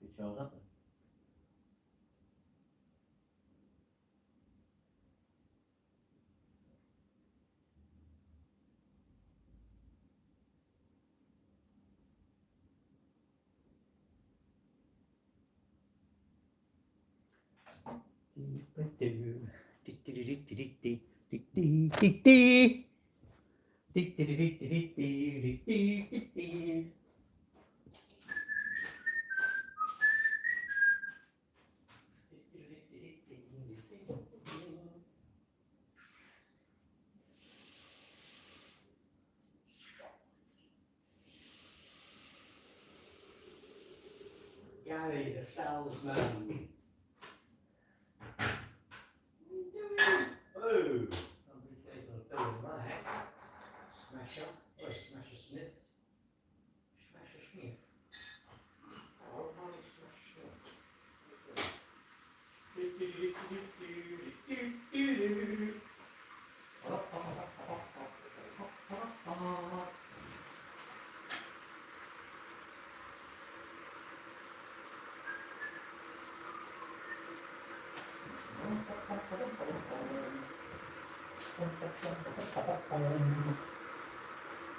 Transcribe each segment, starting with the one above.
Good Charles up there. Gary the salesman. Oh, somebody taking a bill of that. Smasher. Oh, Smasher Smith. Smasher Smith. Oh, honey, Smasher Smith.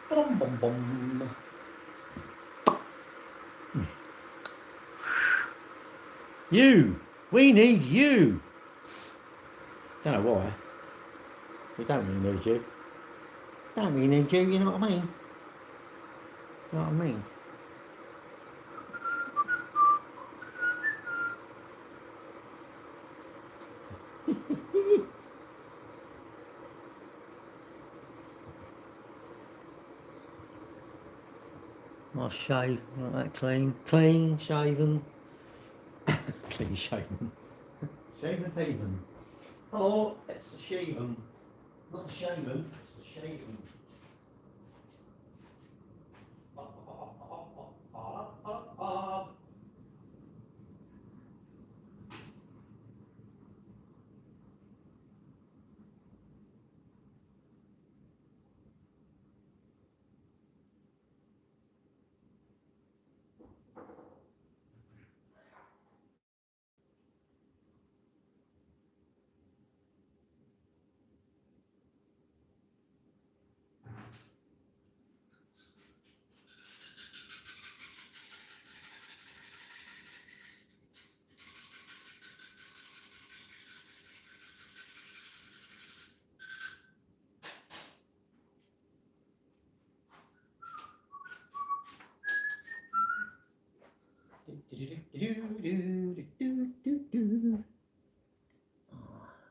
Bum, bum, bum. You! We need you! Don't know why. We don't really need you. Don't really need you, you know what I mean? You know what I mean? Nice shave, like that, clean shaven. Clean shaven. Shaven haven. Hello, it's the shaven. Not the shaven, it's the shaven.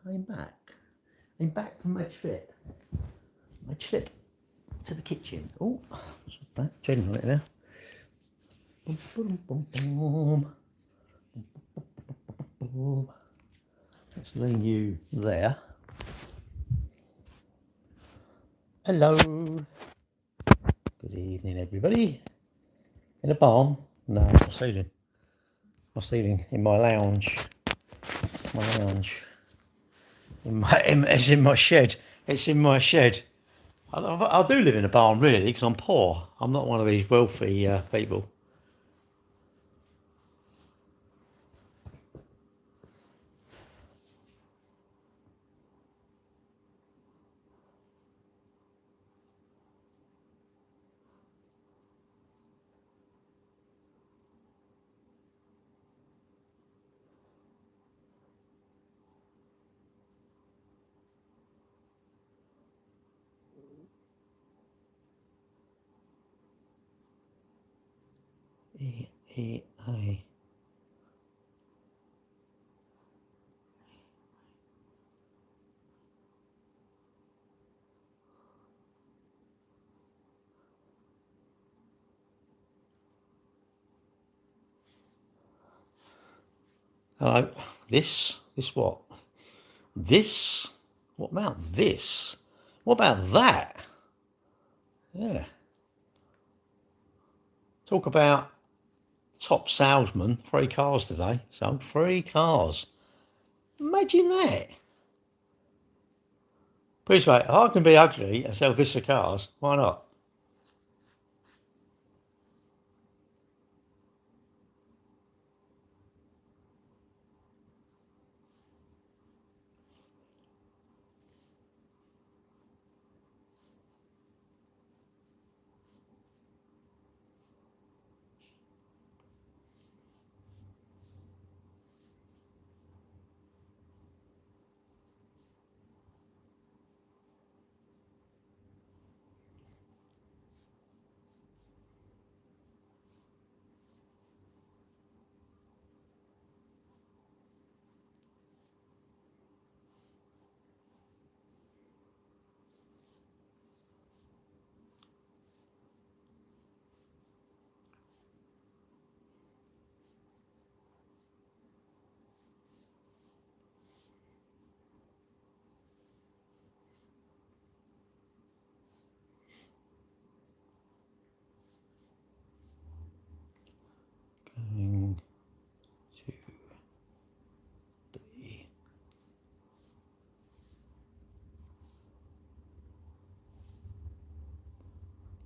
I'm back. I'm back from my trip. My trip to the kitchen. Oh, what's that? Changing it now. Boom, boom, boom, boom. Boom. Let's leave you there. Hello. Good evening, everybody. In a barn? No, my ceiling. My ceiling in my lounge. My lounge. It's in my shed. It's in my shed. I do live in a barn, really, because I'm poor. I'm not one of these wealthy people. E-E-I. Hello. This what? This? What about this? What about that? Yeah. Talk about top salesman. 3 cars today. Sold 3 cars. Imagine that. Put it this way, if I can be ugly and sell Vista cars, why not?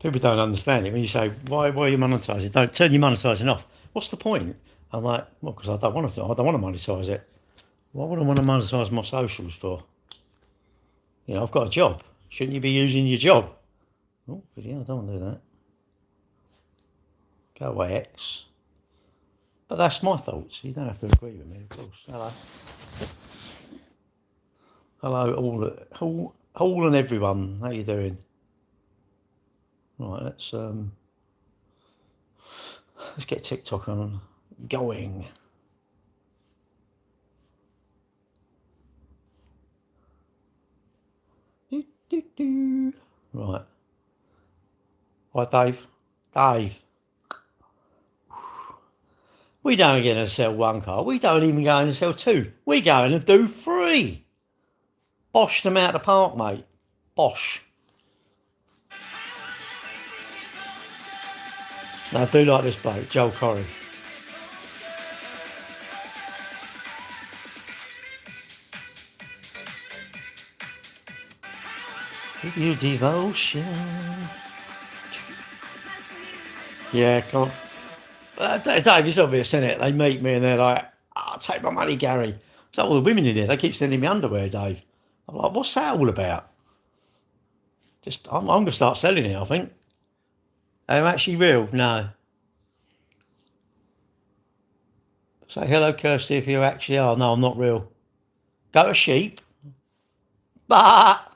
People don't understand it when you say, why are you monetising? Don't turn your monetising off. What's the point? I'm like, well, because I don't want to monetise it. Why would I want to monetise my socials for? You know, I've got a job. Shouldn't you be using your job? Oh, video, I don't want to do that. Go away, X. But that's my thoughts. You don't have to agree with me, of course. Hello. Hello, all and everyone. How you doing? Right, let's get TikTok on going. Right. Hi, Dave. Dave. We don't get to sell one car. We don't even go in and sell two. We go in and do three. Bosh them out the park, mate. Bosh. Now, I do like this bloke, Joel Corry. Give you devotion. Yeah, come on. Dave, it's obvious, isn't it? They meet me and they're like, oh, take my money, Gary. So all the women in here, they keep sending me underwear, Dave. I'm like, what's that all about? I'm going to start selling it, I think. I'm actually real? No. Say hello, Kirsty, if you actually are. No, I'm not real. Go to sheep. But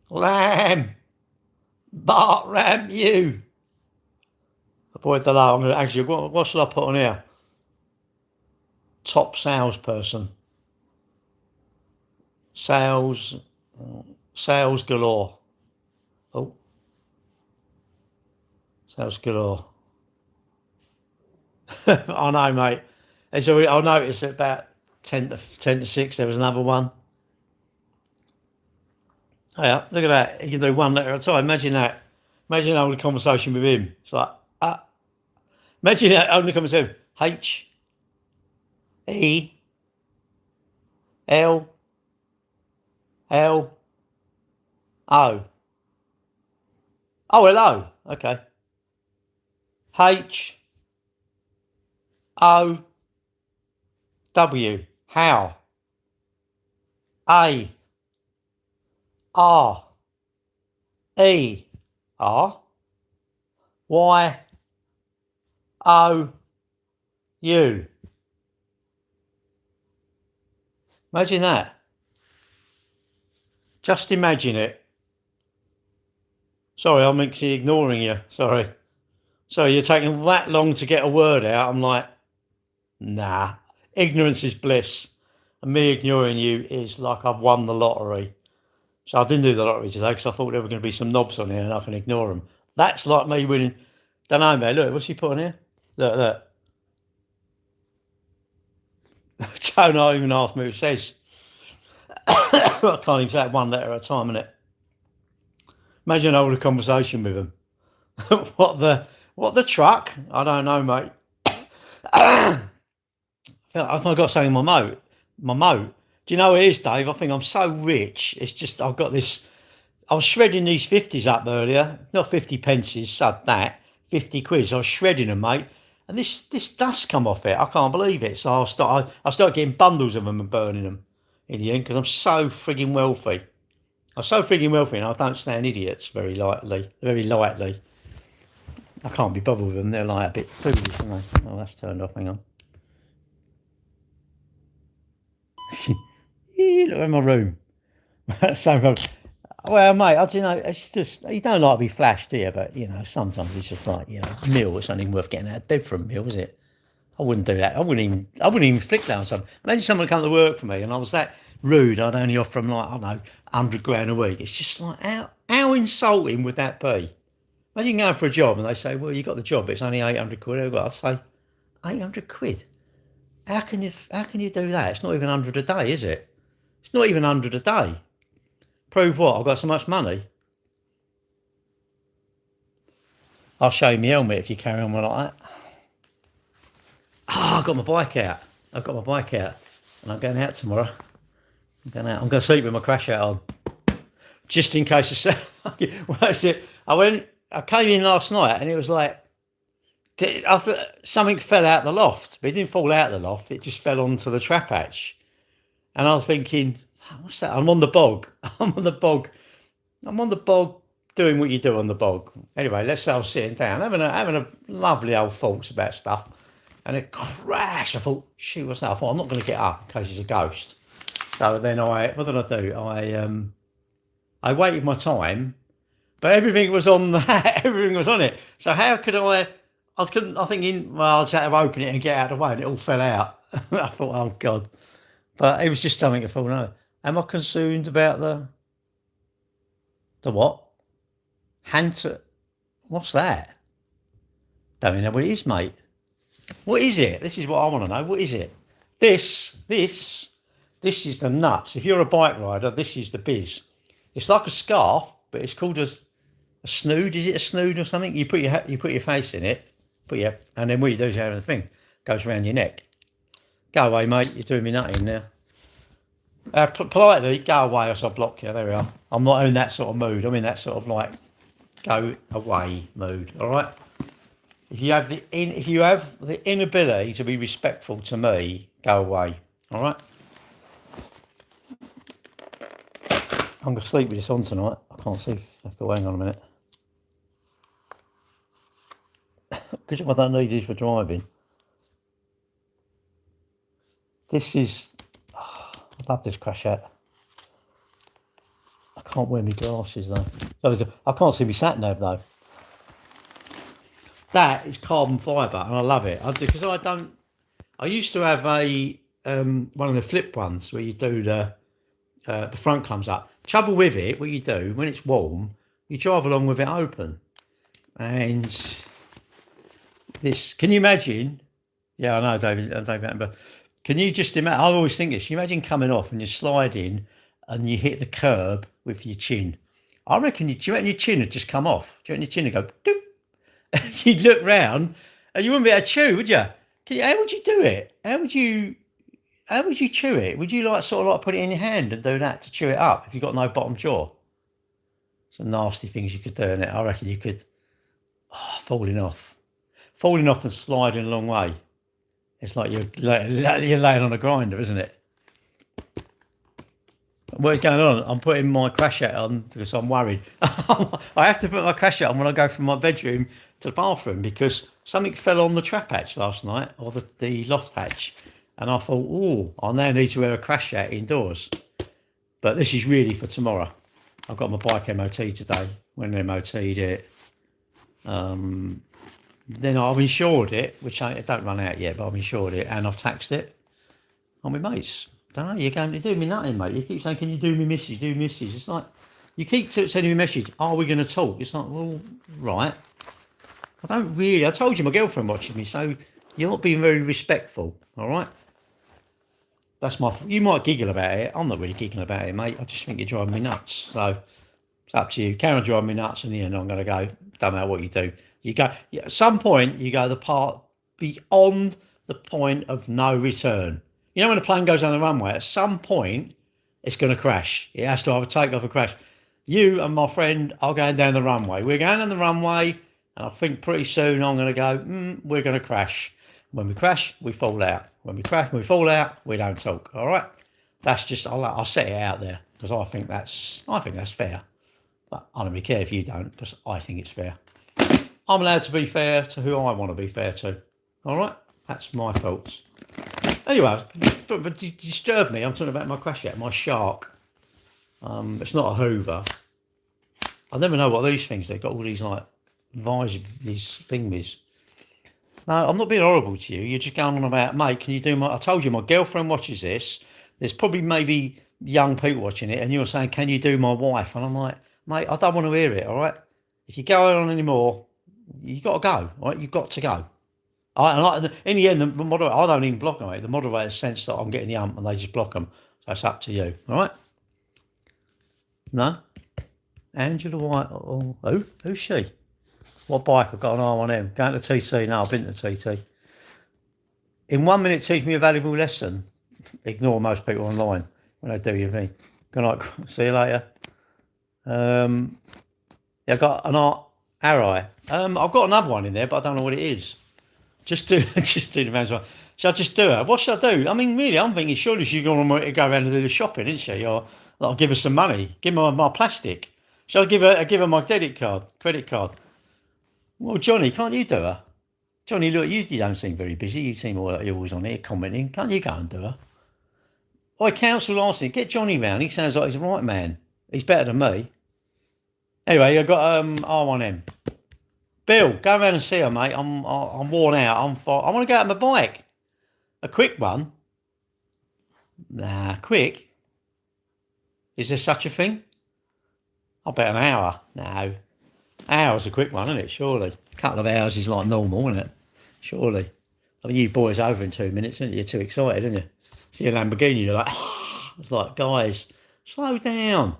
lamb. Bart ram you. Avoid the low. I'm going to actually, what should I put on here? Top salesperson. Sales galore. Oh. Sales galore. I know, mate. I noticed at about 10 to 6 there was another one. Oh, yeah, look at that. You can do one letter at a time. Imagine that. Imagine having a conversation with him. It's like, imagine that having a conversation. H E L L O. Oh, hello. Okay. H O W. How. A R E R Y O U. Imagine that. Just imagine it. Sorry, I'm actually ignoring you. Sorry, you're taking that long to get a word out. I'm like, nah. Ignorance is bliss. And me ignoring you is like I've won the lottery. So I didn't do the lottery today because I thought there were going to be some knobs on here and I can ignore them. That's like me winning. Don't know, mate. Look, what's he put on here? Look. Don't even ask me what it says. I can't even say it one letter at a time, innit? Imagine holding a conversation with him. What the truck? I don't know, mate. I think I've got something in my moat. Do you know what it is, Dave? I think I'm so rich. It's just I've got this. I was shredding these 50s up earlier. Not 50 pences, sod that. 50 quid. I was shredding them, mate. And this dust come off it. I can't believe it. So I start getting bundles of them and burning them in the end because I'm so frigging wealthy. I'm so frigging wealthy and I don't stand idiots very lightly. I can't be bothered with them. They're like a bit foolish, aren't they? Oh, that's turned off. Hang on. Look at my room. So, well, mate, it's just, you don't like to be flashed, do you? But, sometimes it's just like, meal, it's not even worth getting out of bed for a meal, is it? I wouldn't do that. I wouldn't even flick down something. Imagine someone come to work for me and I was that rude, I'd only offer them like, I don't know, 100 grand a week. It's just like, how insulting would that be? Imagine going for a job and they say, well, you got the job, but it's only 800 quid. I'd say, 800 quid? How can you do that? It's not even 100 a day, is it? It's not even 100 a day. Prove what? I've got so much money. I'll show you my helmet if you carry on like that. I've got my bike out. And I'm going out tomorrow. I'm going to sleep with my crash out on. Just in case I say, what is it? I went I came in last night and it was like, I thought something fell out the loft, but it didn't fall out the loft. It just fell onto the trap hatch. And I was thinking, what's that? I'm on the bog. I'm on the bog. I'm on the bog doing what you do on the bog. Anyway, let's say I was sitting down, having a lovely old thoughts about stuff. And it crashed. I thought, shoot, what's that? I thought, I'm not going to get up in case it's a ghost. So then what did I do? I waited my time, but everything was on that. Everything was on it. So how could I couldn't, I think, well, I just had to open it and get out of the way and it all fell out. I thought, oh God. But it was just something to fall over. Am I concerned about the what? Hunter? What's that? Don't even know what it is, mate. What is it? This is what I want to know. What is it? This is the nuts. If you're a bike rider, this is the biz. It's like a scarf, but it's called a snood. Is it a snood or something? You put your face in it, and then what you do is you have the thing goes around your neck. Go away, mate. You're doing me nutting now. Politely, go away, or I'll block you. There we are. I'm not in that sort of mood. I'm in that sort of like go away mood. All right. If you have the inability to be respectful to me, go away. All right. I'm gonna sleep with this on tonight. I can't see. Oh, hang on a minute. Because I don't need these for driving. This is. Oh, I love this crash out. I can't wear my glasses though. I can't see my sat nav though. That is carbon fibre, and I love it. I used to have a one of the flip ones where you do the front comes up. Trouble with it, what you do when it's warm, you drive along with it open, and this. Can you imagine? Yeah, I know, David. But can you just imagine? I always think this. You imagine coming off and you're sliding, and you hit the curb with your chin. I reckon. Do you reckon your chin would just come off? Do you reckon your chin would go? Doop? You'd look round and you wouldn't be able to chew, would you? How would you do it? How would you chew it? Would you sort of put it in your hand and do that to chew it up if you've got no bottom jaw? Some nasty things you could do in it. I reckon you could falling off and sliding a long way. It's like you're laying on a grinder, isn't it? What's going on? I'm putting my crash hat on because I'm worried. I have to put my crash hat on when I go from my bedroom to the bathroom because something fell on the trap hatch last night, or the loft hatch, and I thought, I now need to wear a crash hat indoors. But this is really for tomorrow. I've got my bike MOT today. When I MOT'd it, then I've insured it, which I don't run out yet, but I've insured it and I've taxed it on my mates. Don't know, you're going to do me nothing, mate. You keep saying, can you do me message, do me message? It's like, you keep sending me a message, are we going to talk? It's like, well, right. I told you my girlfriend watching me, so you're not being very respectful, all right? You might giggle about it. I'm not really giggling about it, mate. I just think you're driving me nuts. So it's up to you. Carry on driving me nuts, and in the end, I'm going to go, don't matter what you do. You go, at some point, you go the part beyond the point of no return. You know when a plane goes down the runway, at some point, it's going to crash. It has to either take off or crash. You and my friend are going down the runway. We're going down the runway, and I think pretty soon I'm going to go, we're going to crash. When we crash, we fall out. When we crash, we fall out, we don't talk. All right? That's just, I'll set it out there because I think that's fair. But I don't really care if you don't because I think it's fair. I'm allowed to be fair to who I want to be fair to. All right? That's my thoughts. Anyway, but you disturbed me. I'm talking about my crash out, my shark. It's not a Hoover. I never know what these things. They've got all these like visors, these thingies. No, I'm not being horrible to you. You're just going on about, mate. Can you do I told you my girlfriend watches this. There's probably maybe young people watching it, and you're saying, can you do my wife? And I'm like, mate, I don't want to hear it. All right. If you go on anymore, you got to go. All right, you've got to go. In the end, the moderator, I don't even block them. Mate. The moderator sense that I'm getting the ump and they just block them. So it's up to you. All right? No? Angela White. Oh, who? Who's she? What bike? I've got an R1M. Going to TT. No, I've been to TT. In 1 minute, teach me a valuable lesson. Ignore most people online when they do your thing. Good night. See you later. I got an Alright. I've got another one in there, but I don't know what it is. Just do the man's one. Shall I just do it? What should I do? I mean, really, I'm thinking surely she's going to go around and do the shopping, isn't she? Or like, give her some money. Give her my plastic. Shall I give her my credit card? Well, Johnny, can't you do her? Johnny, look, you don't seem very busy. You seem all like you're always on here commenting. Can't you go and do her? I counsel Arsenal, get Johnny round. He sounds like he's a right man. He's better than me. Anyway, I've got R1M. Bill, go around and see her, mate. I'm worn out. I want to go out on my bike. A quick one. Nah, quick. Is there such a thing? I bet an hour. No. Hour's a quick one, isn't it? Surely. A couple of hours is like normal, isn't it? Surely. I mean, you boys over in 2 minutes, aren't you? You're too excited, aren't you? See a Lamborghini, you're like, it's like, guys, slow down.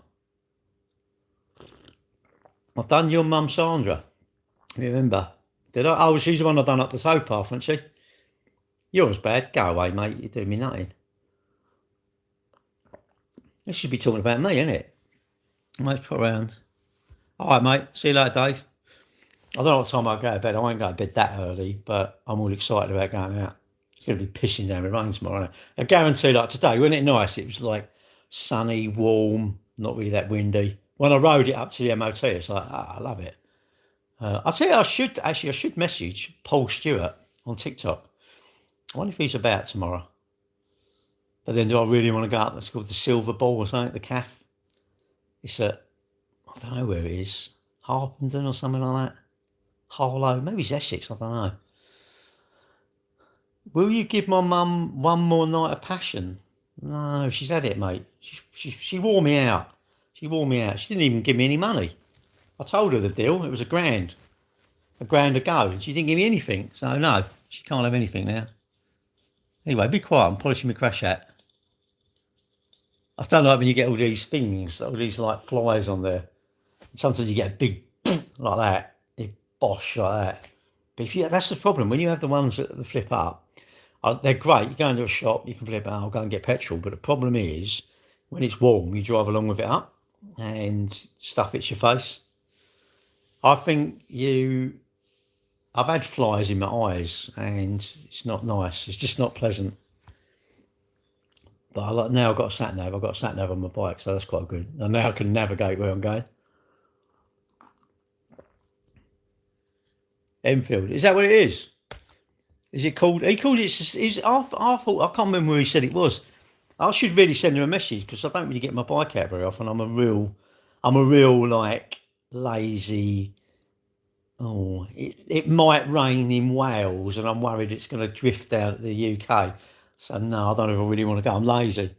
I've done your mum, Sandra. Remember? Did I? Oh, she's the one I've done up the towpath, hasn't she? Yours bad. Go away, mate. You're doing me nothing. This should be talking about me, isn't it? Let's put around. All right, mate. See you later, Dave. I don't know what time I'll go to bed. I won't go to bed that early, but I'm all excited about going out. It's going to be pissing down with rain tomorrow. I guarantee, like today, wasn't it nice? It was like sunny, warm, not really that windy. When I rode it up to the MOT, it's like, I love it. I'll tell you, I should message Paul Stewart on TikTok. I wonder if he's about tomorrow. But then do I really want to go up? It's called the Silver Ball or something, the CAF. It's at, I don't know where it is, Harpenden or something like that. Harlow, maybe it's Essex, I don't know. Will you give my mum one more night of passion? No, she's had it, mate. She wore me out. She wore me out. She didn't even give me any money. I told her the deal. It was a grand a go, and she didn't give me anything. So no, she can't have anything now. Anyway, be quiet. I'm polishing my crash hat. I don't like when you get all these things, all these like flies on there. Sometimes you get a big like that, a bosh like that. But that's the problem. When you have the ones that flip up, they're great. You go into a shop, you can flip it up, I'll go and get petrol. But the problem is, when it's warm, you drive along with it up and stuff hits your face. I think I've had flies in my eyes and it's not nice. It's just not pleasant. But now I've got a sat nav. I've got a sat nav on my bike, so that's quite good. And now I can navigate where I'm going. Enfield, is that what it is? Is it called? He called it. I thought, I can't remember where he said it was. I should really send him a message because I don't really get my bike out very often. I'm a real like lazy. Oh, it might rain in Wales, and I'm worried it's going to drift out to the UK. So no, I don't ever really want to go. I'm lazy.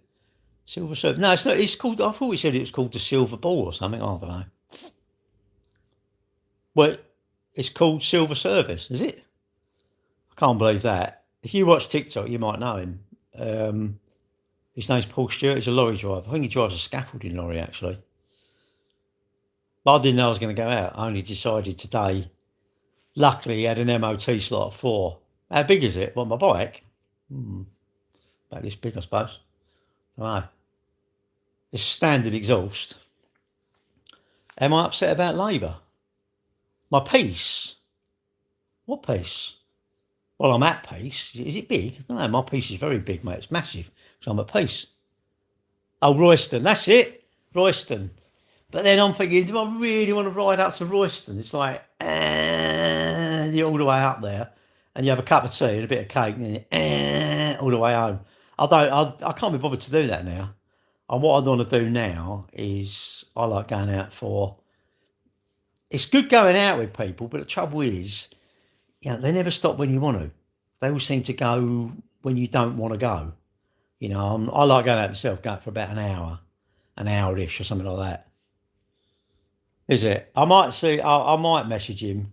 Silver Surfer. No, it's not. It's called. I thought he said it was called the Silver Ball or something. I don't know. Well, it's called Silver Service, is it? I can't believe that. If you watch TikTok, you might know him. His name's Paul Stewart. He's a lorry driver. I think he drives a scaffolding lorry, actually. But I didn't know I was going to go out. I only decided today. Luckily, he had an MOT slot at 4. How big is it? What, my bike? About this big, I suppose. I don't know. It's standard exhaust. Am I upset about Labour? My piece? What piece? Well, I'm at peace. Is it big? I don't know. My piece is very big, mate. It's massive. So I'm at peace. Oh, Royston. That's it. Royston. But then I'm thinking, do I really want to ride up to Royston? It's like, you're all the way up there, and you have a cup of tea and a bit of cake, and all the way home. I can't be bothered to do that now. And what I want to do now is I like going out for. It's good going out with people, but the trouble is, they never stop when you want to. They all seem to go when you don't want to go. I like going out myself, going for about an hour-ish or something like that. Is it? I might message him,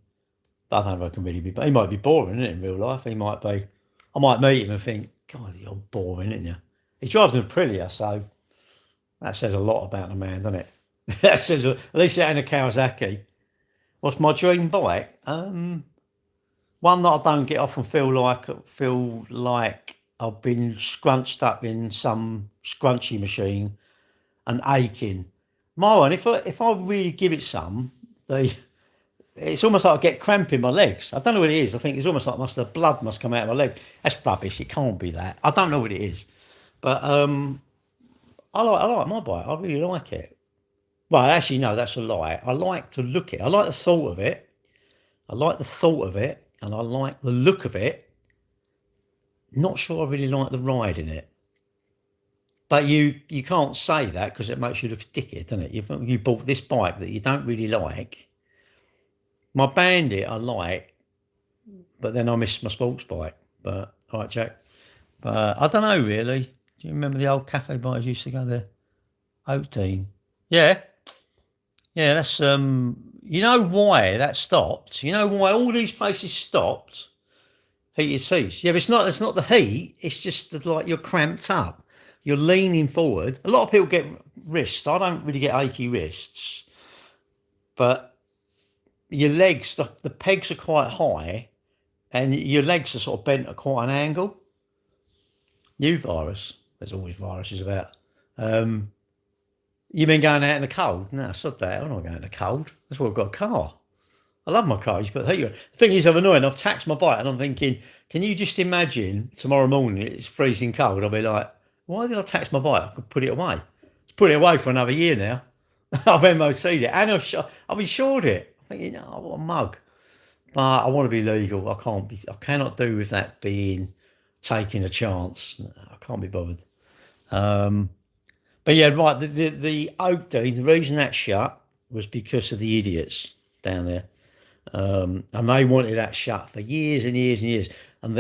but I don't know if I can really be. But he might be boring, isn't it, in real life? I might meet him and think, God, you're boring, isn't you? He drives an Aprilia, so that says a lot about the man, doesn't it? That says, at least it ain't a Kawasaki. What's my dream bike? One that I don't get off and feel like I've been scrunched up in some scrunchy machine and aching. My one, if I really give it some, it's almost like I get cramp in my legs. I don't know what it is. I think it's almost like the blood must come out of my leg. That's rubbish. It can't be that. I don't know what it is, but I like my bike. I really like it. Well, actually, no, that's a lie. I like to look at it. I like the thought of it. I like the thought of it, and I like the look of it. Not sure I really like the ride in it. But you can't say that because it makes you look a dickhead, doesn't it? You bought this bike that you don't really like. My Bandit I like, but then I miss my sports bike. But all right, Jack. But I don't know really. Do you remember the old cafe bikes used to go there? Oak Dean. Yeah. Yeah, that's you know why that stopped? You know why all these places stopped? Heated seats. Yeah, but it's not the heat, it's just that, like, you're cramped up. You're leaning forward. A lot of people get wrists. I don't really get achy wrists. But your legs, the pegs are quite high, and your legs are sort of bent at quite an angle. New virus. There's always viruses about. You been going out in the cold? No, sod that. I'm not going in the cold. That's why I've got a car. I love my car. You put the heat on. The thing is, I'm annoying. I've taxed my bike, and I'm thinking, can you just imagine tomorrow morning it's freezing cold? I'll be like, why did I tax my bike? I could put it away. Let's put it away for another year now. I've MOT'd it, and I've insured it. I'm thinking, oh, what a mug. But I want to be legal. I cannot do with that being taking a chance. I can't be bothered. But yeah, right. The Oak Dean, the reason that shut was because of the idiots down there. And they wanted that shut for years and years and years. And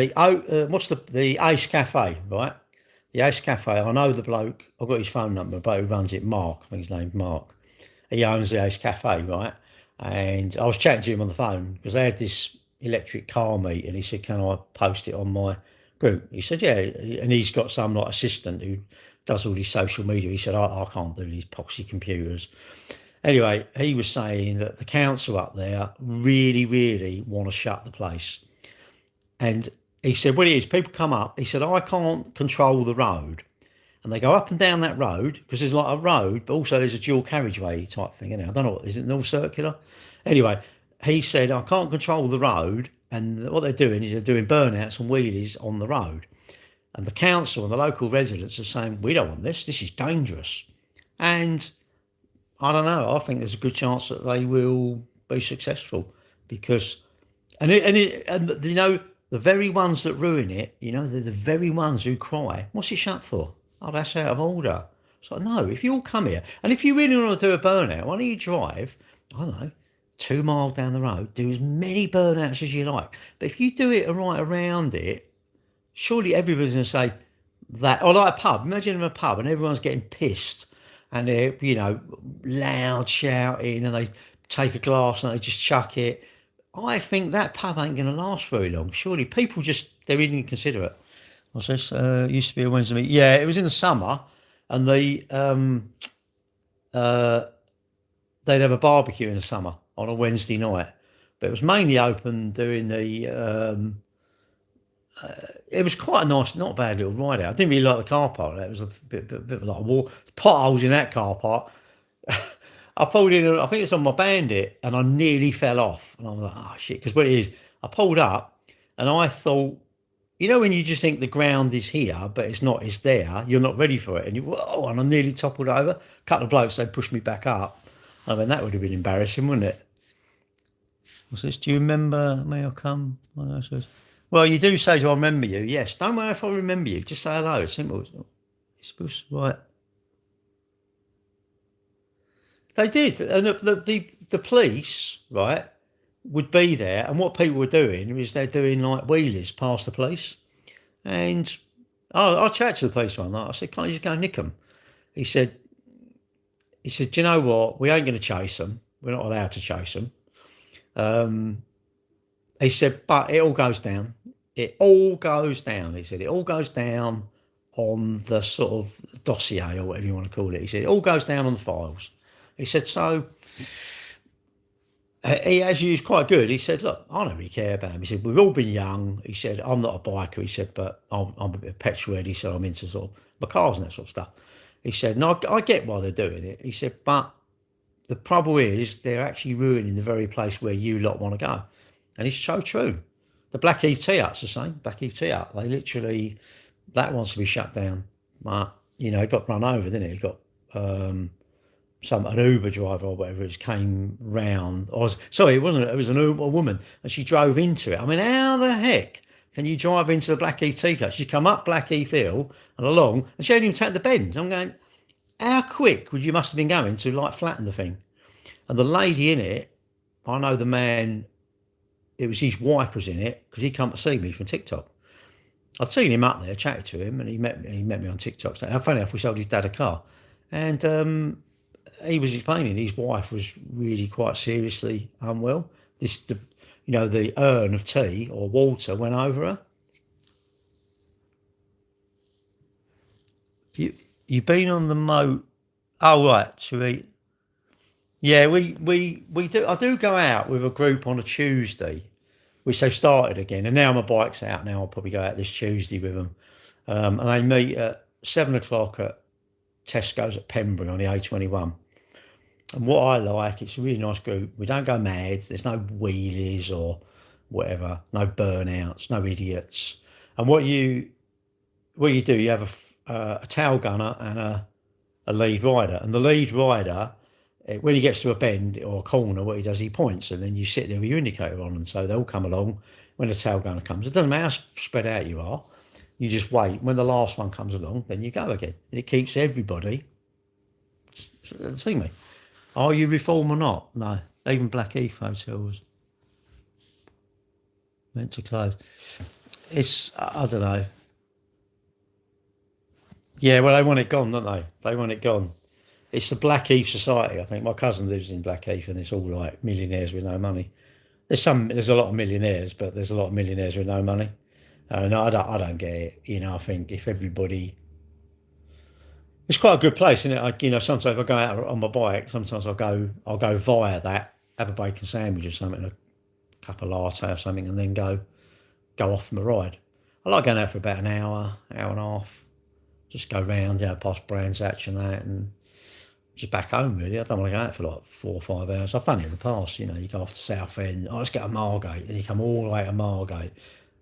what's the Ace Cafe, right? The Ace Cafe, I know the bloke, I've got his phone number, but who runs it, Mark, I think his name's Mark. He owns the Ace Cafe, right? And I was chatting to him on the phone because they had this electric car meet, and he said, can I post it on my group? He said, yeah. And he's got some like assistant who does all his social media. He said, I can't do these poxy computers. Anyway, he was saying that the council up there really, really want to shut the place. And he said, well, it is, people come up. He said, I can't control the road. And they go up and down that road because there's like a road, but also there's a dual carriageway type thing. I don't know, is it all circular? Anyway, he said, I can't control the road. And what they're doing is they're doing burnouts and wheelies on the road. And the council and the local residents are saying, we don't want this. This is dangerous. And I don't know. I think there's a good chance that they will be successful because, and you know, the very ones that ruin it, you know, they're the very ones who cry. What's it shut for? Oh, that's out of order. It's like, no, if you all come here, and if you really want to do a burnout, why don't you drive, I don't know, 2 miles down the road, do as many burnouts as you like. But if you do it right around it, surely everybody's going to say that. Or like a pub, imagine a pub and everyone's getting pissed and they're, you know, loud shouting and they take a glass and they just chuck it. I think that pub ain't going to last very long. Surely people they're really inconsiderate. What's this? Used to be a Wednesday meet. Yeah, it was in the summer, and they'd have a barbecue in the summer on a Wednesday night. But it was mainly open during the. It was quite a nice, not a bad little ride out. I didn't really like the car park. It was a bit like a wall. Potholes in that car park. I pulled in, I think it's on my Bandit, and I nearly fell off. And I was like, oh shit, because what it is, I pulled up and I thought, you know, when you just think the ground is here, but it's not, it's there, you're not ready for it. And and I nearly toppled over. A couple of blokes, they pushed me back up. I mean, that would have been embarrassing, wouldn't it? What's this? Do you remember me or come? Well, you do say, do I remember you? Yes. Don't worry if I remember you. Just say hello. It's simple. It's supposed to, right. They did. And the police, right, would be there, and what people were doing is they're doing like wheelies past the police. And I chatted to the police one night. I said, can't you just go nick them? He said, do you know what? We ain't going to chase them. We're not allowed to chase them. He said, but it all goes down. It all goes down. He said, it all goes down on the sort of dossier or whatever you want to call it. He said, it all goes down on the files. He said, so he actually was quite good. He said, look, I don't really care about him. He said, we've all been young. He said, I'm not a biker. He said, but I'm a bit of petrol head. He said, I'm into sort of my cars and that sort of stuff. He said, no, I get why they're doing it. He said, but the trouble is they're actually ruining the very place where you lot want to go. And it's so true. The Blackheath Tea Hut's the same. Blackheath Tea Hut, they literally, that wants to be shut down. But, you know, it got run over, didn't it? It got an Uber driver or whatever it came round. It wasn't, it was a woman, and she drove into it. I mean, how the heck can you drive into the Blackheath Tea Hut? She'd come up Blackheath Hill and along, and she hadn't even taken the bend. I'm going, how quick would you must have been going to like flatten the thing? And the lady in it, I know the man, it was his wife was in it, because he come to see me from TikTok. I'd seen him up there, chatted to him, and he met me on TikTok. So, funny enough, we sold his dad a car. And he was explaining his wife was really quite seriously unwell. The urn of tea or water went over her. You've been on the moat. Oh, right, to eat. Yeah, we do. I do go out with a group on a Tuesday, which they've started again. And now my bike's out. Now I'll probably go out this Tuesday with them. And they meet at 7 o'clock at Tesco's at Pembury on the A21. And what I like, it's a really nice group. We don't go mad. There's no wheelies or whatever, no burnouts, no idiots. And what you do, you have a tail gunner and a lead rider. And the lead rider, when he gets to a bend or a corner, what he does, he points, and then you sit there with your indicator on, and so they'll come along when the tail gunner comes. It doesn't matter how spread out you are. You just wait. When the last one comes along, then you go again. And it keeps everybody. See me. Are you reform or not? No. Even Blackheath hotels meant to close. It's, I don't know. Yeah, well, they want it gone, don't they? They want it gone. It's the Blackheath Society, I think. My cousin lives in Blackheath, and it's all like millionaires with no money. There's a lot of millionaires, but there's a lot of millionaires with no money. No, I don't get it. You know, I think if everybody, it's quite a good place, isn't it? Sometimes if I go out on my bike, sometimes I'll go via that, have a bacon sandwich or something, a cup of latte or something, and then go off my ride. I like going out for about an hour and a half, just go round, past Brands Hatch and that, and just back home really. I don't want to go out for like 4 or 5 hours. I've done it in the past, you go off to Southend, let's get to Margate, and you come all the way to Margate,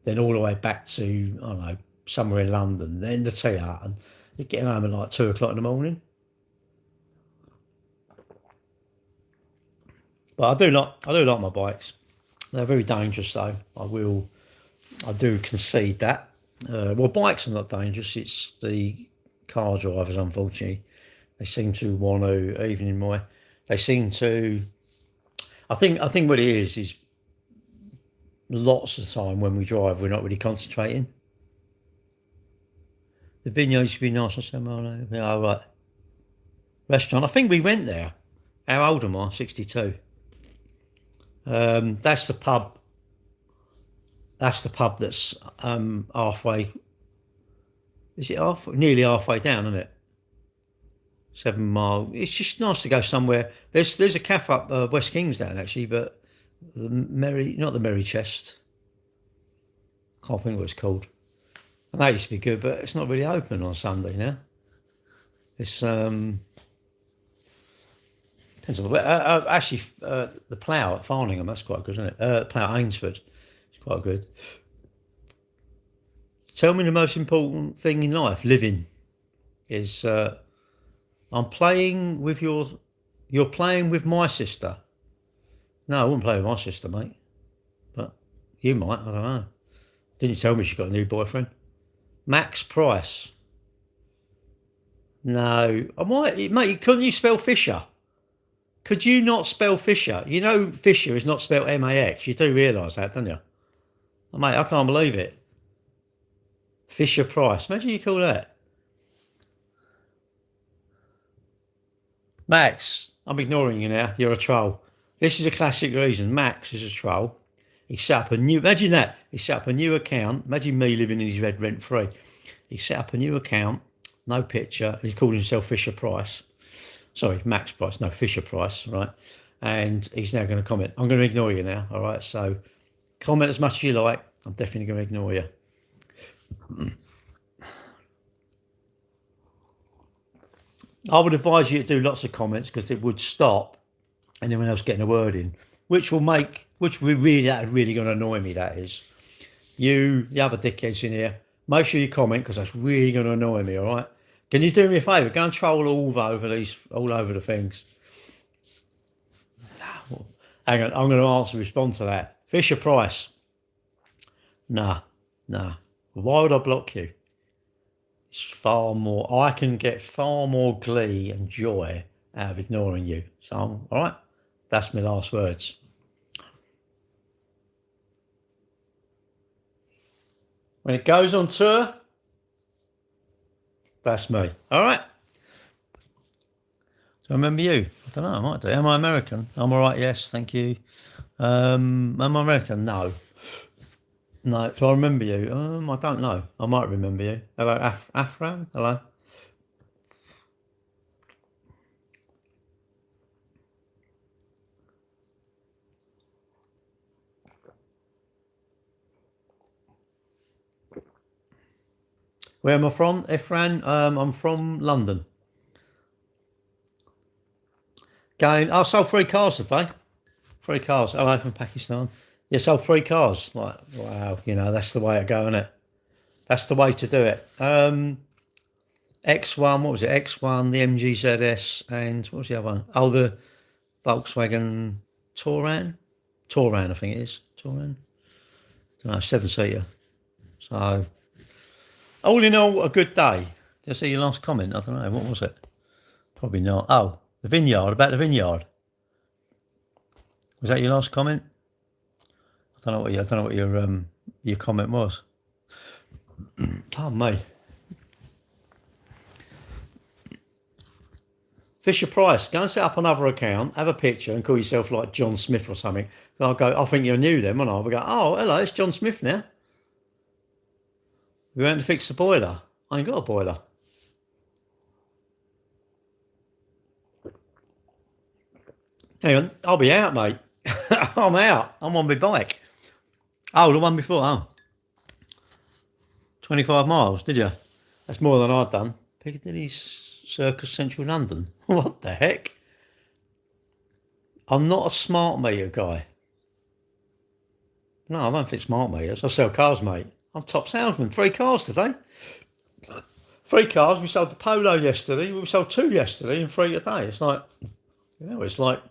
then all the way back to, I don't know, somewhere in London, then the Tea Hut, and you're getting home at like 2 o'clock in the morning. But I do like my bikes. They're very dangerous though. I do concede that. Well, bikes are not dangerous, it's the car drivers, unfortunately. They seem to want to, even in my, they seem to, I think what it is lots of the time when we drive, we're not really concentrating. The vineyard used to be nice. I said, oh, right. Restaurant. I think we went there. How old am I? 62. That's the pub. That's the pub that's halfway. Is it nearly halfway down, isn't it? 7 Mile. It's just nice to go somewhere. There's a cafe up West Kingsdown actually, but not the Merry Chest. Can't think what it's called. And that used to be good, but it's not really open on Sunday now. It's depends on the way. Actually, the Plough at Farningham, that's quite good, isn't it? Plough at Ainsford, it's quite good. Tell me the most important thing in life, living, is I'm playing with you're playing with my sister. No, I wouldn't play with my sister, mate. But you might, I don't know. Didn't you tell me she got a new boyfriend? Max Price. No, I might, mate. Couldn't you spell Fisher? Could you not spell Fisher? You know Fisher is not spelled M-A-X. You do realise that, don't you? Oh, mate, I can't believe it. Fisher Price. Imagine you call that. Max, I'm ignoring you now. You're a troll. This is a classic reason. Max is a troll. He set up a new, imagine that. He set up a new account. Imagine me living in his head rent free. He set up a new account, no picture. He's called himself Fisher Price. Sorry, Max Price, no, Fisher Price, right? And he's now going to comment. I'm going to ignore you now, all right? So comment as much as you like. I'm definitely going to ignore you. I would advise you to do lots of comments because it would stop anyone else getting a word in, which will really, that really going to annoy me. That is, you, the other dickheads in here, make sure you comment because that's really going to annoy me. All right? Can you do me a favour? Go and troll all over the things. Hang on, I'm going to respond to that. Fisher Price. Nah. Why would I block you? It's far more. I can get far more glee and joy out of ignoring you. So, all right, that's my last words. When it goes on tour, that's me. All right. Do I remember you? I don't know. I might do. Am I American? I'm all right. Yes, thank you. Am I American? No. No. Do I remember you? I don't know. I might remember you. Hello, Afran. Hello. Where am I from, Efran? I'm from London. I sold 3 cars today. 3 cars. Hello from Pakistan. Yeah, sold 3 cars. Like, wow, that's the way to go, isn't it? That's the way to do it. X1, what was it? X1, the MG ZS, and what was the other one? Oh, the Volkswagen Touran. I think it is. Touran. I don't know, 7-seater. So, all in all, a good day. Did I see your last comment? I don't know. What was it? Probably not. Oh, the vineyard. About the vineyard. Was that your last comment? I don't know what your comment was. Pardon me. Fisher Price, go and set up another account, have a picture, and call yourself like John Smith or something. I'll go, I think you're new then, won't I? I'll go, oh, hello, it's John Smith now. We went to fix the boiler. I ain't got a boiler. Hang on, I'll be out, mate. I'm out. I'm on my bike. Oh, the one before. Oh. 25 miles, did you? That's more than I'd done. Piccadilly Circus, Central London. What the heck? I'm not a smart meter guy. No, I don't fit smart meters. I sell cars, mate. I'm top salesman. 3 cars today. 3 cars. We sold the Polo yesterday. We sold 2 yesterday and 3 today. It's like, it's like,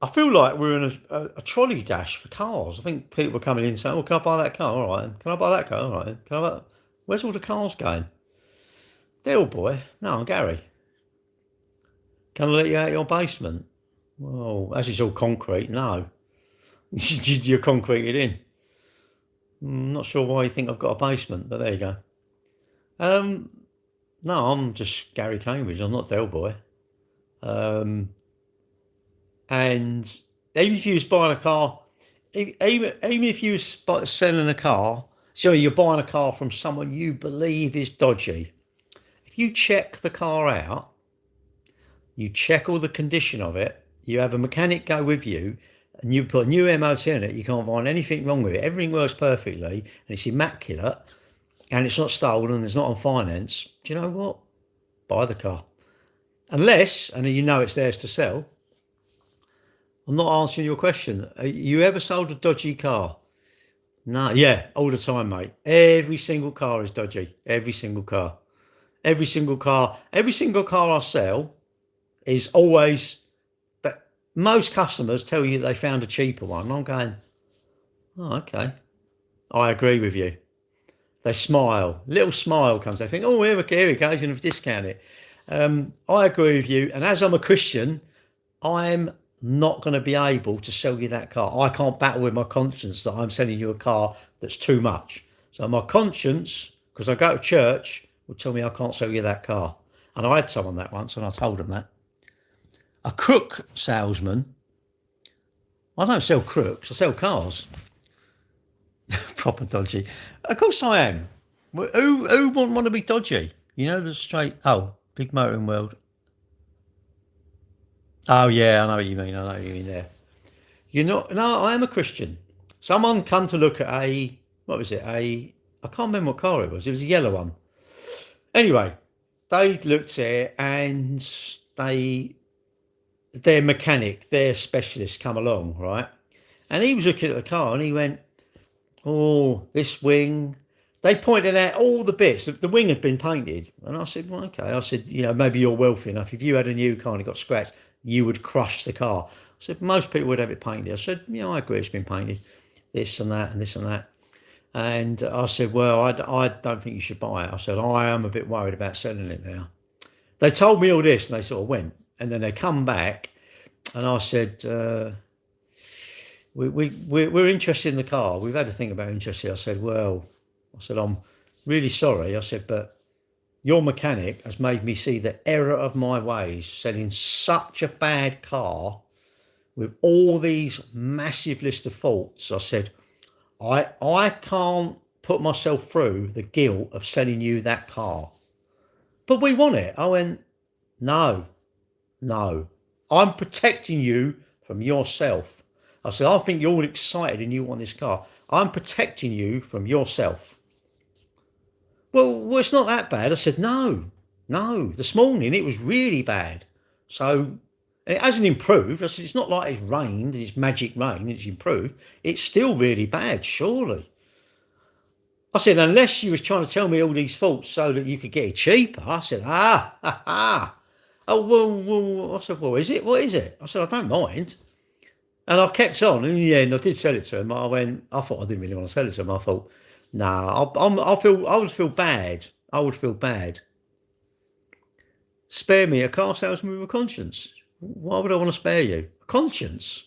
I feel like we're in a trolley dash for cars. I think people are coming in saying, oh, can I buy that car? All right. Can I buy that car? All right. Where's all the cars going? Deal boy. No, I'm Gary. Can I let you out of your basement? Well, as it's all concrete, no. You're concreted in. I'm not sure why you think I've got a basement, but there you go. No, I'm just Gary Cambridge. I'm not Del Boy. And even if you was buying a car, even if you was selling a car, so you're buying a car from someone you believe is dodgy, if you check the car out, you check all the condition of it, you have a mechanic go with you, and you put a new MOT in it, you can't find anything wrong with it. Everything works perfectly, and it's immaculate, and it's not stolen, and it's not on finance. Do you know what? Buy the car. Unless, and you know it's theirs to sell. I'm not answering your question. You ever sold a dodgy car? No. Yeah, all the time, mate. Every single car is dodgy. Every single car. Every single car I sell is always that. Most customers tell you they found a cheaper one. I'm going, oh, okay. I agree with you. They smile. Little smile comes. They think, oh, here we go. He's going to discount it. I agree with you. And as I'm a Christian, I'm not going to be able to sell you that car. I can't battle with my conscience that I'm selling you a car that's too much. So my conscience, because I go to church, will tell me I can't sell you that car. And I had someone that once, and I told them that. A crook salesman. I don't sell crooks. I sell cars. Proper dodgy. Of course I am. Who wouldn't want to be dodgy? You know the straight. Oh, big motoring world. Oh yeah, I know what you mean. There. No, I am a Christian. Someone come to look at I can't remember what car it was. It was a yellow one. Anyway, they looked at it and they their mechanic, their specialist come along, right? And he was looking at the car and he went, oh, this wing. They pointed out all the bits. The wing had been painted. And I said, well, okay. I said, maybe you're wealthy enough. If you had a new car and it got scratched, you would crush the car. I said, most people would have it painted. I said, I agree it's been painted. This and that and this and that. And I said, well, I don't think you should buy it. I said, I am a bit worried about selling it now. They told me all this and they sort of went. And then they come back and I said, we're interested in the car. We've had to think about interested. I said, I'm really sorry. I said, but your mechanic has made me see the error of my ways, selling such a bad car with all these massive list of faults. I said, I can't put myself through the guilt of selling you that car. But we want it. I went, no. I'm protecting you from yourself. I said, I think you're all excited and you want this car. I'm protecting you from yourself. Well, it's not that bad. I said, no. This morning it was really bad. So it hasn't improved. I said, it's not like it's rained, it's magic rain, it's improved. It's still really bad, surely. I said, unless you was trying to tell me all these faults so that you could get it cheaper. I said, Oh, well, I said, well, is it? What is it? I said, I don't mind. And I kept on, and in the end, I did sell it to him. I thought I didn't really want to sell it to him. I thought, I would feel bad. Spare me a car salesman with a conscience. Why would I want to spare you? A conscience?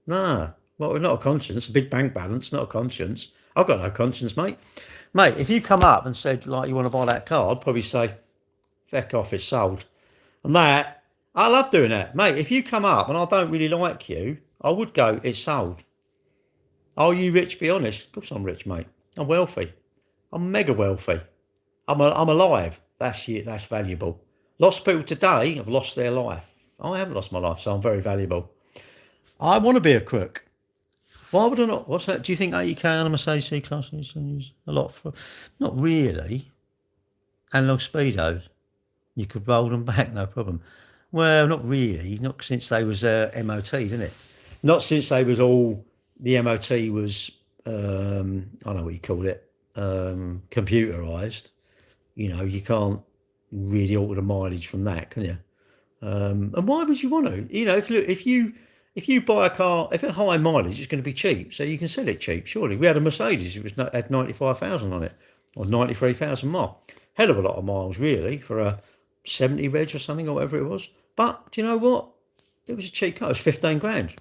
Nah, well, not a conscience. A big bank balance, not a conscience. I've got no conscience, mate. Mate, if you come up and said, like, you want to buy that car, I'd probably say, feck off, it's sold. And that, I love doing that. Mate, if you come up and I don't really like you, I would go, it's sold. Are you rich? Be honest. Of course I'm rich, mate. I'm wealthy. I'm mega wealthy. I'm alive. That's it. That's valuable. Lots of people today have lost their life. I haven't lost my life, so I'm very valuable. I want to be a crook. Why would I not? What's that? Do you think 80k on a Mercedes C-Class is a lot for? Not really. Analog speedos. You could roll them back, no problem. Well, not really. Not since they was MOT, didn't it? Not since they was all, the MOT was, I don't know what you call it, computerised. You can't really alter the mileage from that, can you? And why would you want to? If you buy a car, if it's high mileage, it's going to be cheap, so you can sell it cheap. Surely we had a Mercedes; it had 95,000 on it, or 93,000 miles. Hell of a lot of miles, really, for a 70 reg or something, or whatever it was. But do you know what? It was a cheap car. It was 15 grand.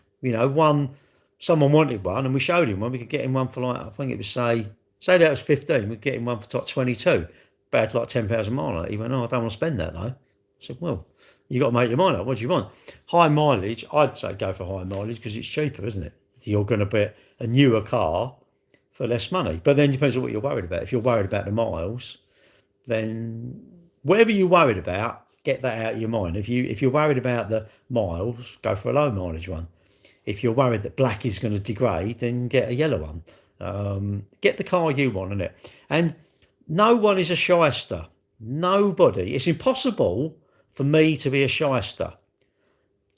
Someone wanted one, and we showed him one. We could get him one for like, I think it was say that was 15. We'd get him one for like 22. But had like 10,000 miles on it. He went, oh, I don't want to spend that though. I said, well, you got to make your mind up. What do you want? High mileage. I'd say go for high mileage because it's cheaper, isn't it? You're going to get a newer car for less money. But then it depends on what you're worried about. If you're worried about the miles, then whatever you're worried about, get that out of your mind. If you're worried about the miles, go for a low mileage one. If you're worried that black is going to degrade, then get a yellow one. Get the car you want, innit? And no one is a shyster. Nobody. It's impossible for me to be a shyster.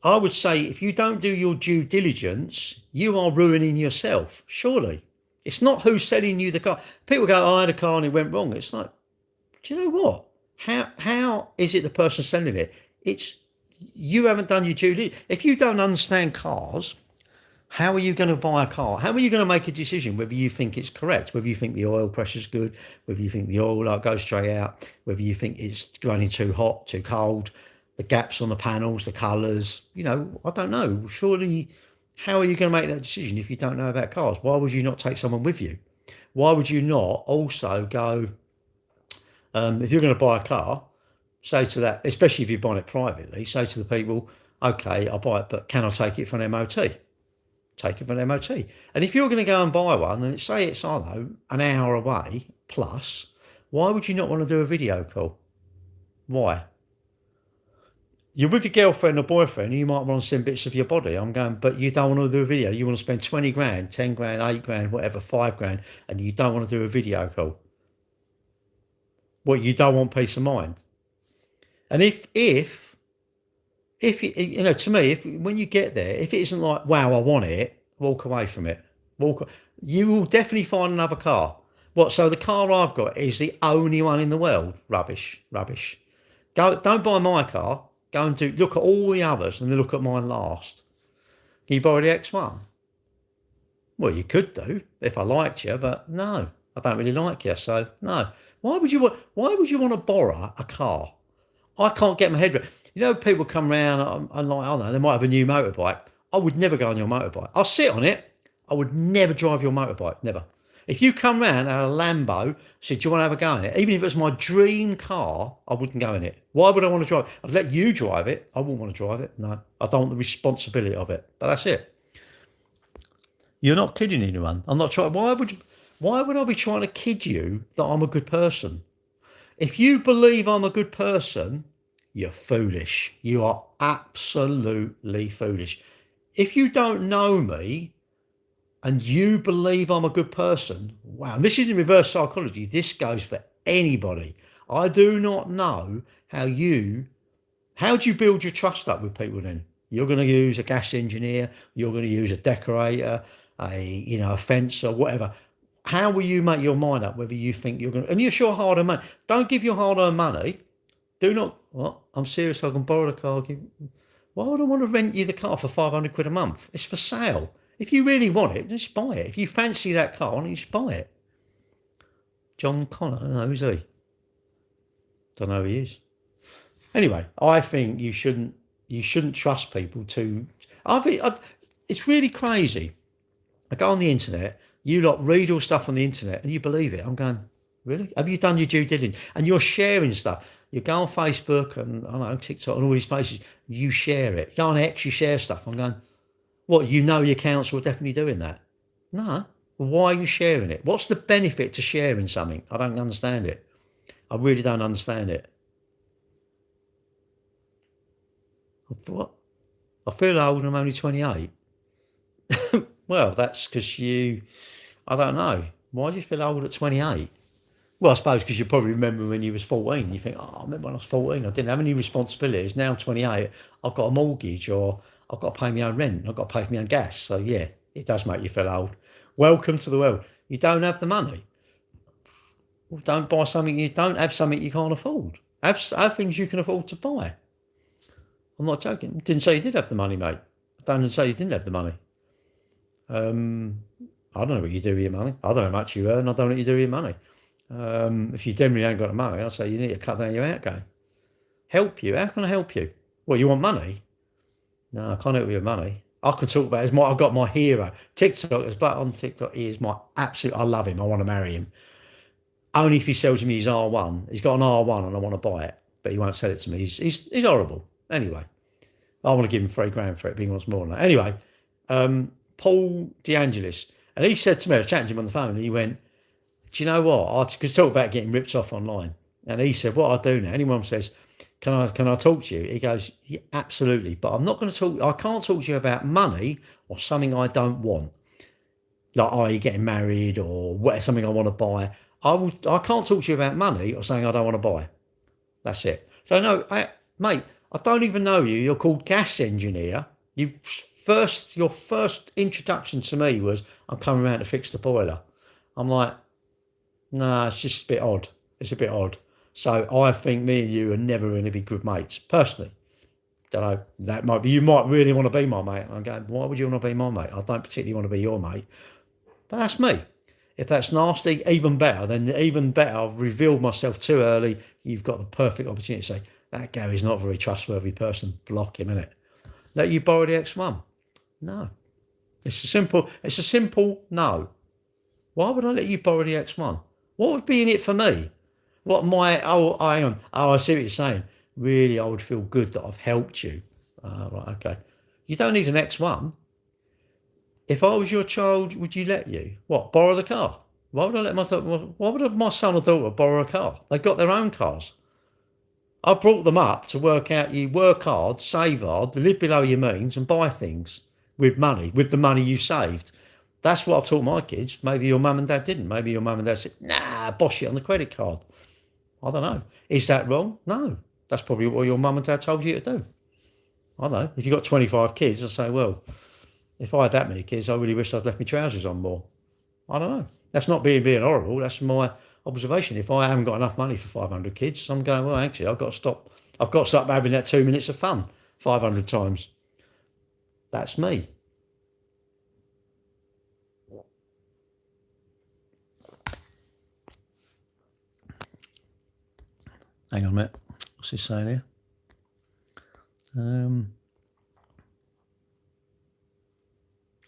I would say if you don't do your due diligence, you are ruining yourself, surely. It's not who's selling you the car. People go, I had a car and it went wrong. It's like, do you know what? How is it the person selling it? It's you haven't done your due diligence. If you don't understand cars, how are you going to buy a car? How are you going to make a decision whether you think it's correct, whether you think the oil pressure's good, whether you think the oil light goes straight out, whether you think it's running too hot, too cold, the gaps on the panels, the colours, I don't know. Surely, how are you going to make that decision if you don't know about cars? Why would you not take someone with you? Why would you not also go, if you're going to buy a car, say to that, especially if you're buying it privately, say to the people, okay, I'll buy it, but can I take it for an MOT? Take it for an MOT. And if you're going to go and buy one, and say it's, I don't know, an hour away plus, why would you not want to do a video call? Why? You're with your girlfriend or boyfriend, and you might want to send bits of your body. I'm going, but you don't want to do a video. You want to spend 20 grand, 10 grand, 8 grand, whatever, 5 grand, and you don't want to do a video call. Well, you don't want peace of mind. And if if to me, if when you get there, if it isn't like, wow, I want it, walk away from it. Walk. You will definitely find another car. What? So the car I've got is the only one in the world. Rubbish, rubbish. Go. Don't buy my car. Go and look at all the others and then look at mine last. Can you borrow the X1? Well, you could do if I liked you, but no, I don't really like you, so no. Why would you want to borrow a car? I can't get my head around. People come around and like, I don't know, they might have a new motorbike. I would never go on your motorbike. I'll sit on it. I would never drive your motorbike. Never. If you come round and a Lambo said, do you want to have a go in it? Even if it's my dream car, I wouldn't go in it. Why would I want to drive it? I'd let you drive it. I wouldn't want to drive it. No, I don't want the responsibility of it. But that's it. You're not kidding anyone. I'm not trying. Why would I be trying to kid you that I'm a good person? If you believe I'm a good person, you're foolish. You are absolutely foolish. If you don't know me and you believe I'm a good person, wow, and this isn't reverse psychology. This goes for anybody. I do not know how do you build your trust up with people then? You're going to use a gas engineer, you're going to use a decorator, a fencer, whatever. How will you make your mind up whether you think you're going to, and you're sure hard-earned money. Don't give your hard-earned money. Do not, I'm serious, I can borrow the car. Why would I want to rent you the car for 500 quid a month? It's for sale. If you really want it, just buy it. If you fancy that car, then just buy it. John Connor, I don't know, who's he? Don't know who he is. Anyway, I think you shouldn't trust people to, it's really crazy. I go on the internet, you lot read all stuff on the internet and you believe it. I'm going, really? Have you done your due diligence? And you're sharing stuff. You go on Facebook and I don't know, TikTok and all these places, you share it. You go on X, you share stuff. I'm going, what, your council are definitely doing that? No. Why are you sharing it? What's the benefit to sharing something? I don't understand it. I really don't understand it. What? I feel old and I'm only 28. Well, that's because I don't know. Why do you feel old at 28? Well, I suppose because you probably remember when you was 14. You think, I remember when I was 14, I didn't have any responsibilities. Now I'm 28, I've got a mortgage or I've got to pay my own rent. I've got to pay for my own gas. So yeah, it does make you feel old. Welcome to the world. You don't have the money. Well, don't buy something you don't have something you can't afford. Have things you can afford to buy. I'm not joking. Didn't say you did have the money, mate. I don't say you didn't have the money. I don't know what you do with your money. I don't know how much you earn. I don't know what you do with your money. If you generally ain't got the money, I'll say you need to cut down your outgo. Help you? How can I help you? Well, you want money? No, I can't help you with money. I can talk about it. I've got my hero. TikTok, but on TikTok, he is my absolute, I love him. I want to marry him. Only if he sells me his R1. He's got an R1 and I want to buy it, but he won't sell it to me. He's horrible. Anyway, I want to give him $3,000 for it, but he wants more than that. Anyway, Paul DeAngelis, and he said to me, I was chatting to him on the phone, and he went, do you know what? Because talk about getting ripped off online. And he said, what I do now, anyone says, can I talk to you? He goes, yeah, absolutely. But I'm not going to talk, I can't talk to you about money or something I don't want. Like, are you getting married or what, something I want to buy. I can't talk to you about money or something I don't want to buy. That's it. So no, mate, I don't even know you. You're called gas engineer. Your first introduction to me was, I'm coming around to fix the boiler. I'm like, nah, it's just a bit odd. It's a bit odd. So I think me and you are never going to be good mates, personally. Don't know, that might be, you might really want to be my mate. I'm going, why would you want to be my mate? I don't particularly want to be your mate. But that's me. If that's nasty, even better. Then even better, I've revealed myself too early. You've got the perfect opportunity to say, that Gary's not a very trustworthy person. Block him, innit? Let you borrow the X1? No. It's a simple no. Why would I let you borrow the X1? What would be in it for me? I see what you're saying. Really, I would feel good that I've helped you. Right, okay. You don't need an X1. If I was your child, would you let you? What, borrow the car? Why would my son or daughter borrow a car? They've got their own cars. I brought them up to work out you work hard, save hard, live below your means and buy things with the money you saved. That's what I've taught my kids. Maybe your mum and dad didn't. Maybe your mum and dad said, nah, bosh it on the credit card. I don't know. Is that wrong? No. That's probably what your mum and dad told you to do. I don't know. If you've got 25 kids, I say, well, if I had that many kids, I really wish I'd left my trousers on more. I don't know. That's not being horrible. That's my observation. If I haven't got enough money for 500 kids, I'm going, well, actually, I've got to stop. I've got to stop having that 2 minutes of fun 500 times. That's me. Hang on a minute. What's he saying here? I'm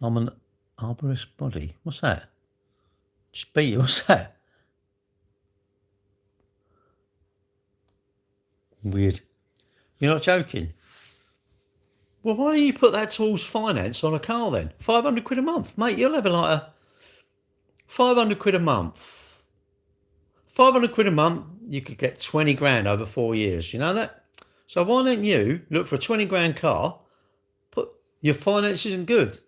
an arborist body. What's that? Just beat you. What's that? Weird. You're not joking? Well, why don't you put that towards finance on a car then? 500 quid a month. Mate, you'll have like a 500 quid a month. 500 quid a month, you could get 20 grand over 4 years. You know that? So why don't you look for a 20 grand car, but your finance isn't good?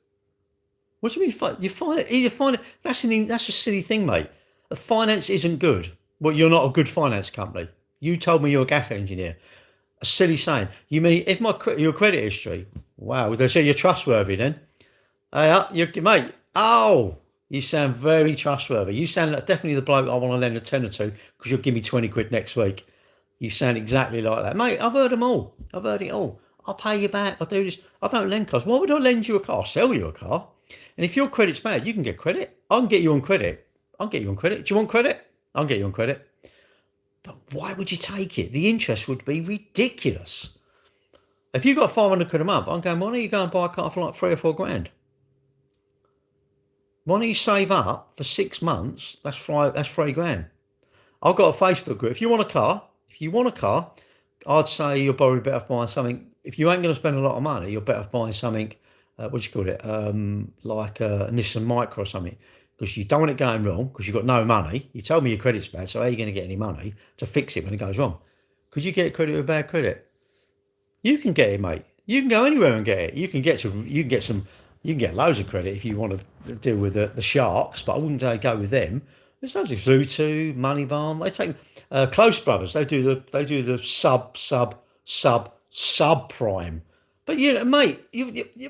What do you mean? You find it. That's a silly thing, mate. The finance isn't good. Well, you're not a good finance company. You told me you're a gas engineer. A silly saying. You mean if your credit history? Wow, they say you're trustworthy then. Hey, you mate. Oh, you sound very trustworthy. You sound like definitely the bloke I want to lend a tenner to because you'll give me 20 quid next week. You sound exactly like that, mate. I've heard them all. I've heard it all. I'll pay you back. I'll do this. I don't lend cars. Why would I lend you a car? I'll sell you a car. And if your credit's bad, you can get credit. I can get you on credit. I'll get you on credit. Do you want credit? I'll get you on credit. But why would you take it? The interest would be ridiculous. If you got 500 quid a month, I'm going, why don't you go and buy a car for like 3 or 4 grand? Why don't you save up for 6 months? That's 3 grand. I've got a Facebook group. If you want a car, I'd say you're probably better off buying something. If you ain't going to spend a lot of money, you're better off buying something, what do you call it? Like a Nissan Micra or something. Because you don't want it going wrong, because you've got no money. You told me your credit's bad, so how are you going to get any money to fix it when it goes wrong? Could you get credit with bad credit? You can get it, mate. You can go anywhere and get it. You can get loads of credit if you want to deal with the sharks, but I wouldn't go with them. There's loads of Zutu, Moneybarn. They take Close Brothers. They do the sub prime. But yeah, mate,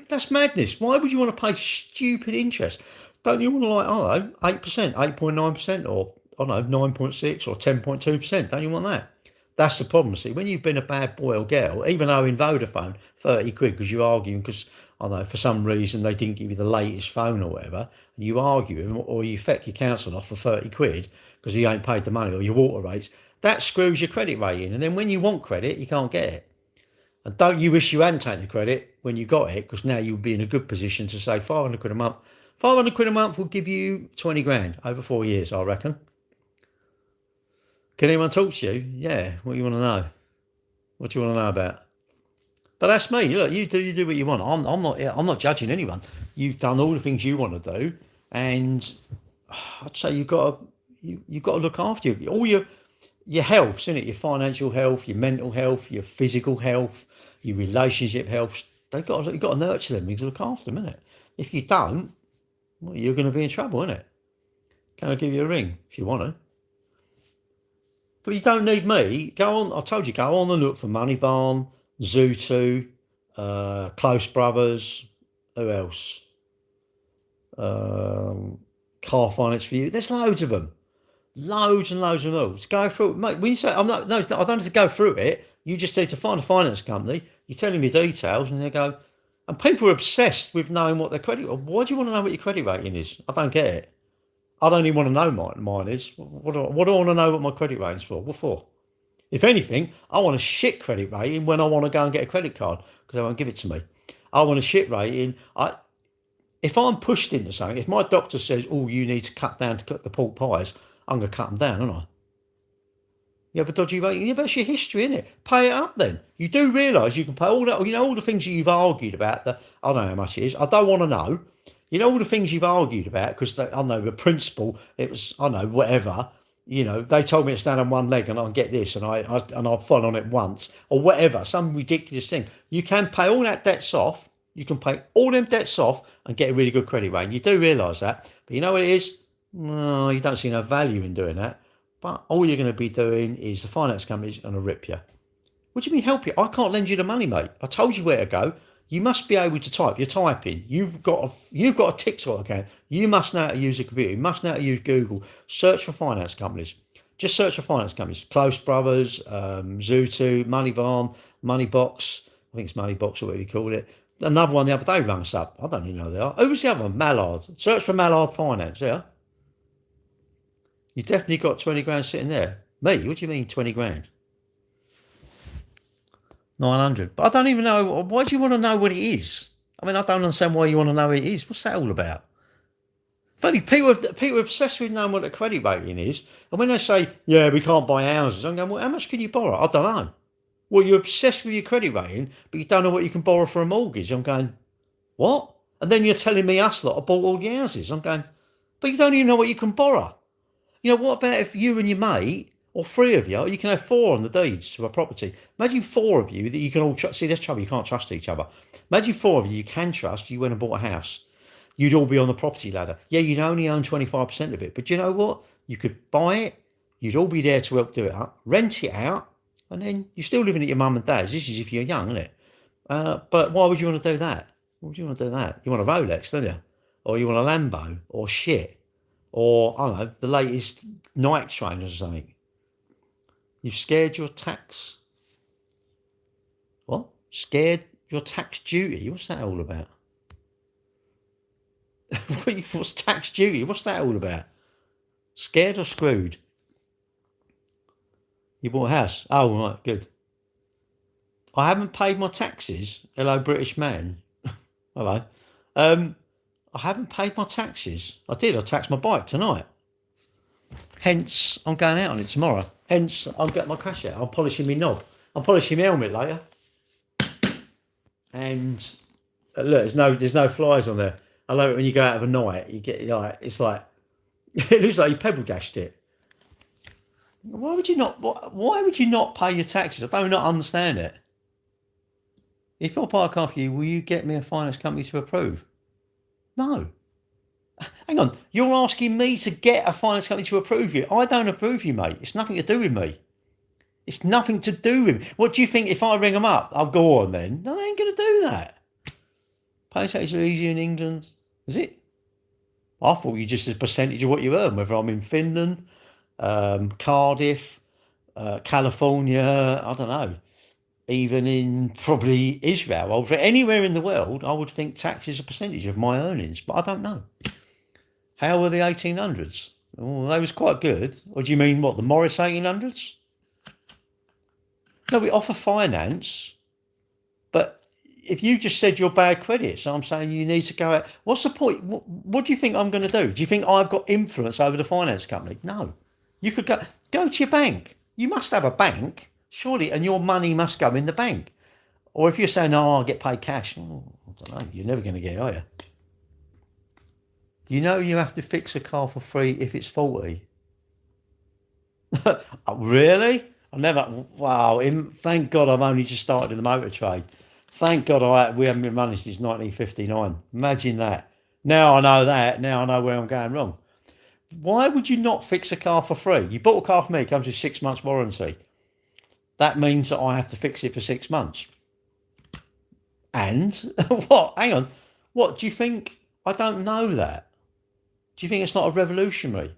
that's madness. Why would you want to pay stupid interest? Don't you want to like, I don't know, 8%, 8.9%, or I don't know, 9.6 or 10.2%? Don't you want that? That's the problem. See, when you've been a bad boy or girl, even though in Vodafone, 30 quid because you're arguing because, I don't know, for some reason they didn't give you the latest phone or whatever, and you argue or you feck your council off for 30 quid because you ain't paid the money or your water rates, that screws your credit rating. And then when you want credit, you can't get it. And don't you wish you hadn't taken the credit when you got it, because now you'll be in a good position to say 500 quid a month. 500 quid a month will give you 20 grand over 4 years, I reckon. Can anyone talk to you? Yeah, what do you want to know? What do you want to know about? But that's me. Look, you do what you want. I'm not judging anyone. You've done all the things you want to do, and I'd say you've got to look after you. All your health, isn't it? Your financial health, your mental health, your physical health, your relationship health. You've got to nurture them. You've got to look after them, innit? If you don't, well, you're going to be in trouble, innit? Can I give you a ring if you want to? But you don't need me. Go on. I told you, go on and look for Moneybarn, Zutu, Close Brothers. Who else? Car Finance for You. There's loads of them. Loads and loads and loads. Go through it. Mate, when you say, I don't have to go through it. You just need to find a finance company. You tell them your details and they go, and people are obsessed with knowing what their credit. Why do you want to know what your credit rating is? I don't get it. I don't even want to know mine is. What do I want to know what my credit rating's for? What for? If anything, I want a shit credit rating when I want to go and get a credit card because they won't give it to me. I want a shit rating. If I'm pushed into something, if my doctor says, oh, you need to cut down to cut the pork pies, I'm going to cut them down, aren't I? You have a dodgy rating? Yeah, that's your history, innit? Pay it up then. You do realise you can pay all that, all the things that you've argued about, I don't know how much it is, I don't want to know. All the things you've argued about, because I don't know, the principle, it was, I don't know, whatever, they told me to stand on one leg and I'll get this and I'll fall on it once or whatever, some ridiculous thing. You can pay all that debts off. You can pay all them debts off and get a really good credit rating. You do realise that. But you know what it is? No, you don't see no value in doing that. But all you're going to be doing is the finance company's going to rip you. What do you mean help you? I can't lend you the money, mate. I told you where to go. You must be able to type. You're typing. You've got a TikTok account. You must know how to use a computer. You must know how to use Google. Search for finance companies. Just search for finance companies. Close Brothers, Zutu, Moneybarn, Moneybox. I think it's Moneybox or whatever you call it. Another one the other day rang us up. I don't even know who they are. Who was the other one? Mallard. Search for Mallard Finance. Yeah. You definitely got 20 grand sitting there. Me? What do you mean 20 grand? 900. But I don't even know. Why do you want to know what it is? I mean, I don't understand why you want to know what it is. What's that all about? Funny, people are obsessed with knowing what the credit rating is. And when they say, yeah, we can't buy houses, I'm going, well, how much can you borrow? I don't know. Well, you're obsessed with your credit rating, but you don't know what you can borrow for a mortgage. I'm going, what? And then you're telling me us lot I bought all the houses. I'm going, but you don't even know what you can borrow. You know, what about if you and your mate, or three of you can have four on the deeds to a property. Imagine four of you that you can all trust. See, that's trouble. You can't trust each other. Imagine four of you can trust. You went and bought a house. You'd all be on the property ladder. Yeah, you'd only own 25% of it. But you know what? You could buy it. You'd all be there to help do it up. Rent it out. And then you're still living at your mum and dad's. This is if you're young, isn't it? But why would you want to do that? Why would you want to do that? You want a Rolex, don't you? Or you want a Lambo or shit. Or, I don't know, the latest Nike trainers or something. You've scared your tax. What? Scared your tax duty? What's that all about? What's tax duty? What's that all about? Scared or screwed? You bought a house? Oh, right, good. I haven't paid my taxes. Hello, British man. Hello. I haven't paid my taxes. I did. I taxed my bike tonight. Hence, I'm going out on it tomorrow. Hence, I'll get my crash out. I'm polishing my knob. I'm polishing my helmet later. And look, there's no flies on there. I love it when you go out of a night. You get like it's like it looks like you pebble dashed it. Why would you not pay your taxes? I do not understand it. If I buy a car for you, will you get me a finance company to approve? No. Hang on, you're asking me to get a finance company to approve you. I don't approve you, mate. It's nothing to do with me. It's nothing to do with me. What do you think if I ring them up? I'll go on then. No, they ain't going to do that. Pay tax are easy in England. Is it? I thought you just a percentage of what you earn, whether I'm in Finland, Cardiff, California, I don't know. Even in probably Israel, or anywhere in the world, I would think tax is a percentage of my earnings, but I don't know. How were the 1800s? Oh, they was quite good. Or do you mean what, the Morris 1800s? No, we offer finance, but if you just said you're bad credit, so I'm saying you need to go out. What's the point? What do you think I'm going to do? Do you think I've got influence over the finance company? No. You could go to your bank. You must have a bank, surely, and your money must go in the bank. Or if you're saying, oh, I'll get paid cash, I don't know, you're never going to get it, are you? You know you have to fix a car for free if it's faulty. Really? I've never, wow, thank God I've only just started in the motor trade. Thank God we haven't been running since 1959. Imagine that. Now I know that. Now I know where I'm going wrong. Why would you not fix a car for free? You bought a car from me, it comes with 6 months warranty. That means that I have to fix it for 6 months. And what? Hang on. What do you think? I don't know that. Do you think it's not a revolutionary?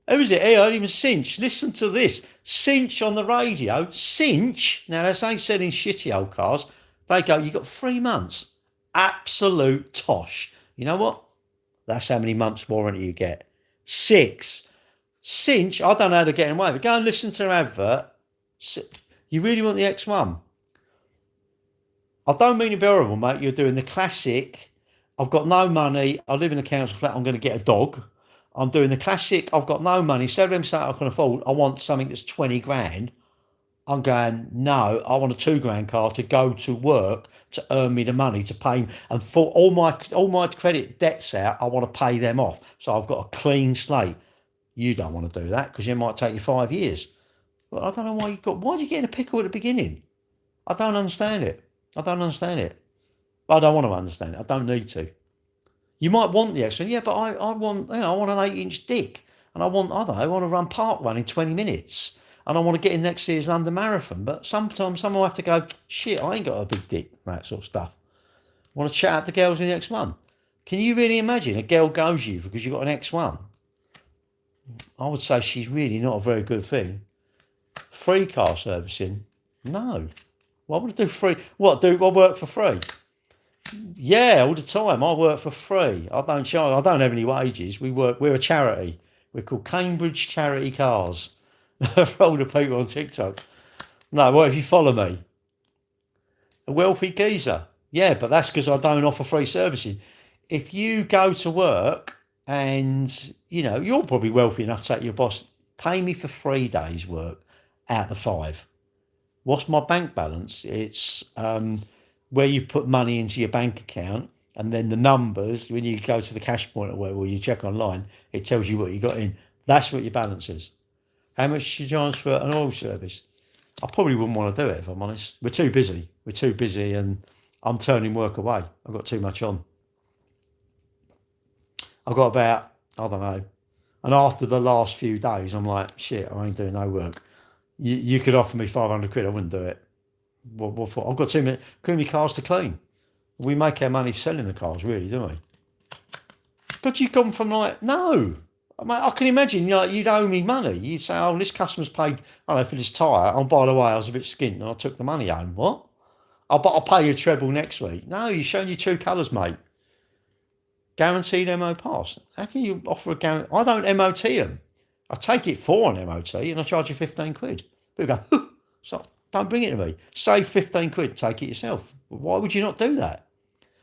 Who is it? Here, even Cinch. Listen to this. Cinch on the radio. Cinch. Now, as they said in shitty old cars, they go, you got 3 months. Absolute tosh. You know what? That's how many months warranty you get. 6. Cinch, I don't know how to get away, but go and listen to their advert. You really want the X1? I don't mean to be horrible, mate. You're doing the classic. I've got no money. I live in a council flat. I'm going to get a dog. I'm doing the classic. I've got no money. So them say I can afford. I want something that's 20 grand. I'm going, no, I want a 2 grand car to go to work to earn me the money to pay. And for all my credit debts out, I want to pay them off. So I've got a clean slate. You don't want to do that because it might take you 5 years. But I don't know why did you get in a pickle at the beginning? I don't understand it. I don't understand it. I don't want to understand it. I don't need to. You might want the extra, yeah, but I want, I want an 8-inch dick. And I want to run park run in 20 minutes. and I want to get in next year's London Marathon. But sometimes someone will have to go, shit, I ain't got a big dick, that sort of stuff. I want to chat out the girls in the X1. Can you really imagine a girl goes you because you've got an X1? I would say she's really not a very good thing. Free car servicing? No. Why would I do free? What, do I work for free? Yeah, all the time. I work for free. I don't charge. I don't have any wages. We're a charity. We're called Cambridge Charity Cars. For all the people on TikTok. No, what if you follow me? A wealthy geezer. Yeah, but that's because I don't offer free servicing. If you go to work and, you're probably wealthy enough to say to your boss, pay me for 3 days work out of the 5. What's my bank balance? It's where you put money into your bank account, and then the numbers, when you go to the cash point or whatever, you check online, it tells you what you got in. That's what your balance is. How much do you charge for an oil service? I probably wouldn't want to do it, if I'm honest. We're too busy, and I'm turning work away. I've got too much on. I've got about, I don't know. And after the last few days, I'm like, shit, I ain't doing no work. You could offer me 500 quid, I wouldn't do it. What for? I've got too many cars to clean. We make our money selling the cars, really, don't we? But you come from no. I can imagine, you'd owe me money. You'd say, oh, this customer's paid, I don't know, for this tyre. Oh, by the way, I was a bit skint and I took the money home. What? But I'll pay you treble next week. No, you're showing your true colours, mate. Guaranteed MO pass. How can you offer a guarantee? I don't MOT them. I take it for an MOT and I charge you 15 quid. People go, stop, don't bring it to me. Save 15 quid, take it yourself. Why would you not do that?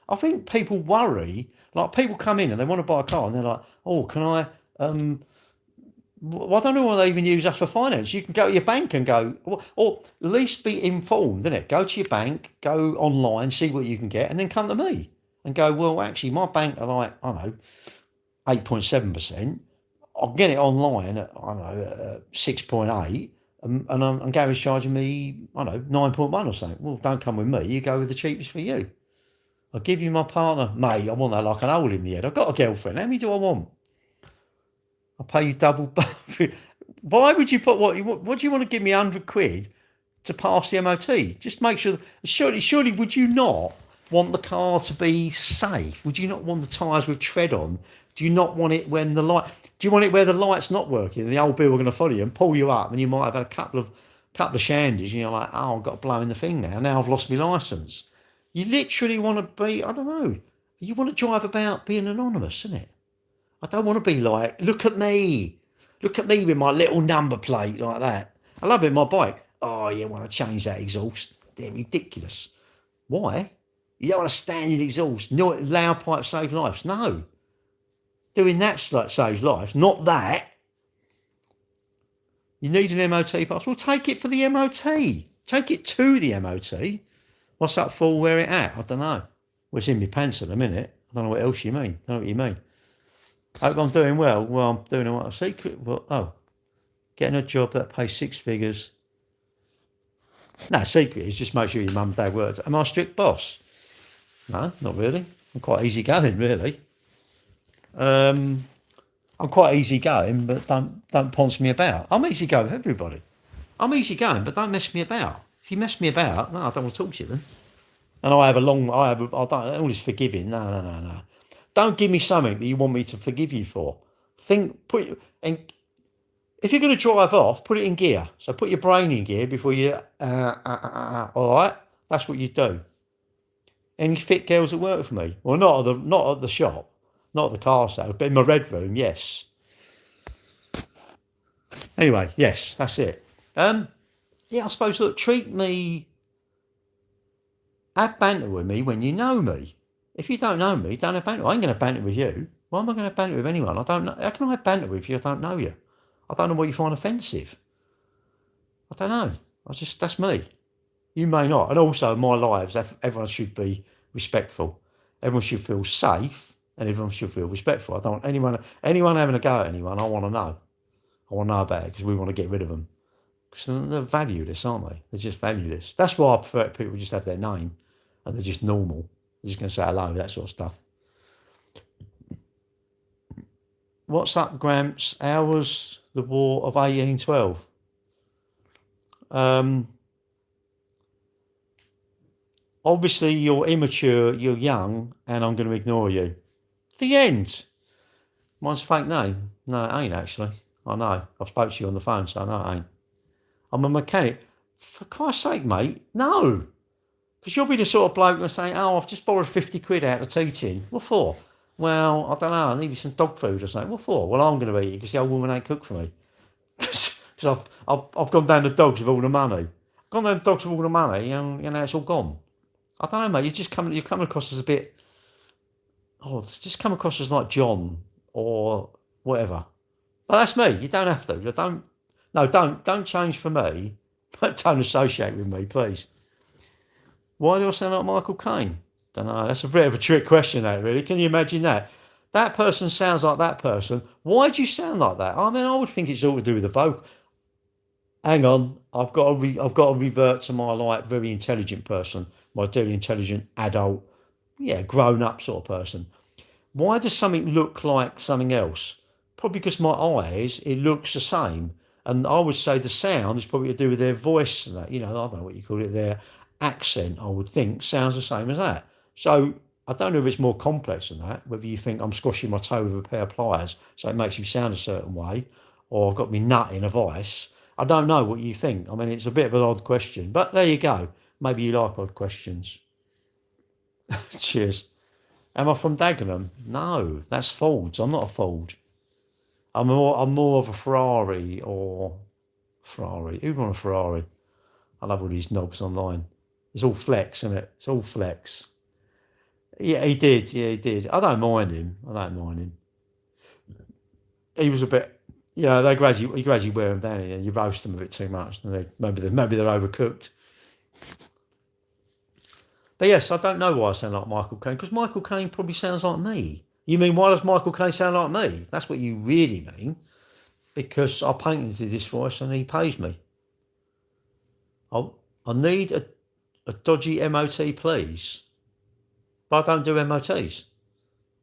I think people worry, like people come in and they want to buy a car and they're like, oh, can I, well, I don't know why they even use us for finance. You can go to your bank and go, or at least be informed, innit? Go to your bank, go online, see what you can get, and then come to me and go, well, actually, my bank are like, I don't know, 8.7%. I'll get it online at, I don't know, 6.8, and Gary's charging me, I don't know, 9.1 or something. Well, don't come with me. You go with the cheapest for you. I'll give you my partner. Mate, I want that like an hole in the head. I've got a girlfriend. How many do I want? I'll pay you double. Why would you put what do you want to give me 100 quid to pass the MOT? Just make sure. Surely, would you not want the car to be safe? Would you not want the tyres with tread on? Do you not want it when the light? Do you want it where the light's not working and the old bill are going to follow you and pull you up, and you might have had a couple of shandies and you're like, oh, I've got to blow in the thing now. Now I've lost my licence. You literally want to be, I don't know. You want to drive about being anonymous, isn't it? I don't want to be like, look at me with my little number plate like that. I love it, my bike. Oh, you want to change that exhaust? They're ridiculous. Why? You don't want to stand in exhaust. No, loud pipe save lives. No. Doing that saves lives, not that. You need an MOT pass. Well, take it for the MOT. Take it to the MOT. What's that for? Where it at? I don't know. Well, it's in my pants at a minute. I don't know what else you mean. I don't know what you mean. I hope I'm doing well. Well, I'm doing what I secret. Well, getting a job that pays 6 figures. No, secret is just make sure your mum and dad works. Am I a strict boss? No, not really. I'm quite easygoing, really. I'm quite easygoing, but don't ponce me about. I'm easygoing with everybody. I'm easygoing, but don't mess me about. If you mess me about, no, I don't want to talk to you then. And I don't all this forgiving. No. Don't give me something that you want me to forgive you for. And if you're going to drive off, put it in gear. So put your brain in gear before you, all right? That's what you do. Any fit girls that work for me? Well, not at the shop, not at the car sale, but in my red room, yes. Anyway, yes, that's it. Yeah, I suppose, look, have banter with me when you know me. If you don't know me, don't have banter. I ain't going to banter with you. Why am I going to banter with anyone? I don't know. How can I have banter with you if I don't know you? I don't know what you find offensive. I don't know. That's me. You may not. And also, in my lives, everyone should be respectful. Everyone should feel safe, and everyone should feel respectful. I don't want anyone having a go at anyone. I want to know. I want to know about it because we want to get rid of them. Because they're valueless, aren't they? They're just valueless. That's why I prefer people just have their name and they're just normal. They're just going to say hello, that sort of stuff. What's up, Gramps? How was the War of 1812? Obviously, you're immature, you're young, and I'm going to ignore you. The end. Mine's a fake name. No, it ain't actually. I know. I've spoke to you on the phone, so I know it ain't. I'm a mechanic. For Christ's sake, mate, no. Because you'll be the sort of bloke that's saying, oh, I've just borrowed 50 quid out of teaching. What for? Well, I don't know, I needed some dog food or something. What for? Well, I'm going to eat it because the old woman ain't cooked for me. Because I've gone down the dogs with all the money. I've gone down the dogs with all the money and it's all gone. I don't know, mate, you're coming across as a bit, it's just come across as like John or whatever. But that's me, you don't have to. Don't change for me, but don't associate with me, please. Why do I sound like Michael Caine? Don't know. That's a bit of a trick question, that really. Can you imagine that? That person sounds like that person. Why do you sound like that? I mean, I would think it's all to do with the vocal. Hang on, I've got to revert to my like very intelligent person, my very intelligent adult, grown up sort of person. Why does something look like something else? Probably because my eyes, it looks the same. And I would say the sound is probably to do with their voice and that, I don't know what you call it, their accent, I would think, sounds the same as that. So I don't know if it's more complex than that, whether you think I'm squashing my toe with a pair of pliers so it makes you sound a certain way, or I've got me nut in a vice. I don't know what you think. I mean, it's a bit of an odd question, but there you go. Maybe you like odd questions. Cheers. Am I from Dagenham? No, that's Fords. I'm not a Ford. I'm more of a Ferrari or Ferrari. Who won a Ferrari? I love all these knobs online. It's all flex, isn't it? It's all flex. Yeah, he did. Yeah, he did. I don't mind him. He was a bit, they gradually wear them down and you roast them a bit too much. And maybe they're overcooked. But yes, I don't know why I sound like Michael Caine, because Michael Caine probably sounds like me. You mean, why does Michael Caine sound like me? That's what you really mean. Because I patented this voice and he pays me. I need a dodgy MOT, please. But I don't do MOTs.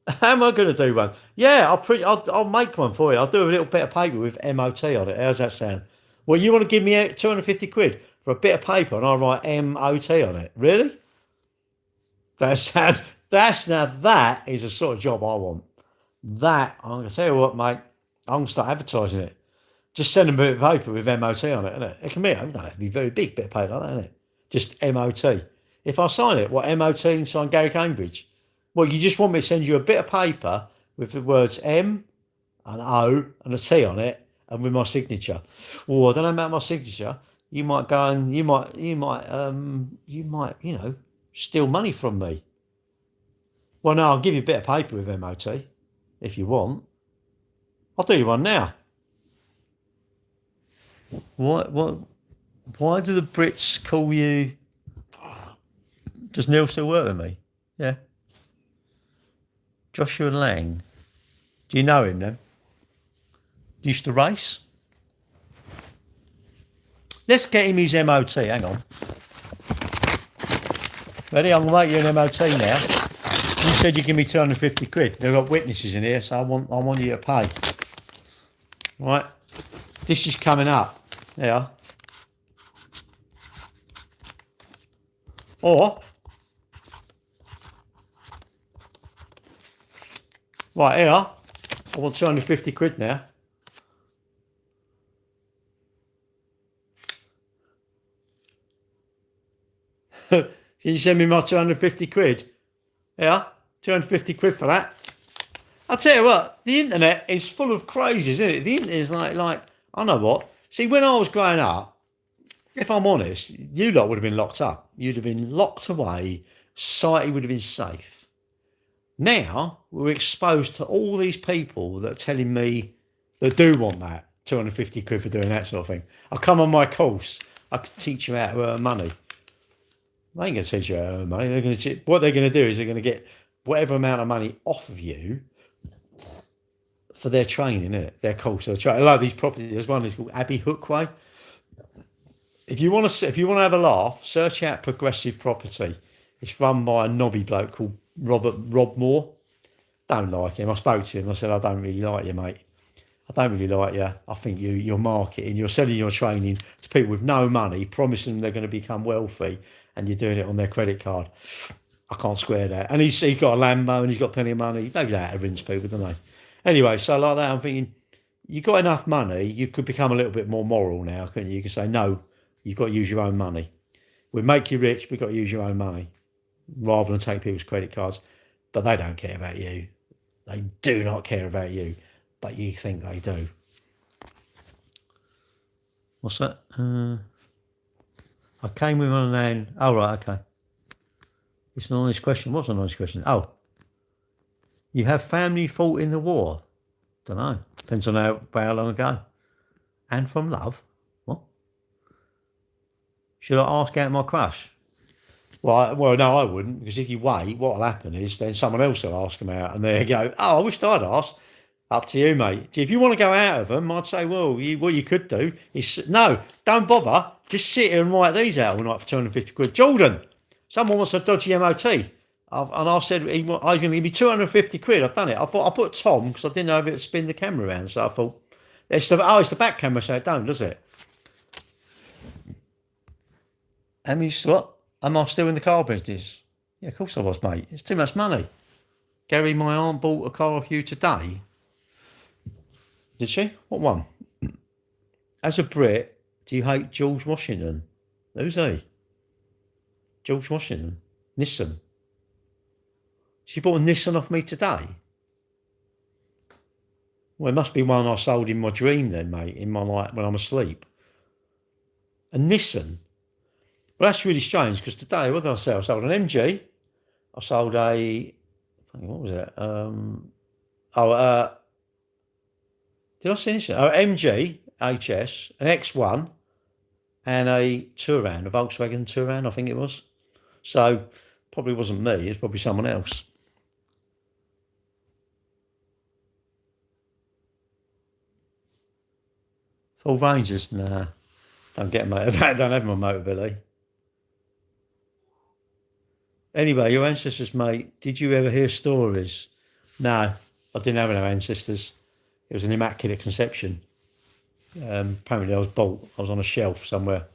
How am I going to do one? Yeah, I'll make one for you. I'll do a little bit of paper with MOT on it. How's that sound? Well, you want to give me 250 quid for a bit of paper and I'll write MOT on it? Really? That is a sort of job I want. That, I'm going to tell you what, mate, I'm going to start advertising it. Just send them a bit of paper with MOT on it, innit? It can be, it don't have to be very big bit of paper like that, innit? Just MOT. If I sign it, what, MOT and sign Gary Cambridge? Well, you just want me to send you a bit of paper with the words M, an O, and a T on it, and with my signature. Well, I don't know about my signature. You might go and you might, steal money from me. Well, no, I'll give you a bit of paper with MOT if you want. I'll do you one now. What? Why do the Brits call you? Does Neil still work with me? Yeah. Joshua Lang. Do you know him then? Used to race? Let's get him his MOT. Hang on. Ready? I'm going to make you an MOT now. You said you give me 250 quid. They've got witnesses in here, so I want you to pay. Right? This is coming up. Yeah. Or, right here, I want 250 quid now. Can you send me my 250 quid? Yeah, 250 quid for that. I'll tell you what, the internet is full of crazies, isn't it? The internet is like, I know what. See, when I was growing up, if I'm honest, you lot would have been locked up. You'd have been locked away. Society would have been safe. Now, we're exposed to all these people that are telling me that do want that, 250 quid for doing that sort of thing. I'll come on my course. I can teach you how to earn money. They ain't going to teach you how to earn money. What they're going to do is they're going to get whatever amount of money off of you for their training, isn't it? Their course. I like these properties. There's one that's called Abbey Hookway. If you want to have a laugh, search out Progressive Property. It's run by a knobby bloke called Rob Moore. Don't like him. I spoke to him. I said, I don't really like you, mate. I don't really like you. I think you're marketing, you're selling your training to people with no money, promising them they're going to become wealthy, and you're doing it on their credit card. I can't square that. And he's got a Lambo and he's got plenty of money. They know how to rinse people, don't they? Anyway, so like that, I'm thinking, you got enough money, you could become a little bit more moral now, couldn't you? You can say, no, you've got to use your own money. We make you rich, but you've got to use your own money rather than take people's credit cards. But they don't care about you. They do not care about you, but you think they do. What's that? I came with one and oh, right, okay. It's an honest question. What's an honest question? Oh, you have family fought in the war? Don't know. Depends on how long ago. And from love? What? Should I ask out my crush? Well, no, I wouldn't, because if you wait, what'll happen is then someone else will ask them out, and there you go. Oh, I wished I'd asked. Up to you, mate. If you want to go out of them, I'd say, well, what you could do is, no, don't bother. Just sit here and write these out all night for 250 quid. Jordan, someone wants a dodgy MOT. And I said, I was going to give me 250 quid. I've done it. I thought I put Tom, because I didn't know if it would spin the camera around. So I thought, it's the back camera, so it don't, does it? And he's what? Am I still in the car business? Yeah, of course I was, mate. It's too much money. Gary, my aunt bought a car off you today. Did she? What one? As a Brit, do you hate George Washington? Who's he? George Washington? Nissan? She bought a Nissan off me today? Well, it must be one I sold in my dream then, mate, in my life when I'm asleep. A Nissan? Well, that's really strange, because today, what did I sell? I sold an MG. I sold a, what was it? Did I see anything? Oh, MG, HS, an X1, and a Touran, a Volkswagen Touran, I think it was. So, probably wasn't me, it's probably someone else. Full Rangers? Nah, don't get a motor. I don't have my Motability. Anyway, your ancestors, mate, did you ever hear stories? No, I didn't have no ancestors. It was an immaculate conception. Apparently I was on a shelf somewhere.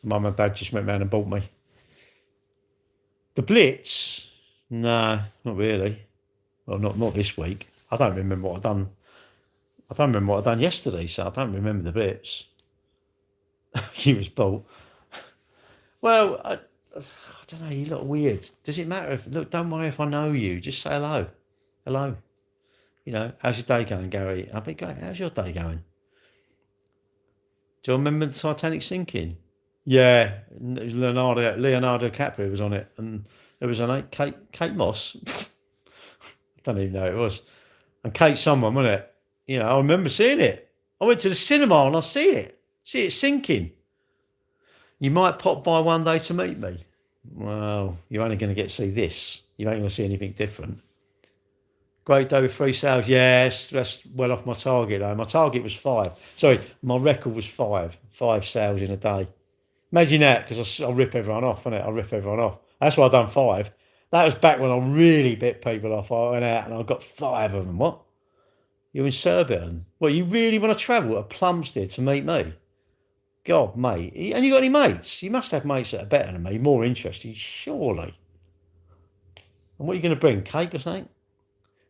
Mum and Dad just went round and bought me. The Blitz? No, not really. Well, not this week. I don't remember what I've done. I don't remember what I've done yesterday, so I don't remember the Blitz. He was bought. Well, I don't know, you look weird. Does it matter don't worry if I know you, just say hello. Hello. You know, how's your day going, Gary? I'll be great. How's your day going? Do you remember the Titanic sinking? Yeah, it was Leonardo DiCaprio was on it, and there was Kate Moss. I don't even know who it was. And Kate someone, wasn't it? You know, I remember seeing it. I went to the cinema and I see it sinking. You might pop by one day to meet me. Well, you're only going to get to see this. You ain't going to see anything different. Great day with 3 sales. Yes, that's well off my target though. My target was 5. Sorry, my record was 5. 5 sales in a day. Imagine that, because I rip everyone off, innit? I rip everyone off. That's why I've done 5. That was back when I really bit people off. I went out and I got 5 of them. What? You're in Surbiton? Well, you really want to travel to Plumstead to meet me? God, mate. And you got any mates? You must have mates that are better than me, more interesting, surely. And what are you going to bring? Cake or something?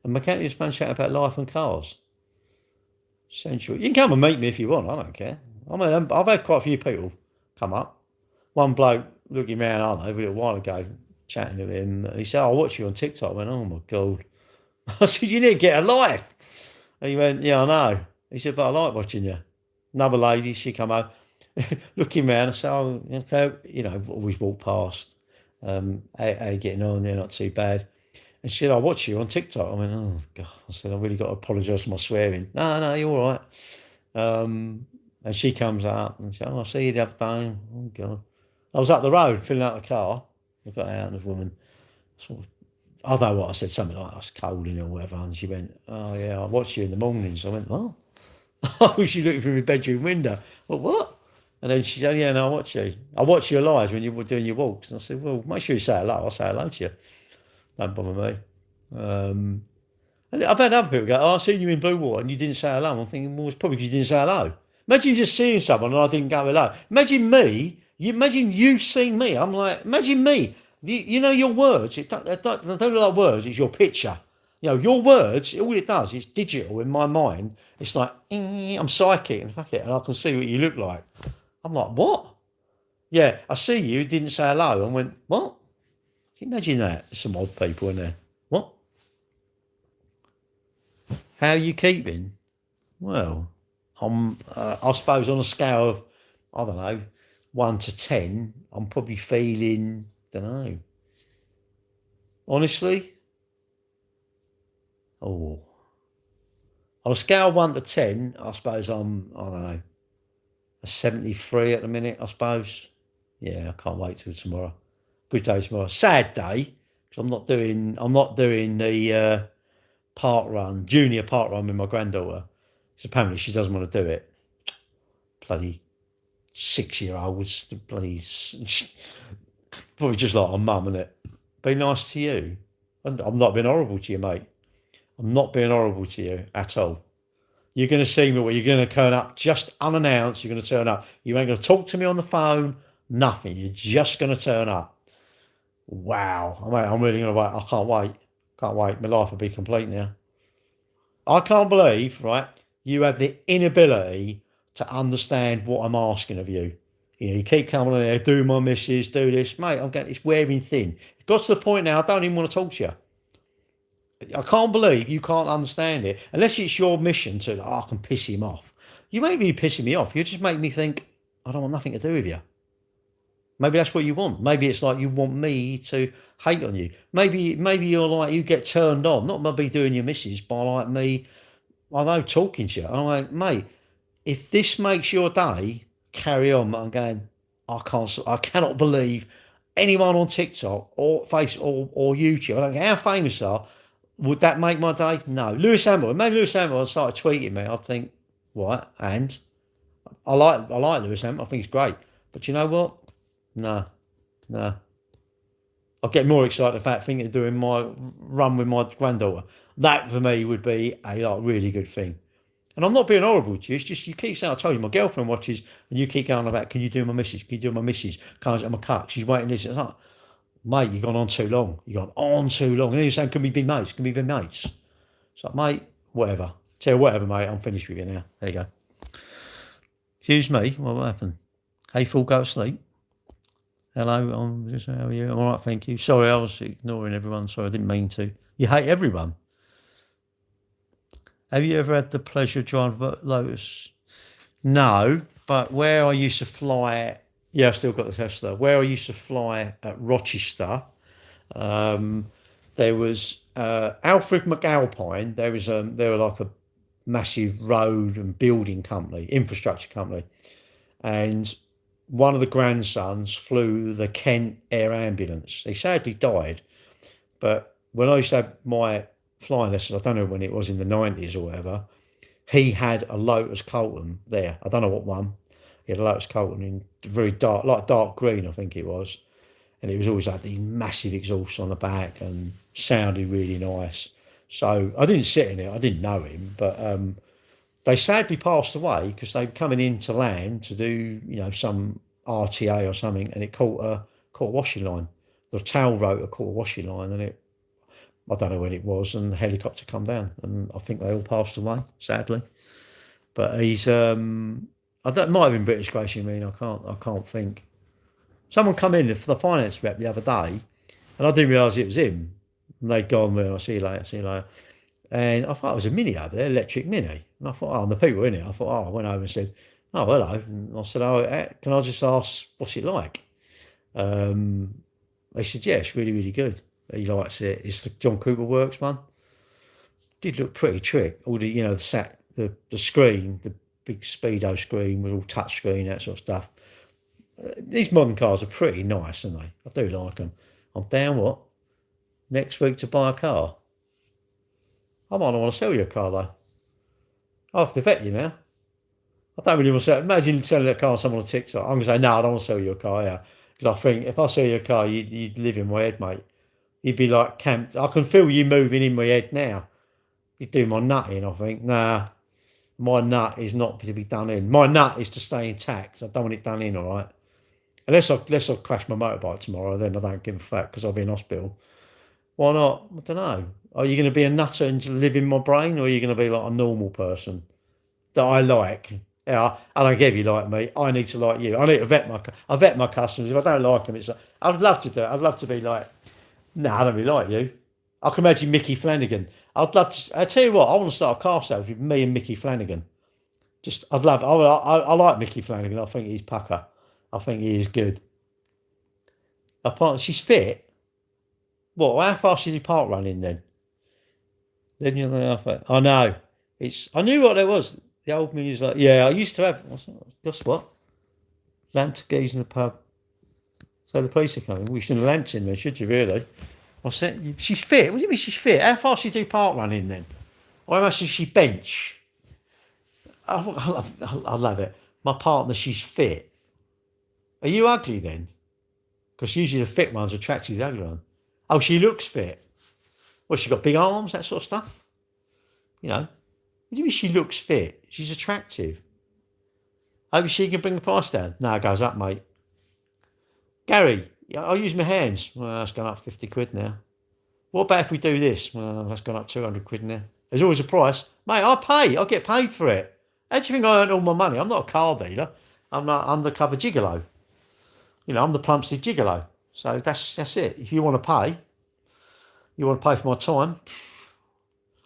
A mechanics man chatting about life and cars. Central. You can come and meet me if you want. I don't care. I mean, I've had quite a few people come up. One bloke looking around, I don't know, a little while ago, chatting to him. And he said, "I watch you on TikTok." I went, "Oh my God." I said, "You need to get a life." And he went, "Yeah, I know." He said, "But I like watching you." Another lady, she come up, looking around. I said, "Oh, okay," you know, always walk past. How you getting on? They're not too bad. And she said, "I watch you on TikTok." I went, "Oh God." I said, "I really got to apologise for my swearing." No, you're all right. And she comes up and she said, "Oh, I see you the other day." Oh God. I was up the road filling out the car. I got out and the woman sort of, I don't know what I said, something like, "I was cold in it or whatever." And she went, "Oh yeah, I watch you in the mornings." I went, "Oh." I was looking through my bedroom window. Well, what? And then she said, "Yeah, no, I watch you. I watch your lives when you were doing your walks." And I said, "Well, make sure you say hello. I'll say hello to you. Don't bother me." And I've had other people go, "Oh, I seen you in Blue Water and you didn't say hello." I'm thinking, well, it's probably because you didn't say hello. Imagine just seeing someone and I didn't go hello. Imagine me. Imagine you've seen me. I'm like, imagine me. You know your words. They don't look like words. It's your picture. You know your words. All it does is digital in my mind. It's like I'm psychic and fuck it, and I can see what you look like. I'm like, what? Yeah, I see you. Didn't say hello. And went, what? Can you imagine that? Some odd people in there. What? How are you keeping? Well, I suppose on a scale of, I don't know, 1 to 10, I'm probably feeling, don't know. Honestly, on a scale of 1 to 10, I suppose I'm, I don't know, a 73 at the minute, I suppose. Yeah, I can't wait till tomorrow. Good day tomorrow. Sad day, because I'm not doing the junior park run with my granddaughter. Because apparently she doesn't want to do it. Bloody 6-year-olds, bloody probably just like a mum, innit? Be nice to you. I'm not being horrible to you, mate. I'm not being horrible to you at all. You're going to see me where you're going to turn up just unannounced. You're going to turn up. You ain't going to talk to me on the phone. Nothing. You're just going to turn up. Wow. I'm really going to wait. I can't wait. Can't wait. My life will be complete now. I can't believe, right, you have the inability to understand what I'm asking of you. You know, you keep coming on there, do my missus, do this. Mate, I'm getting, it's wearing thin. It got to the point now, I don't even want to talk to you. I can't believe you can't understand it. Unless it's your mission to, I can piss him off. You may be pissing me off. You just make me think, I don't want nothing to do with you. Maybe that's what you want. Maybe it's like you want me to hate on you. Maybe you're like, you get turned on, not by me doing your missus, by like me, I know, talking to you. I'm like, mate, if this makes your day, carry on. I'm going, I cannot believe anyone on TikTok or Facebook or YouTube, I don't care how famous they are, would that make my day? No. Lewis Hamilton, maybe Lewis Hamilton started tweeting me, I'd think, what? And I like Lewis Hamilton, I think he's great. But you know what? No. I'll get more excited the fact thinking of doing my run with my granddaughter. That for me would be a like really good thing. And I'm not being horrible to you. It's just you keep saying, I told you, my girlfriend watches, and you keep going about, can you do my missus? Can you do my missus? Can't get my cut. She's waiting this. It's like, mate, you've gone on too long. You've gone on too long. And then you're saying, can we be mates? Can we be mates? It's like, mate, whatever. Tell you whatever, mate. I'm finished with you now. There you go. Excuse me. What happened? Hey, full go to sleep. Hello, how are you? I'm all right, thank you. Sorry, I was ignoring everyone. Sorry, I didn't mean to. You hate everyone. Have you ever had the pleasure of driving Lotus? No, but where I used to fly, yeah, I still got the Tesla. Where I used to fly at Rochester, there was Alfred McAlpine. They were like a massive road and building company, infrastructure company, and one of the grandsons flew the Kent Air Ambulance. He sadly died, but when I used to have my flying lessons, I don't know when it was in the 90s or whatever, he had a Lotus Colton there. I don't know what one. He had a Lotus Colton in very dark, like dark green, I think it was. And it was always like these massive exhausts on the back and sounded really nice. So I didn't sit in it. I didn't know him, but they sadly passed away because they were coming into land to do, some RTA or something, and it caught a washing line. The tail rotor caught a washing line, and I don't know when it was, and the helicopter come down, and I think they all passed away, sadly. But he's, that might have been British Gracie. I can't think. Someone come in for the finance rep the other day, and I didn't realise it was him. And they'd gone, well, I'll see you later. And I thought it was a Mini up there, electric Mini. And I thought, and the people in it, I went over and said, oh, hello. And I said, can I just ask, what's it like? They said, yeah, it's really, really good. He likes it. It's the John Cooper Works one. Did look pretty trick. All the, the screen, the big speedo screen was all touch screen, that sort of stuff. These modern cars are pretty nice, aren't they? I do like them. I'm down next week to buy a car. I might not want to sell you a car though. I have to vet you now. I don't really want to sell. Imagine selling a car to someone on TikTok. I'm going to say, no, I don't want to sell you a car, yeah. Because I think if I sell you a car, you'd live in my head, mate. You'd be like camped. I can feel you moving in my head now. You do my nut in, I think. Nah, my nut is not to be done in. My nut is to stay intact. I don't want it done in, all right? Unless I crash my motorbike tomorrow, then I don't give a fuck because I'll be in hospital. Why not? I don't know. Are you going to be a nutter and live in my brain, or are you going to be like a normal person that I like? Yeah, I don't care if you like me. I need to like you. I need to vet my customers. If I don't like them, it's like, I'd love to do it. I'd love to be like, no, I don't really like you. I can imagine Mickey Flanagan. I'd love to. I tell you what, I want to start a car sales with me and Mickey Flanagan. Just, I'd love. I like Mickey Flanagan. I think he's pucker. I think he is good. Apart, she's fit. What? How fast did he park running then? Then you're like, I know. I knew what it was. The old me is like, yeah, I used to have. Guess what? Lamp to geese in the pub. So the police are coming. We shouldn't have lamps in there, should you really? I said, she's fit. What do you mean she's fit? How fast she do park running then? Or how much does she bench? I love it. My partner, she's fit. Are you ugly then? Because usually the fit ones attract the ugly one. Oh, she looks fit. Well, she got big arms, that sort of stuff. You know. What do you mean she looks fit? She's attractive. Maybe she can bring the price down. No, it goes up, mate. Gary, I'll use my hands. Well, that's gone up 50 quid now. What about if we do this? Well, that's gone up 200 quid now. There's always a price. Mate, I pay. I get paid for it. How do you think I earn all my money? I'm not a car dealer. I'm not undercover gigolo. You know, I'm the Plumstead gigolo. So that's it. If you want to pay for my time.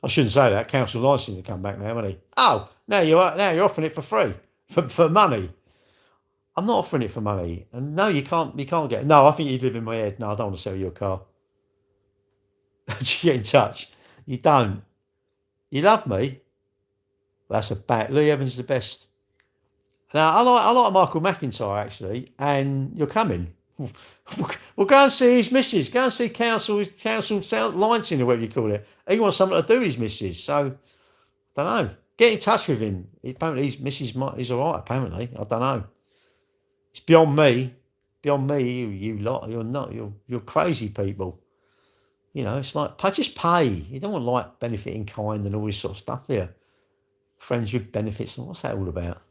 I shouldn't say that. Council licensing to come back now, haven't he? Oh, now you're offering it for free, for money. I'm not offering it for money. And no, you can't get it. No, I think you live in my head. No, I don't want to sell you a car. Get in touch. You don't. You love me. Well, that's a bad. Lee Evans is the best. Now I like Michael McIntyre actually, and you're coming. Well, go and see his missus. Go and see council licensing or whatever you call it. He wants something to do with his missus. So I don't know. Get in touch with him. Apparently his missus is all right. Apparently, I don't know. It's beyond me. Beyond me. You lot. You're not. You're crazy people. You know, it's like just pay. You don't want like benefit in kind and all this sort of stuff there. Friends with benefits. What's that all about?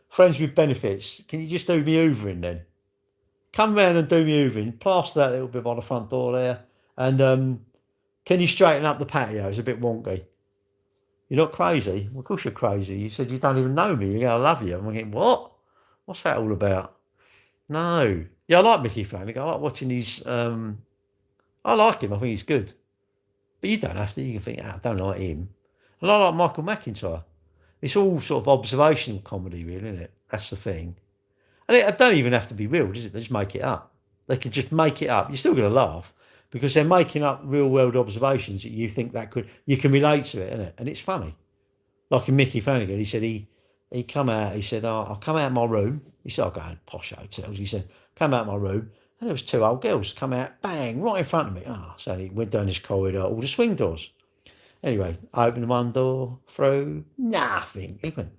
Friends with benefits. Can you just do me hoovering then? Come round and do me hoovering. Plaster that little bit by the front door there. And can you straighten up the patio? It's a bit wonky. You're not crazy? Well, of course you're crazy. You said you don't even know me. You're going to love you. I'm thinking, what? What's that all about? No. Yeah, I like Mickey Flanagan. I like watching his... I like him. I think he's good. But you don't have to. You can think, I don't like him. And I like Michael McIntyre. It's all sort of observational comedy, really, isn't it? That's the thing. And it don't even have to be real, does it? They just make it up. They can just make it up. You're still going to laugh because they're making up real world observations that you think you can relate to it, isn't it? And it's funny. Like in Mickey Flanagan, he said he come out, he said, I'll come out of my room. He said, I'll go in posh hotels. He said, come out of my room. And there was two old girls come out, bang, right in front of me. So he went down this corridor, all the swing doors. Anyway, I opened one door, through, nothing. He went,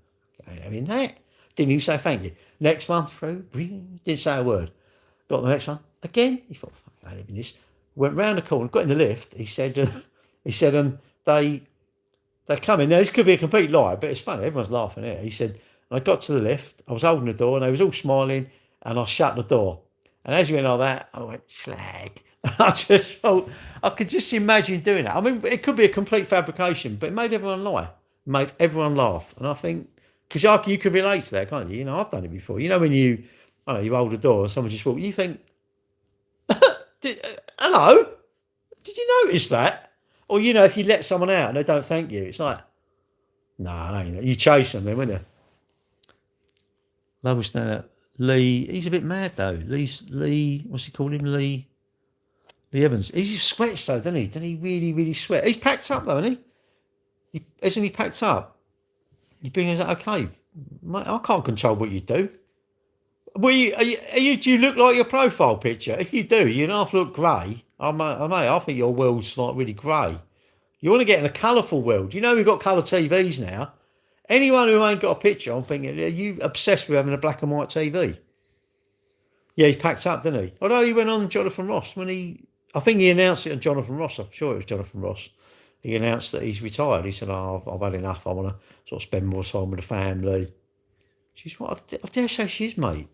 ain't having that. Didn't even say thank you. Next one through, didn't say a word. Got the next one again. He thought, fuck, I ain't having this. Went round the corner, got in the lift. He said, they come in. Now this could be a complete lie, but it's funny. Everyone's laughing at it. He said, I got to the lift. I was holding the door, and they was all smiling, and I shut the door. And as you went like that, I went slag. I just thought I could just imagine doing that. I mean, it could be a complete fabrication, but it made everyone lie, it made everyone laugh, and I think. Because you can relate to that, can't you? You know, I've done it before. You know, when you hold the door and someone just walks, you think, hello? Did you notice that? Or, you know, if you let someone out and they don't thank you, it's like, no, you chase them then, wouldn't you? Love will stand up. Lee, he's a bit mad though. Lee, what's he called him? Lee Evans. He sweats though, doesn't he? Doesn't he really, really sweat? He's packed up though, isn't he? Isn't he packed up? You bring us okay, mate, I can't control what you do. Well, do you look like your profile picture? If you do, you half look grey. I think your world's like really grey. You want to get in a colourful world. You know we've got colour TVs now. Anyone who ain't got a picture, I'm thinking, are you obsessed with having a black and white TV? Yeah, he packed up, didn't he? Although he went on Jonathan Ross I think he announced it on Jonathan Ross. I'm sure it was Jonathan Ross. he announced that he's retired. He said, "Oh, I've had enough. I want to sort of spend more time with the family." She's what? I dare say she is, mate.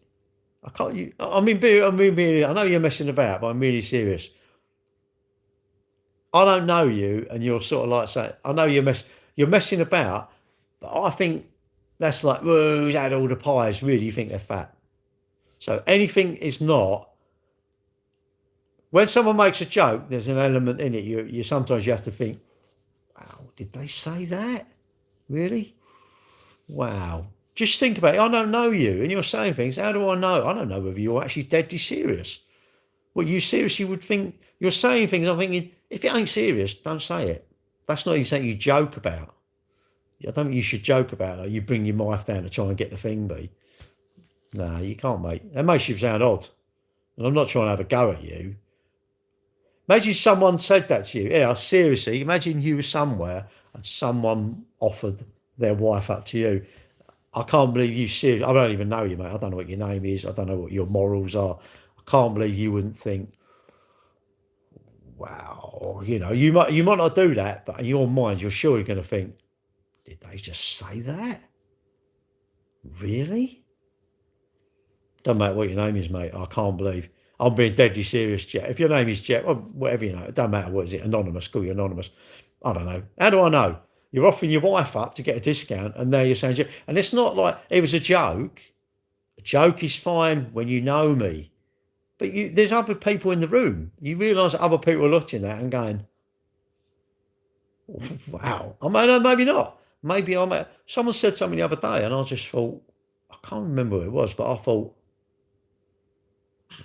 I can't. I mean, I know you're messing about, but I'm really serious. I don't know you, and you're sort of like saying, I know you're messing about, but I think that's like, whoa, who's had all the pies? Really, you think they're fat? So anything is not. When someone makes a joke, there's an element in it. You sometimes you have to think, wow, did they say that? Really? Wow. Just think about it. I don't know you, and you're saying things. How do I know? I don't know whether you're actually deadly serious. Well, you seriously would think you're saying things. I'm thinking, if it ain't serious, don't say it. That's not even something you joke about. I don't think you should joke about it. You bring your wife down to try and get the thing, be. No, you can't, mate. That makes you sound odd. And I'm not trying to have a go at you. Imagine someone said that to you. Yeah, seriously. Imagine you were somewhere and someone offered their wife up to you. I can't believe you serious. I don't even know you, mate. I don't know what your name is. I don't know what your morals are. I can't believe you wouldn't think, wow, you might not do that, but in your mind, you're surely going to think, did they just say that? Really? Doesn't matter what your name is, mate. I can't believe. I'm being deadly serious, Jet. If your name is Jet, or whatever it doesn't matter what is it, anonymous, call you anonymous. I don't know. How do I know? You're offering your wife up to get a discount, and now you're saying, and it's not like it was a joke. A joke is fine when you know me, but there's other people in the room. You realise that other people are looking at and going, wow. I mean, maybe not. Maybe someone said something the other day, and I just thought, I can't remember what it was, but I thought,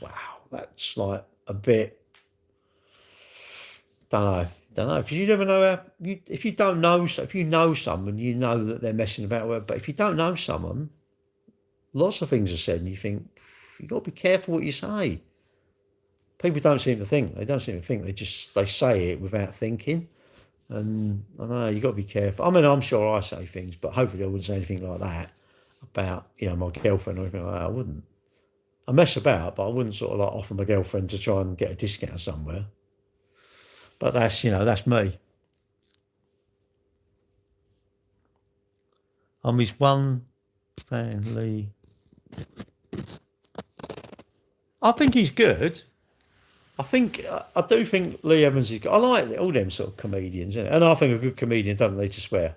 wow, that's like a bit. Don't know, because you never know if you don't know. If you know someone, you know that they're messing about with. But if you don't know someone, lots of things are said, and you think you got to be careful what you say. People don't seem to think. They don't seem to think. They say it without thinking, and I don't know. You got to be careful. I mean, I'm sure I say things, but hopefully I wouldn't say anything like that about my girlfriend or anything like that. I wouldn't. I mess about, but I wouldn't sort of like offer my girlfriend to try and get a discount somewhere. But that's that's me. I'm his one family. I think he's good. I do think Lee Evans is good. I like all them sort of comedians, and I think a good comedian doesn't need to swear.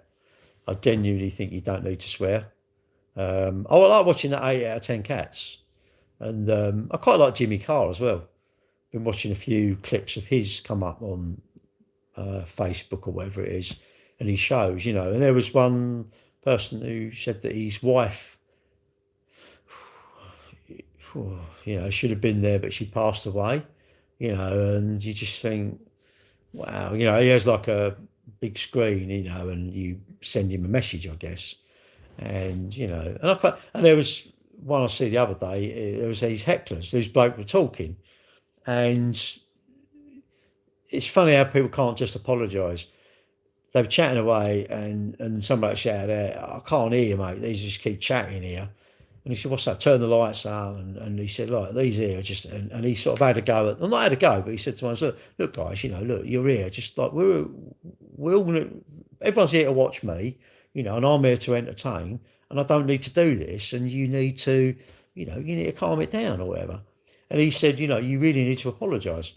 I genuinely think you don't need to swear. I like watching that 8 out of 10 Cats, and I quite like Jimmy Carr as well. Been watching a few clips of his come up on Facebook or whatever it is, and he shows, and there was one person who said that his wife, should have been there, but she passed away, and you just think, wow, he has like a big screen, and you send him a message, I guess, and and there was one I see the other day. There was these hecklers. These bloke were talking, and it's funny how people can't just apologise. They were chatting away, and somebody shouted out, "I can't hear you, mate. They just keep chatting here." And he said, "What's that? Turn the lights on." And he said, "Like these here, just," and he sort of had a go at, well, not had a go, but he said to us, "Look, guys, look, you're here. Just like we're all, everyone's here to watch me, and I'm here to entertain, and I don't need to do this, and you need to, you need to calm it down or whatever." And he said, "You really need to apologise."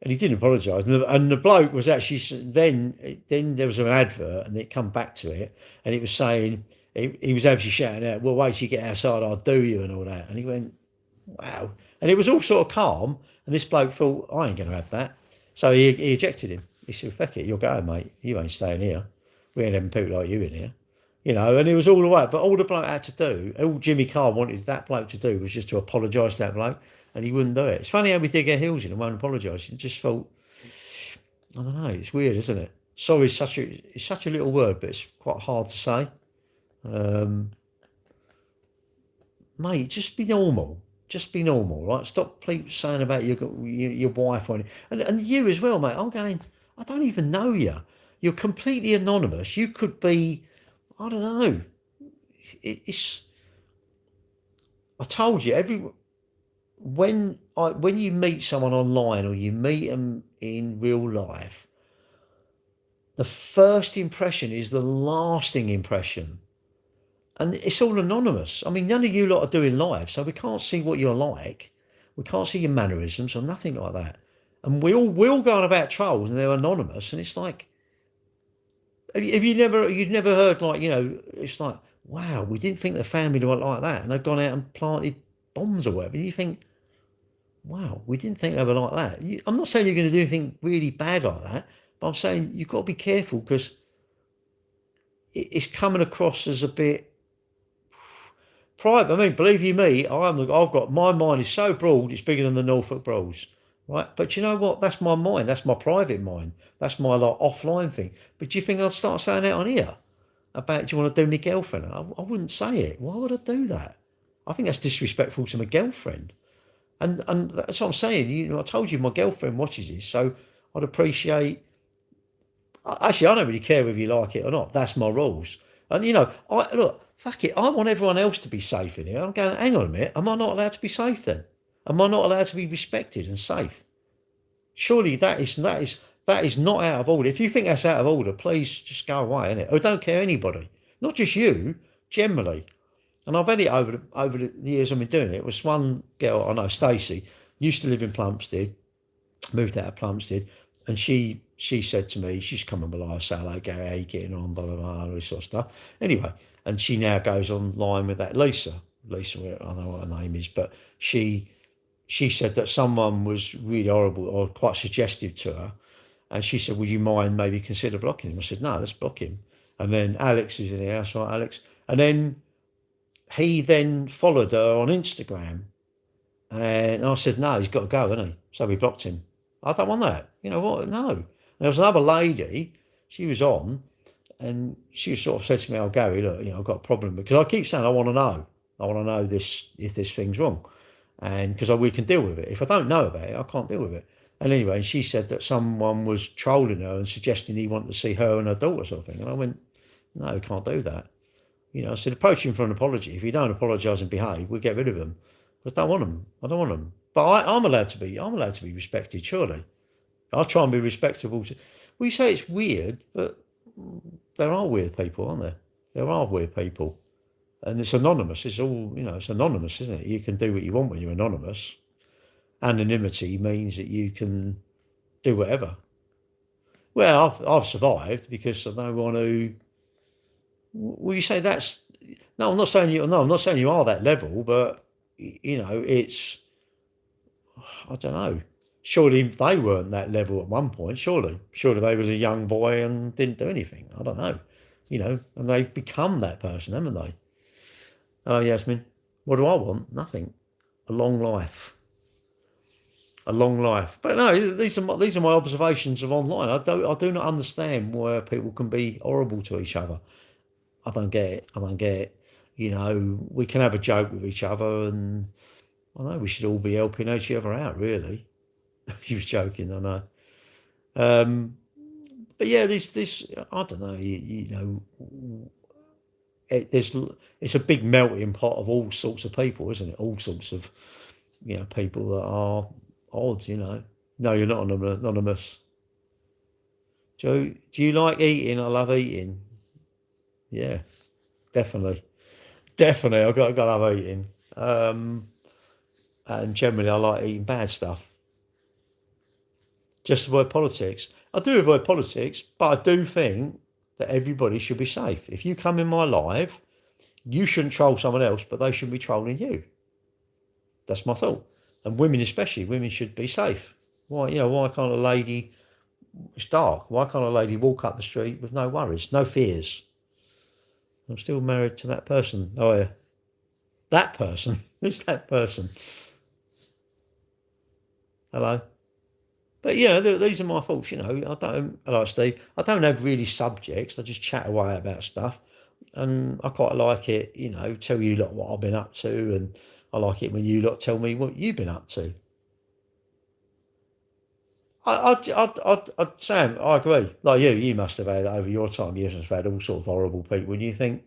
And he didn't apologise. And the bloke was actually then there was an advert, and it come back to it, and it was saying he was actually shouting out, "Well, wait till you get outside, I'll do you," and all that. And he went, "Wow!" And it was all sort of calm. And this bloke thought, "I ain't going to have that," so he ejected him. He said, "Fuck it, you're going, mate. You ain't staying here. We ain't having people like you in here." And it was all the way. But all the bloke had to do, all Jimmy Carr wanted that bloke to do was just to apologise to that bloke. And he wouldn't do it. It's funny how we dig our heels in and won't apologise. He just thought, I don't know, it's weird, isn't it? Sorry is such a little word, but it's quite hard to say. Mate, just be normal. Just be normal, right? Stop saying about your wife and you as well, mate. I'm going, I don't even know you. You're completely anonymous. You could be, I don't know. I told you, when you meet someone online or you meet them in real life, the first impression is the lasting impression. And it's all anonymous. I mean, none of you lot are doing live, so we can't see what you're like. We can't see your mannerisms or nothing like that. And we all go on about trolls and they're anonymous. And it's like, you've never heard, like, you know, it's like, wow, we didn't think the family were like that. And they've gone out and planted bombs or whatever. You think, wow, we didn't think they were like that. I'm not saying you're going to do anything really bad like that, but I'm saying you've got to be careful because it's coming across as a bit private. I mean, believe you me, I've got, my mind is so broad, it's bigger than the Norfolk Broads, right? But you know what? That's my mind. That's my private mind. That's my like offline thing. But do you think I'd start saying that on here about, do you want to do my girlfriend? I wouldn't say it. Why would I do that? I think that's disrespectful to my girlfriend. And that's what I'm saying. You know, I told you my girlfriend watches this, so I'd appreciate. Actually, I don't really care whether you like it or not. That's my rules. And you know, look, fuck it. I want everyone else to be safe in here. I'm going, hang on a minute. Am I not allowed to be safe then? Am I not allowed to be respected and safe? Surely that is not out of order. If you think that's out of order, please just go away, innit? I don't care anybody, not just you, generally. And I've had it over the years I've been doing it. It was one girl I know, Stacey, used to live in Plumstead, moved out of Plumstead, and she said to me, she's come on my live, say hello, Gary, how you getting on, blah, blah, blah, all this sort of stuff. Anyway, and she now goes online with that Lisa, I don't know what her name is, but she said that someone was really horrible or quite suggestive to her. And she said, would you mind maybe consider blocking him? I said, no, let's block him. And then Alex is in the house, right, Alex? And then he then followed her on Instagram. And I said, no, he's got to go, hasn't he? So we blocked him. I don't want that. You know what? No. And there was another lady, she was on, and she sort of said to me, oh, Gary, look, you know, I've got a problem. Because I keep saying, I want to know this, if this thing's wrong. And because we can deal with it. If I don't know about it, I can't deal with it. And anyway, she said that someone was trolling her and suggesting he wanted to see her and her daughter sort of thing. And I went, no, we can't do that. You know, I said, approach him for an apology. If you don't apologise and behave, we'll get rid of him. I don't want them. I don't want them. But I'm allowed to be respected, surely. I'll try and be respectable. We say it's weird, but there are weird people, aren't there? There are weird people. And it's anonymous. It's all, you know, it's anonymous, isn't it? You can do what you want when you're anonymous. Anonymity means that you can do whatever. Well, I've survived because I don't want to. Well, you say that's. No, I'm not saying you. No, I'm not saying you are that level, but you know, it's. I don't know. Surely they weren't that level at one point. Surely they was a young boy and didn't do anything. I don't know. You know, and they've become that person, haven't they? Oh, Yasmin, what do I want? Nothing. A long life. A long life. But no, these are my observations of online. I do not understand why people can be horrible to each other. I don't get it. You know, we can have a joke with each other, and I know we should all be helping each other out. Really, he was joking. I know. But yeah, this I don't know. You know. It's a big melting pot of all sorts of people, isn't it? All sorts of, you know, people that are odd, you know. No, you're not anonymous. Joe, do you like eating? I love eating. Yeah, definitely. I've got to love eating. And generally I like eating bad stuff. Just avoid politics. I do avoid politics, but I do think that everybody should be safe. If you come in my live, you shouldn't troll someone else, but they shouldn't be trolling you. That's my thought. And women especially, women should be safe. Why can't a lady, it's dark, why can't a lady walk up the street with no worries, no fears? I'm still married to that person. Oh yeah. That person? Who's that person? Hello? But, you know, these are my thoughts, you know. Like Steve, I don't have really subjects. I just chat away about stuff. And I quite like it, you know, tell you lot what I've been up to. And I like it when you lot tell me what you've been up to. Sam, I agree. Like you must have had, over your time, you must have had all sorts of horrible people. And you think,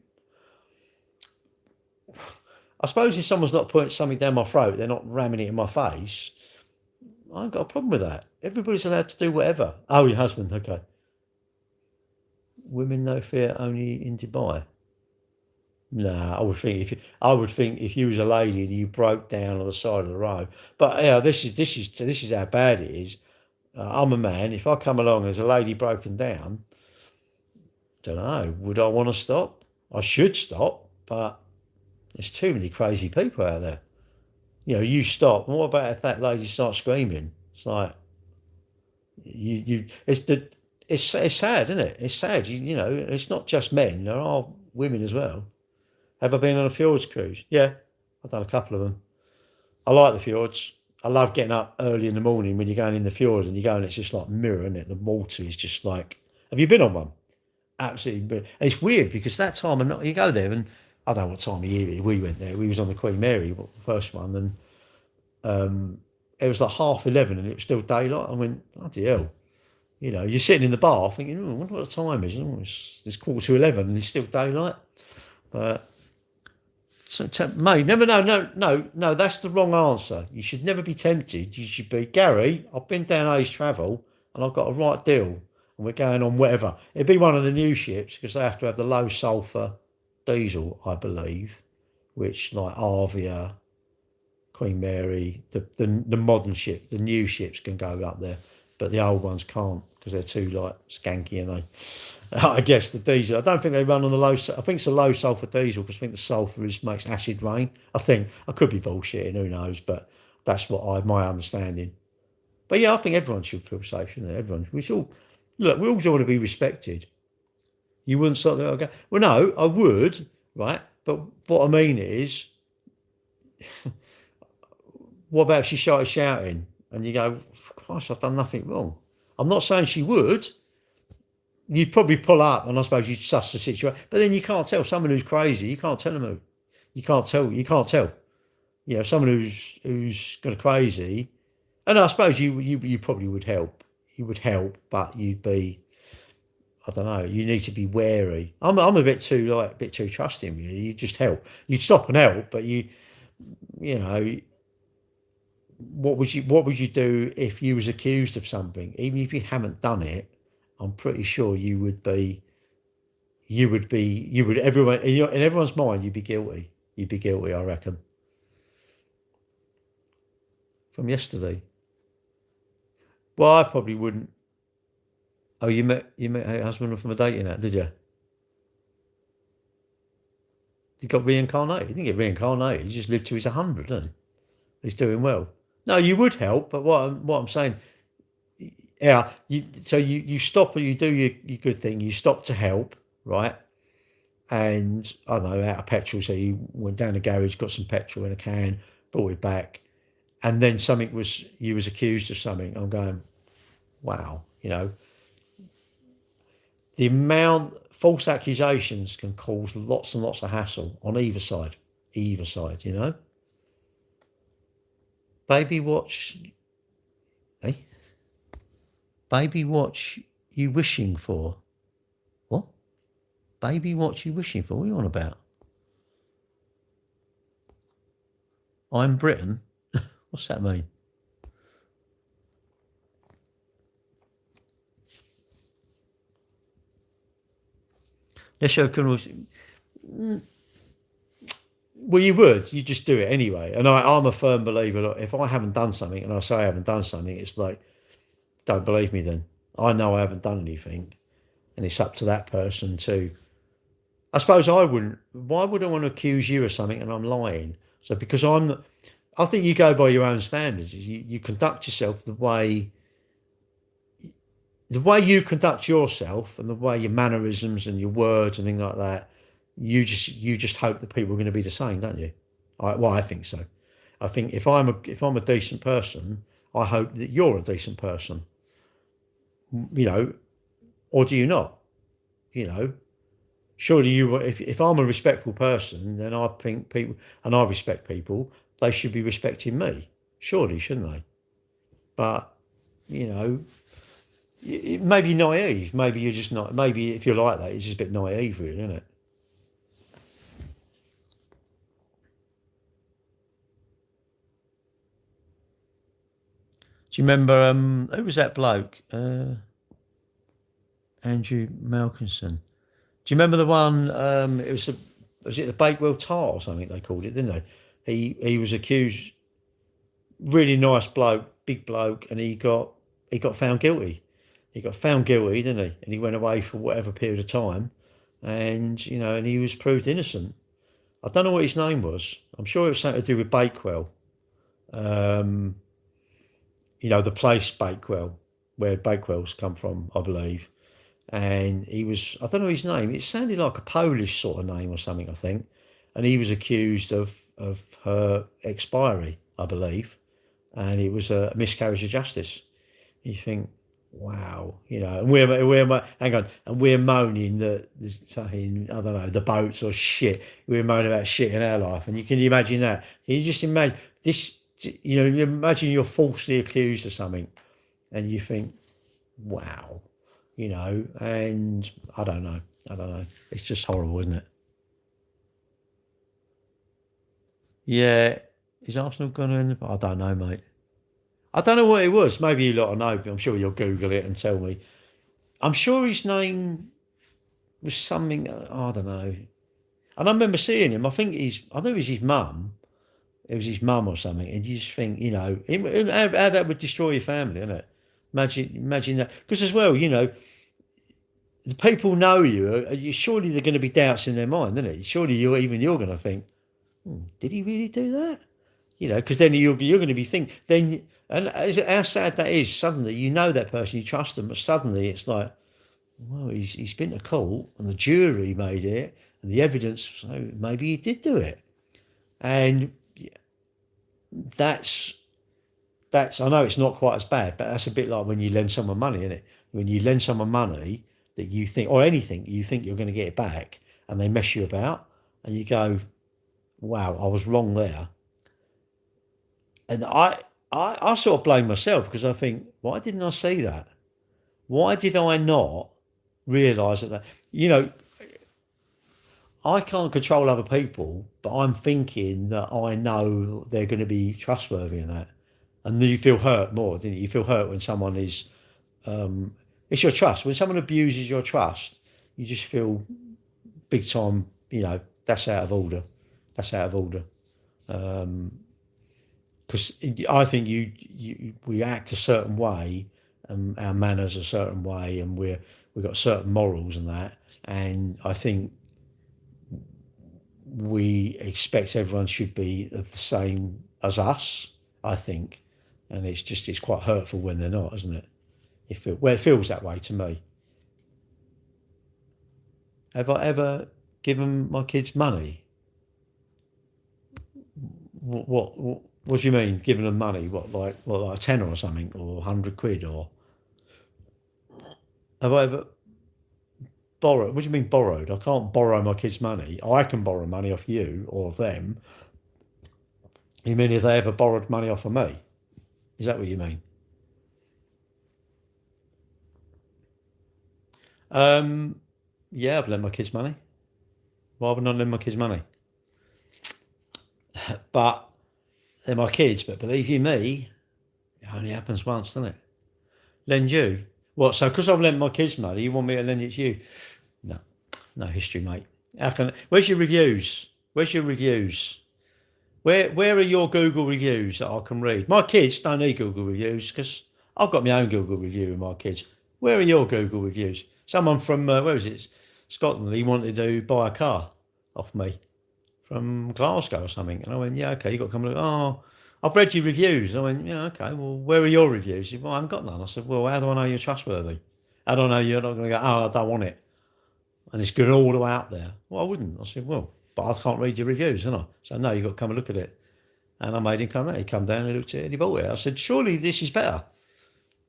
I suppose if someone's not putting something down my throat, they're not ramming it in my face, I ain't got a problem with that. Everybody's allowed to do whatever. Oh, your husband, okay. women no fear only in Dubai. Nah, I would think if you was a lady and you broke down on the side of the road. But yeah, this is how bad it is. I'm a man. If I come along as a lady broken down, don't know. Would I want to stop? I should stop, but there's too many crazy people out there. You stop. And what about if that lady starts screaming? It's like it's sad, isn't it? It's sad. It's not just men. There are women as well. Have I been on a fjords cruise? Yeah, I've done a couple of them. I like the fjords. I love getting up early in the morning when you're going in the fjords and you go and it's just like mirror, isn't it? The water is just like. Have you been on one? Absolutely brilliant. And it's weird because that time of night you go there and I don't know what time of year we went there. We was on the Queen Mary, the first one, and it was like 11:30 and it was still daylight. I went, bloody hell. You're sitting in the bar thinking, I wonder what the time is. It's 11:15 and it's still daylight. But mate, never no, that's the wrong answer. You should never be tempted. You should be, Gary, I've been down Ace Travel and I've got a right deal and we're going on whatever. It'd be one of the new ships because they have to have the low sulphur diesel, I believe, which like Arvia, Queen Mary, the modern ship, the new ships can go up there, but the old ones can't because they're too like skanky and they. I guess the diesel. I don't think they run on the low. I think it's a low sulphur diesel because I think the sulphur makes acid rain. I could be bullshitting. Who knows? But that's my understanding. But yeah, I think everyone should feel safe. Shouldn't they? Everyone. We all want to be respected. You wouldn't start there. Okay. Well, no, I would, right? But what I mean is, what about if she started shouting and you go, Christ, I've done nothing wrong. I'm not saying she would. You'd probably pull up, and I suppose you'd suss the situation. But then you can't tell someone who's crazy. You can't tell them who. You can't tell. You can't tell. Someone who's got a crazy, and I suppose you probably would help. You would help, but you'd be. I don't know. You need to be wary. I'm a bit too trusting. Really, you just help. You'd stop and help, but you know. What would you do if you was accused of something, even if you haven't done it? I'm pretty sure you would everyone in everyone's mind you'd be guilty. I reckon. From yesterday. Well, I probably wouldn't. Oh, you met a husband from a dating app, did you? He got reincarnated. He didn't get reincarnated. He just lived to his 100, didn't he? He's doing well. No, you would help, but what I'm saying, yeah, you stop and you do your good thing. You stop to help, right? And I don't know, out of petrol, so you went down the garage, got some petrol in a can, brought it back, and then you was accused of something. I'm going, wow, the amount false accusations can cause lots and lots of hassle on either side, Baby watch, eh? Baby watch you wishing for. What? Baby watch you wishing for? What are you on about? I'm Britain? What's that mean? Yes, you can. Well, you would. You just do it anyway. And I'm a firm believer that if I haven't done something and I say I haven't done something, it's like, don't believe me then. I know I haven't done anything. And it's up to that person to. I suppose I wouldn't. Why would I want to accuse you of something and I'm lying? So because I think you go by your own standards. You conduct yourself the way you conduct yourself and the way your mannerisms and your words and things like that. You just hope that people are going to be the same, don't you? I think so. I think if I'm a decent person, I hope that you're a decent person. Or do you not? Surely you. If I'm a respectful person, then I think people, and I respect people, they should be respecting me. Surely, shouldn't they? But it may be naive. Maybe you're just not. Maybe if you're like that, it's just a bit naive, really, isn't it? Do you remember who was that bloke? Andrew Malkinson. Do you remember the one? Was it the Bakewell tart or something they called it, didn't they? He was accused. Really nice bloke, big bloke, and he got found guilty. He got found guilty, didn't he? And he went away for whatever period of time, and and he was proved innocent. I don't know what his name was. I'm sure it was something to do with Bakewell. The place Bakewell, where Bakewell's come from, I believe. And he was, I don't know his name. It sounded like a Polish sort of name or something, I think. And he was accused of her expiry, I believe, and it was a miscarriage of justice. You think, wow, and we're hang on, and we're moaning that there's fucking, I don't know, the boats or shit. We're moaning about shit in our life, and you can imagine that. Can you just imagine this? You imagine you're falsely accused of something, and you think, wow, and I don't know. It's just horrible, isn't it? Yeah, is Arsenal going to end up? I don't know, mate. I don't know what it was. Maybe you lot will know. I'm sure you'll Google it and tell me. I'm sure his name was something. I don't know. And I remember seeing him. I think I think it was his mum. It was his mum or something. And you just think, how that would destroy your family, isn't it? Imagine that. Because as well, the people know you. Surely they're going to be doubts in their mind, isn't it? Surely you're going to think, did he really do that? Because then you're going to be thinking then, and how sad that is. Suddenly, that person, you trust them, but suddenly it's like, well, he's been to court and the jury made it and the evidence, so maybe he did do it. And that's I know it's not quite as bad, but that's a bit like when you lend someone money, isn't it? When you lend someone money that you think, or anything, you think you're going to get it back, and they mess you about, and you go, wow, I was wrong there. And I sort of blame myself because I think, why didn't I see that? Why did I not realise that? I can't control other people, but I'm thinking that I know they're going to be trustworthy in that. And then you feel hurt more, didn't you? You feel hurt when someone is, it's your trust. When someone abuses your trust, you just feel big time, that's out of order. That's out of order. Because I think we act a certain way, and our manners a certain way, and we've got certain morals and that. And I think we expect everyone should be of the same as us, I think. And it's quite hurtful when they're not, isn't it? It feels that way to me. Have I ever given my kids money? What do you mean, giving them money? What, like a tenner or something, or 100 quid, or have I ever borrowed? What do you mean borrowed? I can't borrow my kids' money. I can borrow money off you or them. You mean if they ever borrowed money off of me? Is that what you mean? Yeah, I've lent my kids money. Why would I not lend my kids money? But they're my kids. But believe you me, it only happens once, doesn't it? Lend you? What? So because I've lent my kids money, you want me to lend it to you? No history, mate. Where's your reviews? Where's your reviews? Where are your Google reviews that I can read? My kids don't need Google reviews because I've got my own Google review of my kids. Where are your Google reviews? Someone from where is it? Scotland. He wanted to buy a car off me from Glasgow or something, and I went, yeah, okay. You got to come look. Oh, I've read your reviews. I went, yeah, okay. Well, where are your reviews? He said, well, I haven't got none. I said, well, how do I know you're trustworthy? How do I know you're not going to go? Oh, I don't want it, and it's going all the way out there. Well, I wouldn't. I said, well, but I can't read your reviews, can I? So no, you've got to come and look at it. And I made him come down. He come down and looked at it and he bought it. I said, surely this is better.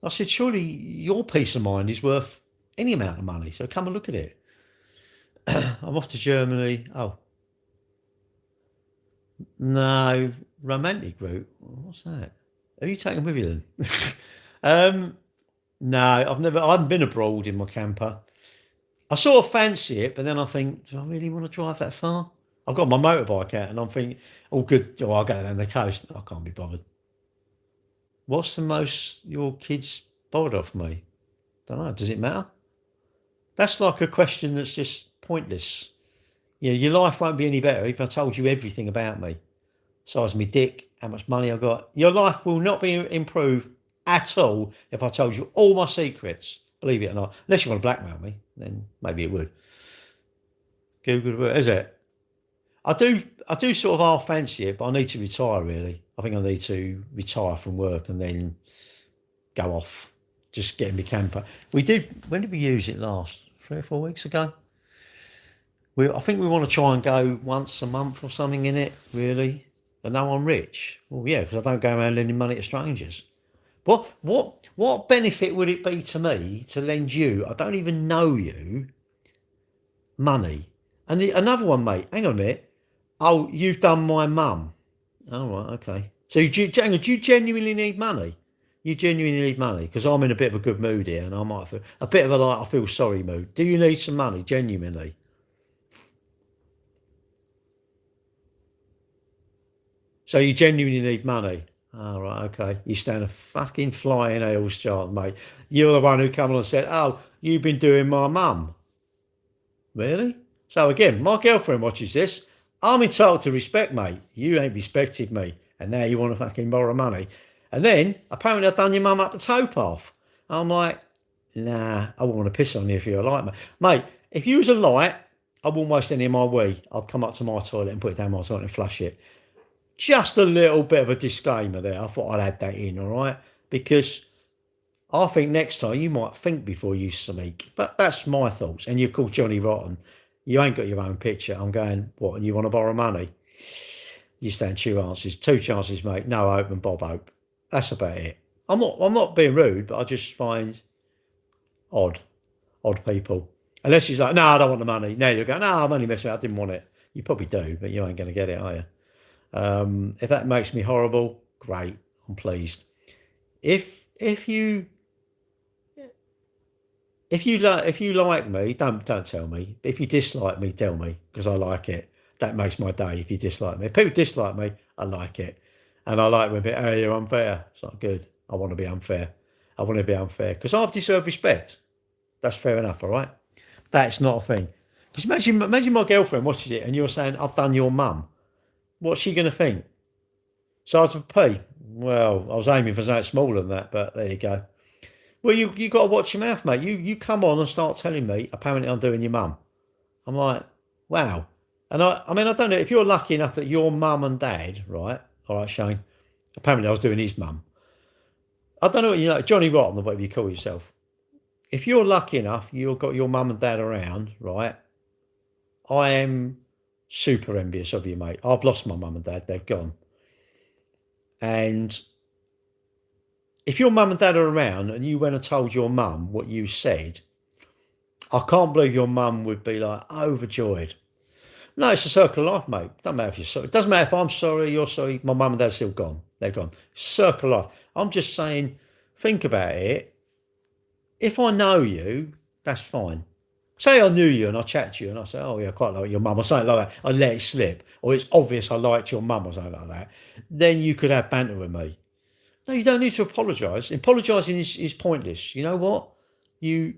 I said, surely your peace of mind is worth any amount of money. So come and look at it. I'm off to Germany. Oh. No, romantic route. What's that? Are you taking with you then? No, I haven't been abroad in my camper. I sort of fancy it, but then I think, do I really want to drive that far? I've got my motorbike out and I'm thinking, oh, good. Oh, I'll go down the coast. I can't be bothered. What's the most your kids borrowed off me? Don't know. Does it matter? That's like a question that's just pointless. You know, your life won't be any better if I told you everything about me. Size of my dick, how much money I got. Your life will not be improved at all if I told you all my secrets. Believe it or not. Unless you want to blackmail me, then maybe it would. Google, is it? I do sort of half fancy it, but I need to retire really. I think I need to retire from work and then go off. Just get in my camper. We did, when did we use it last? 3 or 4 weeks ago? I think we want to try and go once a month or something in it, really. But no, I'm rich. Well, yeah, because I don't go around lending money to strangers. What benefit would it be to me to lend you? I don't even know you. Money. And another one, mate. Hang on a minute. Oh, you've done my mum. Oh, right, okay. So hang on, do you genuinely need money? You genuinely need money because I'm in a bit of a good mood here, and I might feel a bit of a I feel sorry mood. Do you need some money genuinely? So you genuinely need money. Oh, right, okay. You stand a fucking fly in hell's chart, mate. You're the one who come on and said, "Oh, you've been doing my mum." Really? So again, my girlfriend watches this. I'm entitled to respect, mate. You ain't respected me, and now you want to fucking borrow money. And then apparently I've done your mum up the towpath. I'm like, nah, I wouldn't want to piss on you if you're a light, mate. Mate, if you was a light, I wouldn't waste any of my wee. I'd come up to my toilet and put it down my toilet and flush it. Just a little bit of a disclaimer there. I thought I'd add that in, all right? Because I think next time you might think before you speak. But that's my thoughts. And you're called Johnny Rotten. You ain't got your own picture. I'm going, what, and you want to borrow money? You stand two answers. Two chances, mate. No hope and Bob Hope. That's about it. I'm not being rude, but I just find odd people. Unless she's like, no, I don't want the money. Now you're going, no, I'm only messing with I didn't want it. You probably do, but you ain't going to get it, are you? If that makes me horrible, great. I'm pleased. If you like me, don't tell me. If you dislike me, tell me because I like it. That makes my day. If you dislike me, if people dislike me, I like it, and I like when a bit. Oh, you're unfair. It's not good. I want to be unfair. I want to be unfair because I deserve respect. That's fair enough, all right. That's not a thing. Because imagine my girlfriend watches it and you're saying I've done your mum. What's she going to think? Size of P? Well, I was aiming for something smaller than that, but there you go. Well, you got to watch your mouth, mate. You come on and start telling me, apparently I'm doing your mum. I'm like, wow. And I mean, I don't know, if you're lucky enough that your mum and dad, right? All right, Shane. Apparently I was doing his mum. I don't know what you know, Johnny Rotten, or whatever you call yourself. If you're lucky enough, you've got your mum and dad around, right? I am super envious of you, mate. I've lost my mum and dad. They've gone. And if your mum and dad are around and you went and told your mum what you said, I can't believe your mum would be like overjoyed. No, it's a circle of life, mate. Doesn't matter if you're sorry. It doesn't matter if I'm sorry, you're sorry. My mum and dad are still gone. They're gone. It's a circle of life. I'm just saying, think about it. If I know you, that's fine. Say I knew you and I chat to you and I say, oh yeah, I quite like your mum or something like that. I let it slip. Or it's obvious I liked your mum or something like that. Then you could have banter with me. No, you don't need to apologise. Apologising is pointless. You know what? You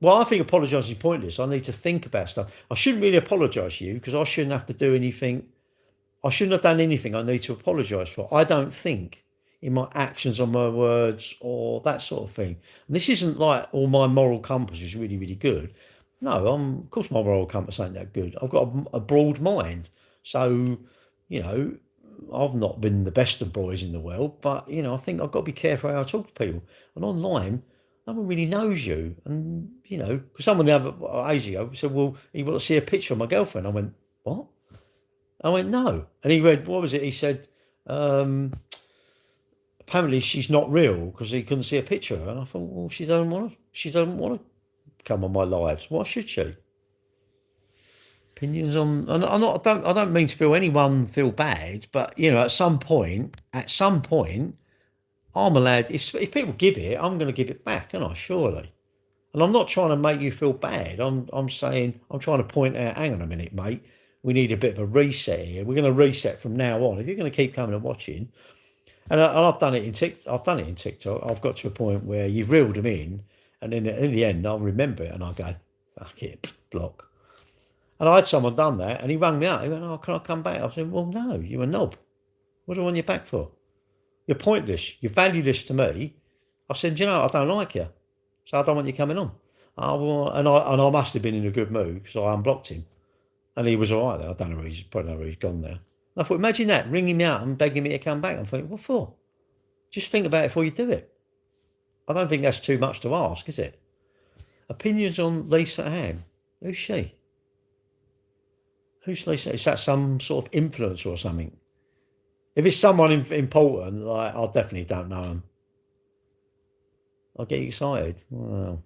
well, I think apologising is pointless. I need to think about stuff. I shouldn't really apologise to you because I shouldn't have to do anything. I shouldn't have done anything I need to apologise for. I don't think in my actions or my words or that sort of thing. And this isn't like all my moral compass is really, really good. No, of course my moral compass ain't that good. I've got a broad mind. So, you know, I've not been the best of boys in the world, but, you know, I think I've got to be careful how I talk to people. And online, no one really knows you. And, you know, because someone the other age ago said, well, he wants to see a picture of my girlfriend. I went, what? I went, no. And he read, what was it? He said, apparently she's not real because he couldn't see a picture. And I thought, well, she doesn't want to come on my lives. Why should she? Opinions on, and I don't mean to feel anyone feel bad, but you know, at some point, I'm allowed. If people give it, I'm going to give it back, aren't I? Surely. And I'm not trying to make you feel bad. I'm saying I'm trying to point out. Hang on a minute, mate. We need a bit of a reset here. We're going to reset from now on. If you're going to keep coming and watching, and I've done it in TikTok. I've done it in TikTok. I've got to a point where you've reeled them in, And then in the end, I'll remember it and I'll go, fuck it, block. And I had someone done that and he rang me up. He went, oh, can I come back? I said, well, no, you're a knob. What do I want you back for? You're pointless. You're valueless to me. I said, you know, I don't like you. So I don't want you coming on. Oh, well, and I must have been in a good mood because I unblocked him. And he was all right there. I don't know where he's, probably know where he's gone there. And I thought, imagine that, ringing me out and begging me to come back. I'm thinking, what for? Just think about it before you do it. I don't think that's too much to ask, is it? Opinions on Lisa Ann. Who's she? Who's Lisa? Is that some sort of influencer or something? If it's someone important, like, I definitely don't know them. I get excited. Well,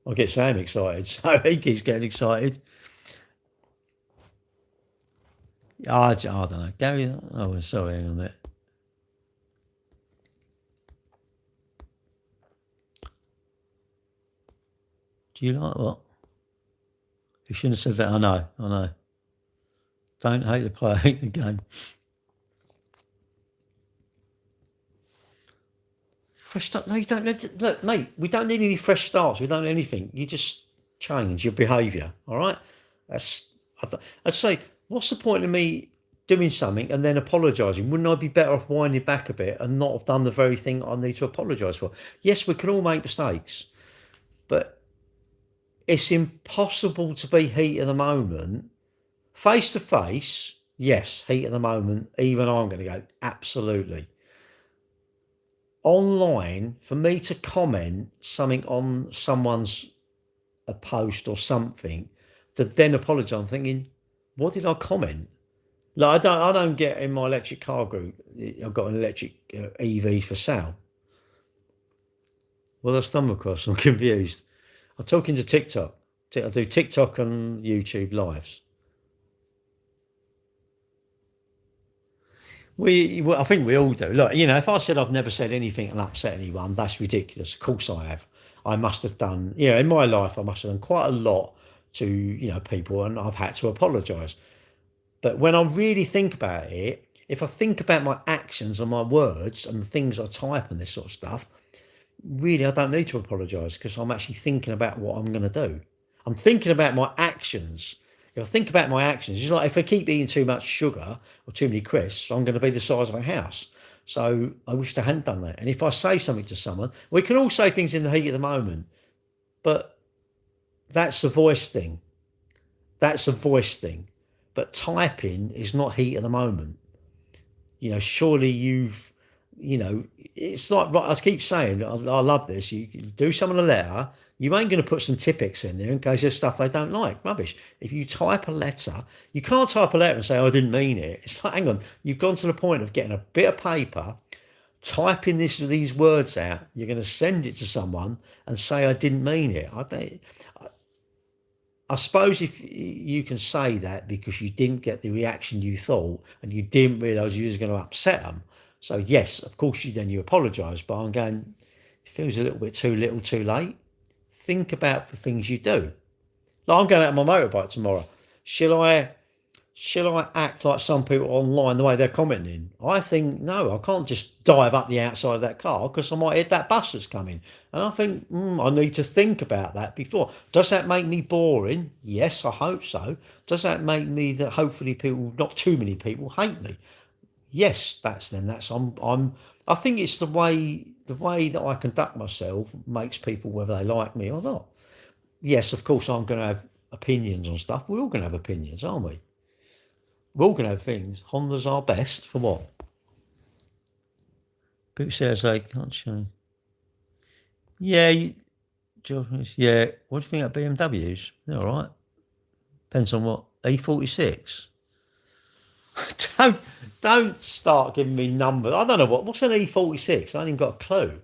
I get Sam excited, so he keeps getting excited. I don't know. Gary, oh, sorry, hang on a minute. Do you like what? You shouldn't have said that. I know. Don't hate the player, hate the game. Fresh start? No, you don't need to, look, mate, we don't need any fresh starts. We don't need anything. You just change your behaviour, all right? I'd say, what's the point of me doing something and then apologising? Wouldn't I be better off winding back a bit and not have done the very thing I need to apologise for? Yes, we can all make mistakes, but it's impossible to be heat of the moment. Face to face, yes, heat of the moment. Even I'm going to go, absolutely. Online, for me to comment something on someone's a post or something, to then apologise, I'm thinking, what did I comment? Like, I don't get in my electric car group. I've got an electric EV for sale. Well, I stumbled across. I'm confused. I'm talking to TikTok. I do TikTok and YouTube lives. I think we all do. Look, you know, if I said I've never said anything and upset anyone, that's ridiculous. Of course I have. I must have done, you know, in my life, I must have done quite a lot to, you know, people, and I've had to apologise. But when I really think about it, if I think about my actions and my words and the things I type and this sort of stuff, really, I don't need to apologise because I'm actually thinking about what I'm going to do. I'm thinking about my actions. If I think about my actions, it's like if I keep eating too much sugar or too many crisps, I'm going to be the size of a house. So I wish I hadn't done that. And if I say something to someone, we can all say things in the heat of the moment, but that's a voice thing. That's a voice thing. But typing is not heat of the moment. You know, surely you've, you know, it's like, right, I keep saying, I love this. You do someone a letter, you ain't going to put some Tipp-Ex in there in case there's stuff they don't like. Rubbish. If you type a letter, you can't type a letter and say, oh, I didn't mean it. It's like, hang on, you've gone to the point of getting a bit of paper, typing these words out. You're going to send it to someone and say, I didn't mean it. I suppose if you can say that because you didn't get the reaction you thought and you didn't realise you was going to upset them. So yes, of course you apologise, but I'm going, it feels a little bit too little too late. Think about the things you do. Like, I'm going out on my motorbike tomorrow. Shall I act like some people online the way they're commenting? I think, no, I can't just dive up the outside of that car because I might hit that bus that's coming. And I think, I need to think about that before. Does that make me boring? Yes, I hope so. Does that make me that hopefully people, not too many people, hate me? Yes, I think it's the way that I conduct myself makes people, whether they like me or not. Yes, of course, I'm going to have opinions on stuff. We're all going to have opinions, aren't we? We're all going to have things. Honda's our best for what? People say they can't show. Yeah, yeah. What do you think of BMWs? They're all right. Depends on what. E46. Don't start giving me numbers. I don't know what's an E46. I ain't even got a clue.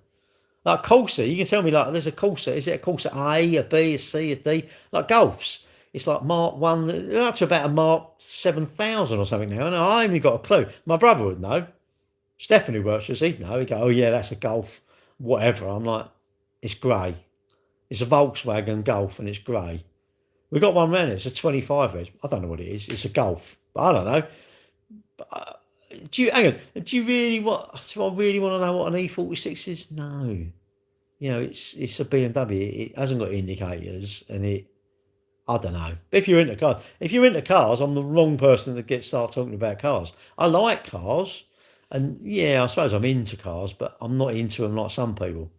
Like Corsa, you can tell me like there's a Corsa. Is it a Corsa A, a B, a C, a D? Like Golfs. It's like Mark 1, they're up to about a Mark 7000 or something now. And I ain't even got a clue. My brother would know. Stefan, who works for us, he'd know. He'd go, oh yeah, that's a Golf, whatever. I'm like, it's grey. It's a Volkswagen Golf and it's grey. We got one round. It's a 25 edge. I don't know what it is. It's a Golf. But I don't know. But, do you really want to know what an E46 is? No. you know, it's a BMW. It hasn't got indicators, and I don't know. If you're into cars, I'm the wrong person to start talking about cars. I like cars, and yeah, I suppose I'm into cars, but I'm not into them like some people.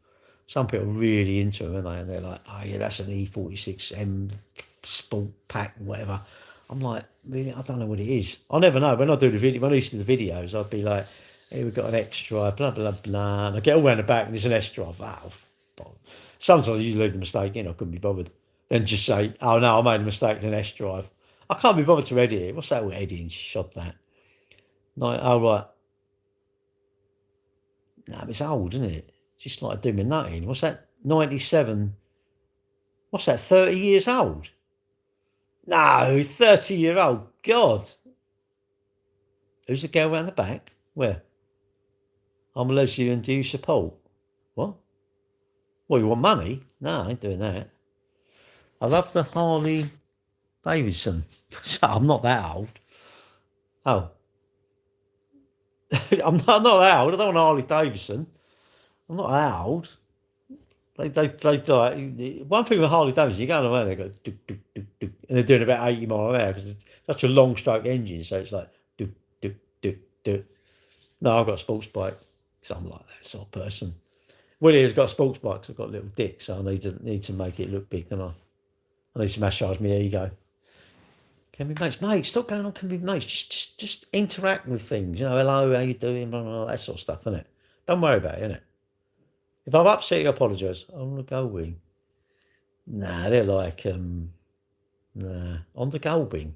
Some people are really into them, aren't they? And they're like, oh yeah, that's an E46M Sport Pack, whatever. I'm like, really? I don't know what it is. I never know. When I used to do the videos, I'd be like, hey, we've got an X-Drive, blah, blah, blah. And I get all around the back and it's an S-Drive. Oh, sometimes you leave the mistake in, I couldn't be bothered. Then just say, oh no, I made a mistake, it's an S-Drive. I can't be bothered to edit it. What's that with editing? Shot that. Like, oh, right. No, it's old, isn't it? Just like doing my nutting. What's that? 97. What's that? 30 years old? No, 30-year-old. God. Who's the girl around the back? Where? I'm a lesbian. Do you support? What? Well, you want money? No, I ain't doing that. I love the Harley Davidson. I'm not that old. Oh. I'm not that old. I don't want Harley Davidson. I'm not that old. They one thing with Harley Davidson, you go on the road, they go duk, duk, duk, duk, and they're doing about 80 miles an hour because it's such a long stroke engine, so it's like duk, duk, duk, duk. No, I've got a sports bike, so I'm like that sort of person. Willie has got a sports bike because I've got a little dick, so I need to make it look big, don't I? I need to massage my ego. Can we mates? Mate, stop going on, can we mates? Just interact with things, you know, hello, how you doing, blah, blah, blah, that sort of stuff, innit? Don't worry about it, innit? If I'm upset, you apologise. On the Goldwing. Nah, they're like, nah. On the Goldwing.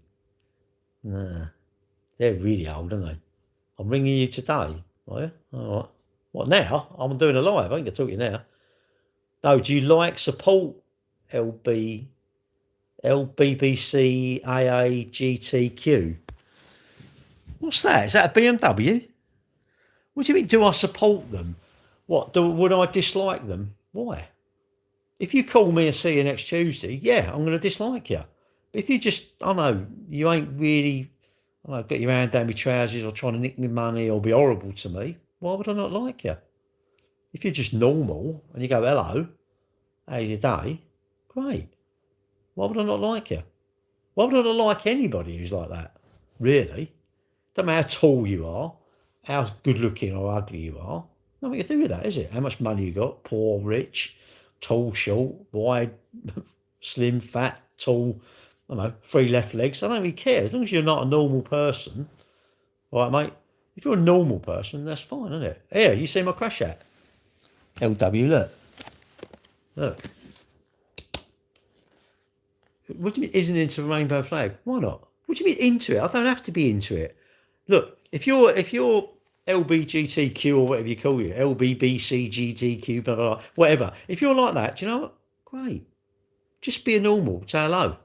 Nah. They're really old, aren't they? I'm ringing you today, are you? All right. What, now? I'm doing a live. I ain't going to talk to you now. No, do you like support LBBC AA GTQ? What's that? Is that a BMW? What do you mean, do I support them? What, would I dislike them? Why? If you call me and see you next Tuesday, yeah, I'm going to dislike you. But if you just, I don't know, you ain't really, I don't know, got your hand down my trousers or trying to nick me money or be horrible to me, why would I not like you? If you're just normal and you go, hello, how you day? Great. Why would I not like you? Why would I not like anybody who's like that? Really? Don't matter how tall you are, how good looking or ugly you are. Nothing to do with that, is it? How much money you got? Poor, rich, tall, short, wide, slim, fat, tall, I don't know, 3 left legs. I don't really care. As long as you're not a normal person, all right, mate? If you're a normal person, that's fine, isn't it? Here, you see my crash hat? LW, look. Look. What do you mean isn't into the rainbow flag? Why not? What do you mean into it? I don't have to be into it. Look, if you're LBGTQ or whatever you call it, LBBCGTQ, blah, blah, blah, whatever. If you're like that, do you know what? Great. Just be a normal. Say hello.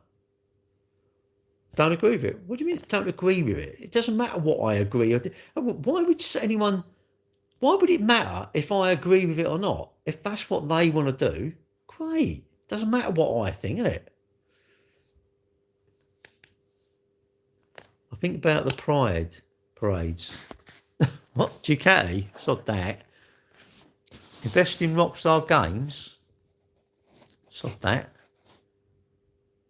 Don't agree with it. What do you mean don't agree with it? It doesn't matter what I agree. Why would it matter if I agree with it or not? If that's what they want to do, great. Doesn't matter what I think, innit? I think about the Pride parades. What? Ducati? It's not that. Invest in Rockstar Games? It's not that.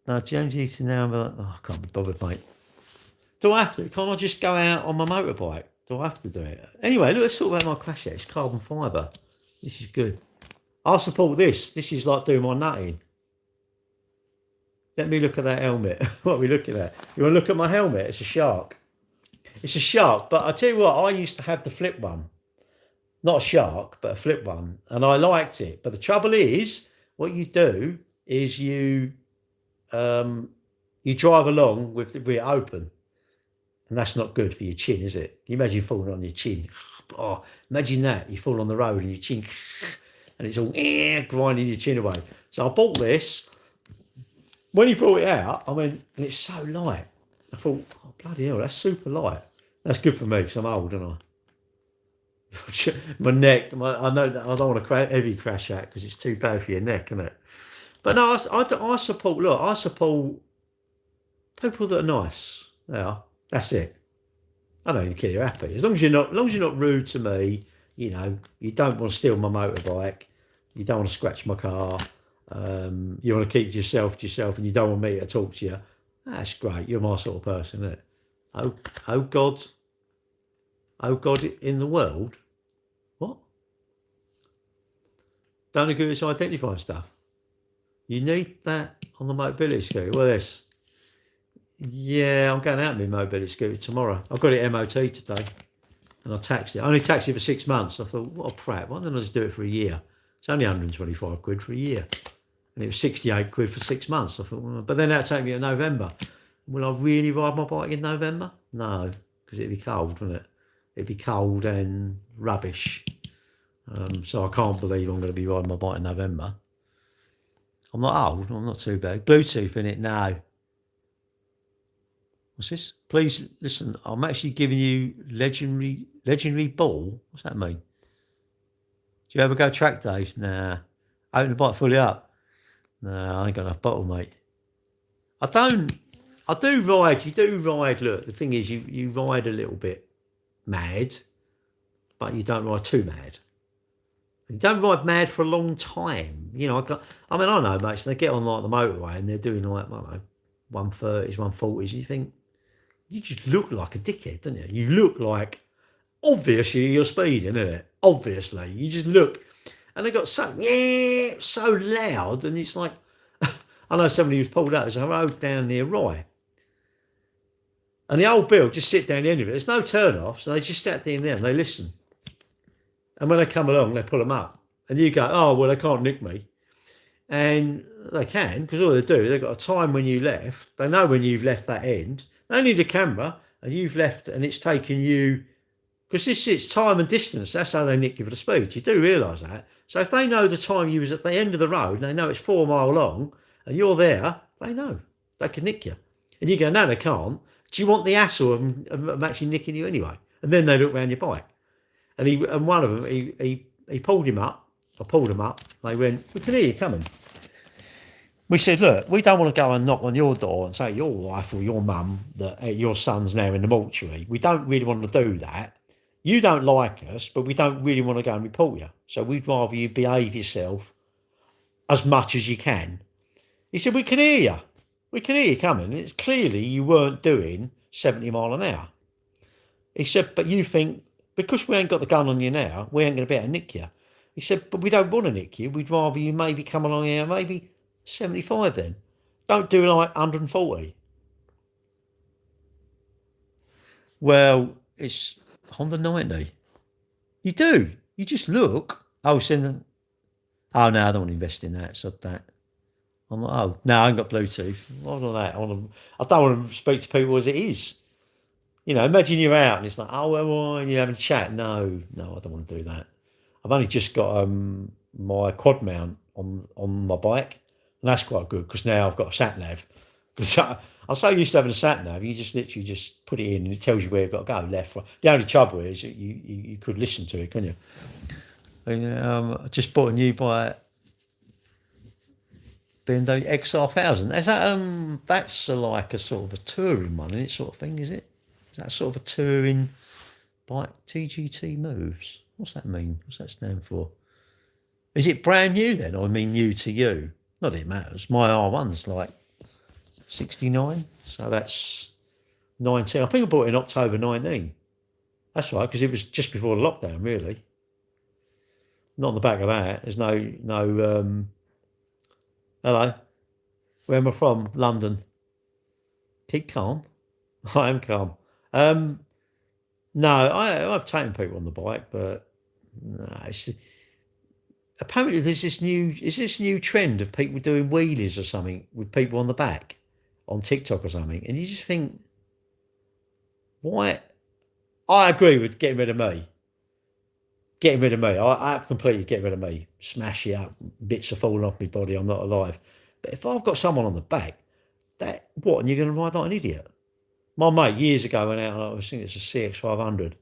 No, James used to now, but I can't be bothered, mate. Do I have to? Can't I just go out on my motorbike? Do I have to do it? Anyway, look, let's talk about my crash here. It's carbon fibre. This is good. I'll support this. This is like doing my nutting. Let me look at that helmet. What are we looking at? You want to look at my helmet? It's a shark. It's a shark, but I tell you what, I used to have the flip one. Not a shark, but a flip one. And I liked it. But the trouble is, what you do is you drive along with it open. And that's not good for your chin, is it? Can you imagine falling on your chin? Oh, imagine that. You fall on the road and your chin, and it's all grinding your chin away. So I bought this. When he brought it out, I went, and it's so light. I thought, oh, bloody hell, that's super light. That's good for me because I'm old, aren't I? My neck, I know that I don't want a heavy crash out because it's too bad for your neck, isn't it? But no, I support, look, I support people that are nice. Yeah, that's it. I don't even care you're happy. As long as you're not rude to me, you know, you don't want to steal my motorbike, You don't want to scratch my car. You want to keep yourself to yourself, and you don't want me to talk to you. That's great. You're my sort of person, isn't it? Oh God in the world. What? Don't agree with this identifying stuff. You need that on the mobility scooter. Well, this. Yeah, I'm going out in my mobility scooter tomorrow. I've got it MOT today, and I taxed it. I only taxed it for 6 months. I thought, what a prat. Why don't I just do it for a year? It's only 125 quid for a year. And it was 68 quid for 6 months. I thought, well, but then that'll take me to November. Will I really ride my bike in November? No, because it'd be cold, wouldn't it? It'd be cold and rubbish. So I can't believe I'm going to be riding my bike in November. I'm not old. I'm not too bad. Bluetooth in it now. What's this? Please listen. I'm actually giving you legendary ball. What's that mean? Do you ever go track days? Nah. Open the bike fully up. Nah, I ain't got enough bottle, mate. I do ride. You do ride. Look, the thing is, you ride a little bit mad, but you don't ride too mad. You don't ride mad for a long time. You know, I know mates, they get on like the motorway and they're doing like, I don't know, 130s, 140s. You think, you just look like a dickhead, don't you? You look like, obviously you're speeding, isn't it? Obviously. You just look, and they got so loud, and it's like, I know somebody who's pulled out, there's a road down near Rye. And the old Bill just sit down the end of it. There's no turn off, so they just sat there and they listen. And when they come along, they pull them up. And you go, oh, well, they can't nick me. And they can, because all they do, they've got a time when you left. They know when you've left that end. They need a camera, and you've left, and it's taken you, because it's time and distance. That's how they nick you for the speed. You do realise that. So if they know the time you was at the end of the road, and they know it's 4 mile long, and you're there, they know. They can nick you. And you go, no, they can't. Do you want the hassle of them actually nicking you anyway? And then they look round your bike. And one of them, he pulled him up. I pulled him up. They went, we can hear you coming. We said, look, we don't want to go and knock on your door and say your wife or your mum that your son's now in the mortuary. We don't really want to do that. You don't like us, but we don't really want to go and report you. So we'd rather you behave yourself as much as you can. He said, we can hear you. We can hear you coming. It's clearly you weren't doing 70 mile an hour. He said, but you think, because we ain't got the gun on you now, we ain't going to be able to nick you. He said, but we don't want to nick you. We'd rather you maybe come along here, maybe 75 then. Don't do like 140. Well, it's Honda 90. You do. You just look. Oh, no, I don't want to invest in that. So that. I'm like, oh, no, I ain't got Bluetooth. What on that? I don't want to speak to people as it is. You know, imagine you're out and it's like, oh, well, and you're having a chat. No, I don't want to do that. I've only just got my quad mount on my bike, and that's quite good because now I've got a sat nav. Because I'm so used to having a sat nav, you just literally just put it in and it tells you where you've got to go, left, right. The only trouble is you could listen to it, couldn't you? And, I just bought a new bike. BMW XR1000. Is that that's like a sort of a touring one, isn't it, sort of thing, is it? Is that sort of a touring bike? TGT moves. What's that mean? What's that stand for? Is it brand new then? Or I mean new to you? Not that it matters. My R1's like 69, so that's 19. I think I bought it in October 19. That's right, because it was just before the lockdown, really. Not on the back of that. There's no hello. Where am I from? London. Keep calm. I am calm. No, I've taken people on the bike, but no, apparently there's this new trend of people doing wheelies or something with people on the back on TikTok or something, and you just think, why? I agree with getting rid of me. Getting rid of me. I completely get rid of me. Smash it up. Bits are falling off my body. I'm not alive. But if I've got someone on the back, and you're going to ride like an idiot? My mate years ago went out, and I was thinking it's a CX500,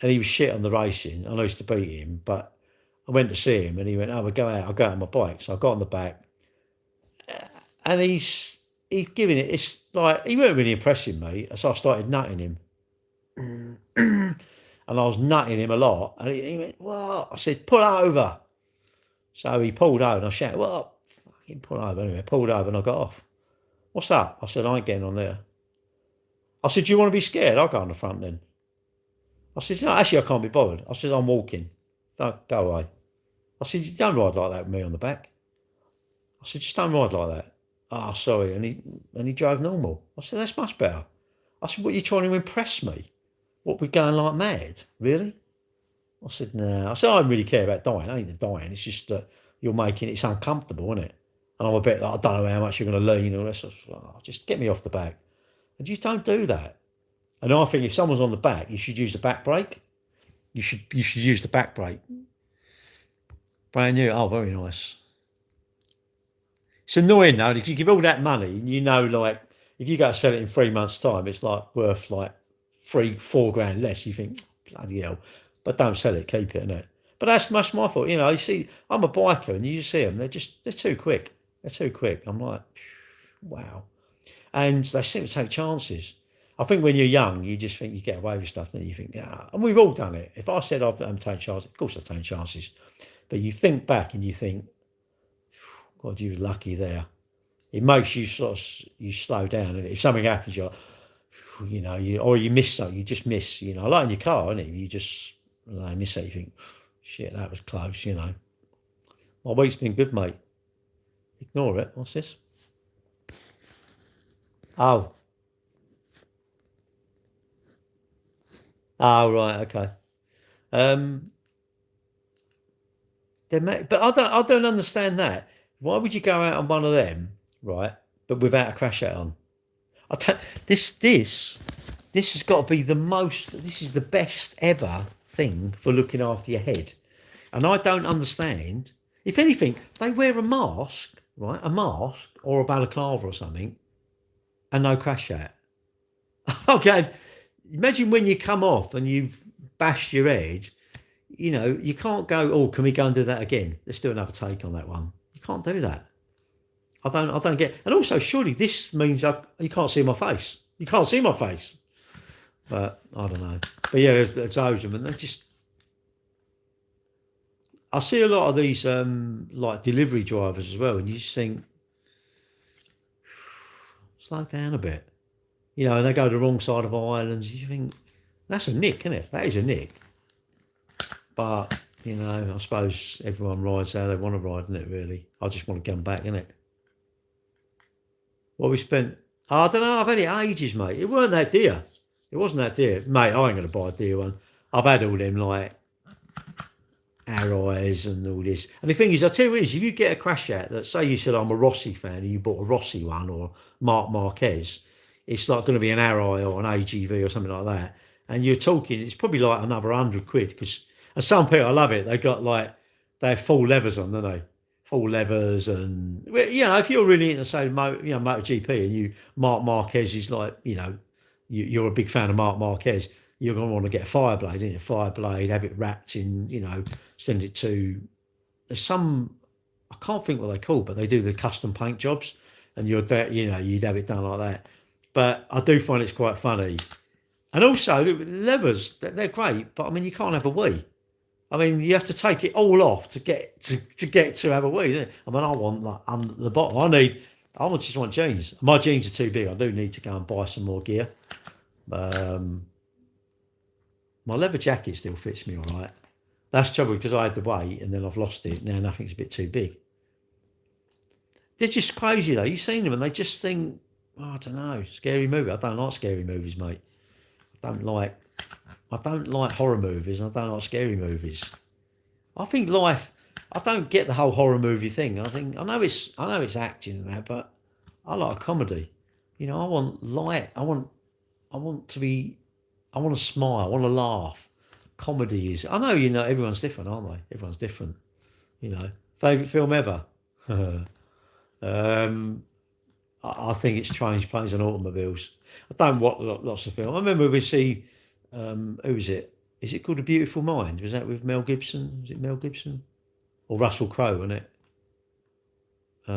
and he was shit on the racing. I used to beat him, but I went to see him, and he went, "Oh, we'll go out. I'll go out on my bike." So I got on the back, and he's giving it. It's like he weren't really impressing me, so I started nutting him. And I was nutting him a lot. And he went, what? I said, pull over. So he pulled over and I shouted, well, fucking pull over anyway. Pulled over and I got off. What's up? I said, I ain't getting on there. I said, do you want to be scared? I'll go on the front then. I said, no, actually, I can't be bothered. I said, I'm walking. Don't go away. I said, you don't ride like that with me on the back. I said, just don't ride like that. Ah, oh, sorry. And he drove normal. I said, that's much better. I said, what are you trying to impress me? What, we're going like mad? Really? I said, no. I said, I don't really care about dying. I ain't dying. It's just that you're making it's uncomfortable, isn't it? And I'm a bit like, I don't know how much you're going to lean or this. Oh, just get me off the back. And just don't do that. And I think if someone's on the back, you should use the back brake. You should use the back brake. Brand new. Oh, very nice. It's annoying though, because you give all that money and you know, like, if you go to sell it in 3 months' time, it's like worth like $4 grand less. You think, bloody hell. But don't sell it, keep it, innit? But that's much my fault. You know, you see, I'm a biker and you see them, they're too quick. They're too quick. I'm like, wow. And they seem to take chances. I think when you're young, you just think you get away with stuff, and you think, yeah. And we've all done it. If I said I've taken chances, of course I've taken chances. But you think back and you think, God, you were lucky there. It makes you you slow down. And if something happens, you're, you know, you miss something, you just miss, you know, like in your car, isn't it? You just miss it, you think, shit, that was close, you know. My week's been good, mate. Ignore it. What's this? Oh. Oh, right, okay. But I don't understand that. Why would you go out on one of them, right? But without a crash out on? This has got to be this is the best ever thing for looking after your head. And I don't understand. If anything, they wear a mask, right? A mask or a balaclava or something, and no crash out. Okay, imagine when you come off and you've bashed your head, you know, you can't go, oh, can we go and do that again? Let's do another take on that one. You can't do that. I don't get. And also, surely this means you can't see my face. You can't see my face. But I don't know. But yeah, there's those of them, and they just. I see a lot of these like delivery drivers as well, and you just think, slow down a bit. You know, and they go to the wrong side of islands. You think, that's a nick, isn't it? That is a nick. But, you know, I suppose everyone rides how they want to ride, isn't it, really? I just want to come back, innit? Well, we spent, I don't know, I've had it ages, mate. It weren't that dear. It wasn't that dear. Mate, I ain't going to buy a dear one. I've had all them, like, Arrows and all this. And the thing is, I tell you is, if you get a crash out that, say you said I'm a Rossi fan and you bought a Rossi one or Marc Marquez, it's like going to be an Arrow or an AGV or something like that. And you're talking, it's probably like another £100 because, and some people, I love it, they have full levers on, don't they? Full levers and, you know, if you're really into, say, MotoGP and Marc Marquez is like, you know, you're a big fan of Marc Marquez, you're going to want to get a Fireblade, isn't it? Fireblade, have it wrapped in, you know, send it to, there's some, I can't think what they call, but they do the custom paint jobs and you'd have it done like that. But I do find it's quite funny. And also, levers, they're great, but I mean, you can't have a wee. I mean, you have to take it all off to get to have a wee, isn't it? I mean, I want like under the bottom. I just want jeans. My jeans are too big. I do need to go and buy some more gear. My leather jacket still fits me all right. That's the trouble because I had the weight and then I've lost it. Now nothing's a bit too big. They're just crazy though. You've seen them and they just think, oh, I don't know, scary movie. I don't like scary movies, mate. I don't like horror movies and I don't like scary movies. I think life, I don't get the whole horror movie thing. I know it's acting and that, but I like a comedy. You know, I want light. I want to smile. I want to laugh. Comedy is, I know, you know, everyone's different, aren't they? Everyone's different. You know, favourite film ever? I think it's Trains, Planes and Automobiles. I don't watch lots of films. I remember we see, who was it? Is it called A Beautiful Mind? Was that with Mel Gibson? Was it Mel Gibson? Or Russell Crowe, wasn't it? We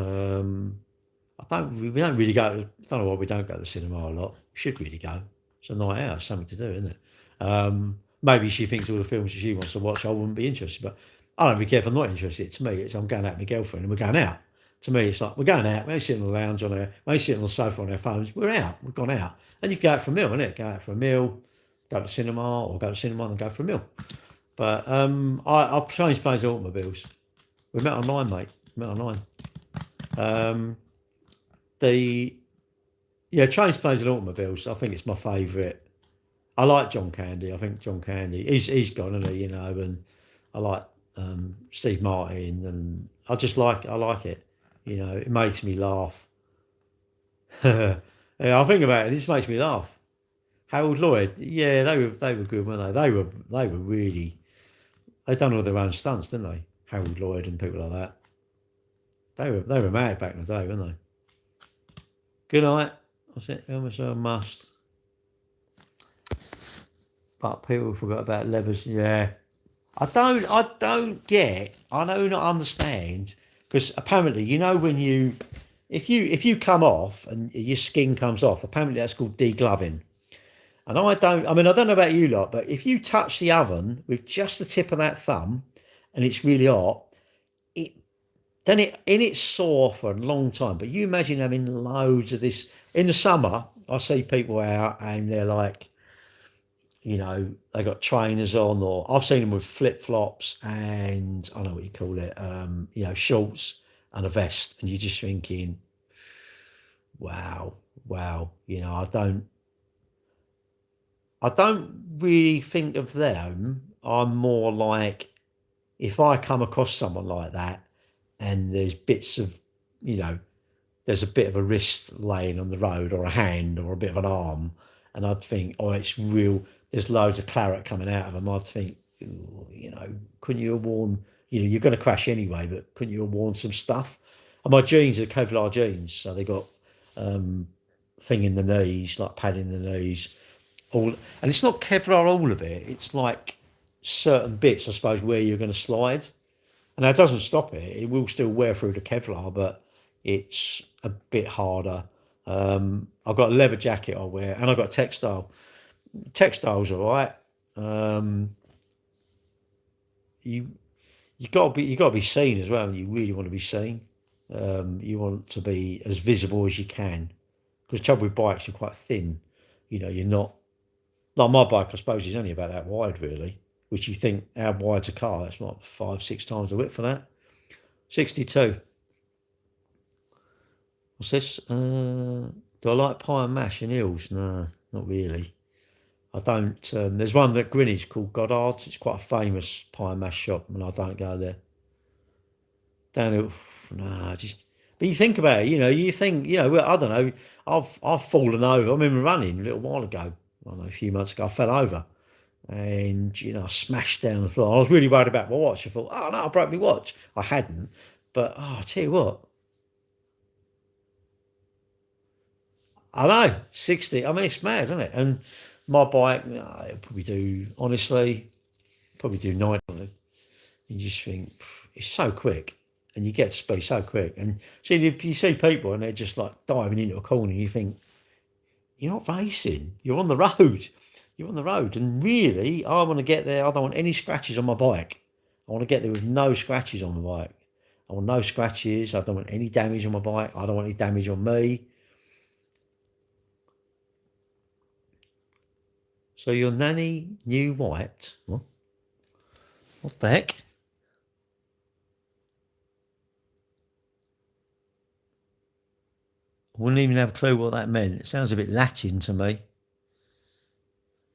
don't really go, I don't know why we don't go to the cinema a lot. We should really go. It's a night out, it's something to do, isn't it? Maybe she thinks all the films that she wants to watch, I wouldn't be interested, but I don't really care if I'm not interested. To me, it's I'm going out with my girlfriend and we're going out. To me, it's like we're going out. We're sitting on the lounge we're sitting on the sofa on our phones. We're out. We've gone out. And you go out for a meal, innit? Go out for a meal, go to the cinema, or go to the cinema and go for a meal. But I've changed planes and automobiles. We met online, mate. We met online. Trains, planes and automobiles. I think it's my favourite. I like John Candy. I think John Candy. He's gone, isn't he? And I like Steve Martin, and I like it. It makes me laugh. I think about it. It just makes me laugh. Harold Lloyd. Yeah, they were good, weren't they? They were really. They done all their own stunts, didn't they? Harold Lloyd and people like that. They were mad back in the day, weren't they? Good night. What's it? Almost a must. But people forgot about levers. Yeah, I don't get. I don't understand because apparently, when if you come off and your skin comes off, apparently that's called degloving. And I don't know about you lot, but if you touch the oven with just the tip of that thumb and it's really hot, it's sore for a long time. But you imagine having loads of this in the summer. I see people out and they're like, they got trainers on, or I've seen them with flip flops and I don't know what you call it, shorts and a vest, and you're just thinking, wow. I don't really think of them. I'm more like, if I come across someone like that and there's bits of, there's a bit of a wrist laying on the road or a hand or a bit of an arm, and I'd think, oh, it's real, there's loads of claret coming out of them. I'd think, couldn't you have worn, you're going to crash anyway, but couldn't you have worn some stuff? And my jeans are Kevlar jeans, so they got thing in the knees, like padding the knees. And it's not Kevlar all of it, it's like certain bits, I suppose, where you're going to slide, and that doesn't stop it will still wear through the Kevlar, but it's a bit harder. I've got a leather jacket I wear, and I've got textiles all right. You got to be seen as well, and you really want to be seen. You want to be as visible as you can, because the trouble with bikes, you're quite thin. You're not like my bike. I suppose is only about that wide, really. Which you think, how wide's a car? That's not 5-6 times the width for that. 62. What's this? Do I like pie and mash in Hills? No, not really. I don't. There's one at Greenwich called Goddard's. It's quite a famous pie and mash shop, and I don't go there. Down here, nah, just. But you think about it, you think, well, I don't know. I've fallen over. I remember running a little while ago. I don't know, a few months ago, I fell over, and I smashed down the floor. I was really worried about my watch. I thought, oh no, I broke my watch. I hadn't, but I tell you what. I know, 60. I mean, it's mad, isn't it? And my bike, it'll probably do, honestly, 90. You just think, it's so quick, and you get to speed so quick. And see, you see people, and they're just like diving into a corner, and you think, you're not racing, you're on the road. You're on the road. And really, I want to get there. I don't want any scratches on my bike. I want to get there with no scratches on my bike. I want no scratches. I don't want any damage on my bike. I don't want any damage on me. So your nanny new white. What the heck? I wouldn't even have a clue what that meant. It sounds a bit Latin to me.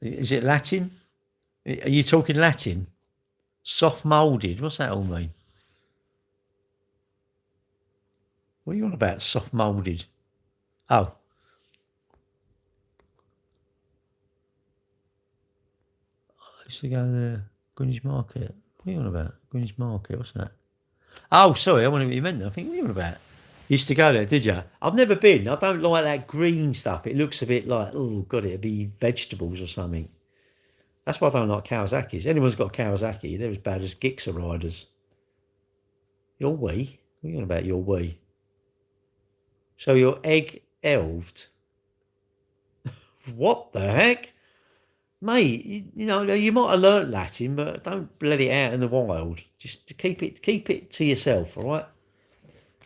Is it Latin? Are you talking Latin? Soft moulded. What's that all mean? What are you on about? Soft moulded. Oh. I used to go there. Greenwich Market. What are you on about? Greenwich Market. What's that? Oh, sorry. I wonder what you meant. I think, what are you on about? You used to go there, did you? I've never been. I don't like that green stuff. It looks a bit like, oh, God, it'd be vegetables or something. That's why I don't like Kawasaki's. Anyone's got a Kawasaki, they're as bad as Gixxer riders. Your wee? What are you on about, your wee? So you're egg-elved? What the heck? mate, you know, you might have learnt Latin, but don't let it out in the wild. Just keep it to yourself, all right?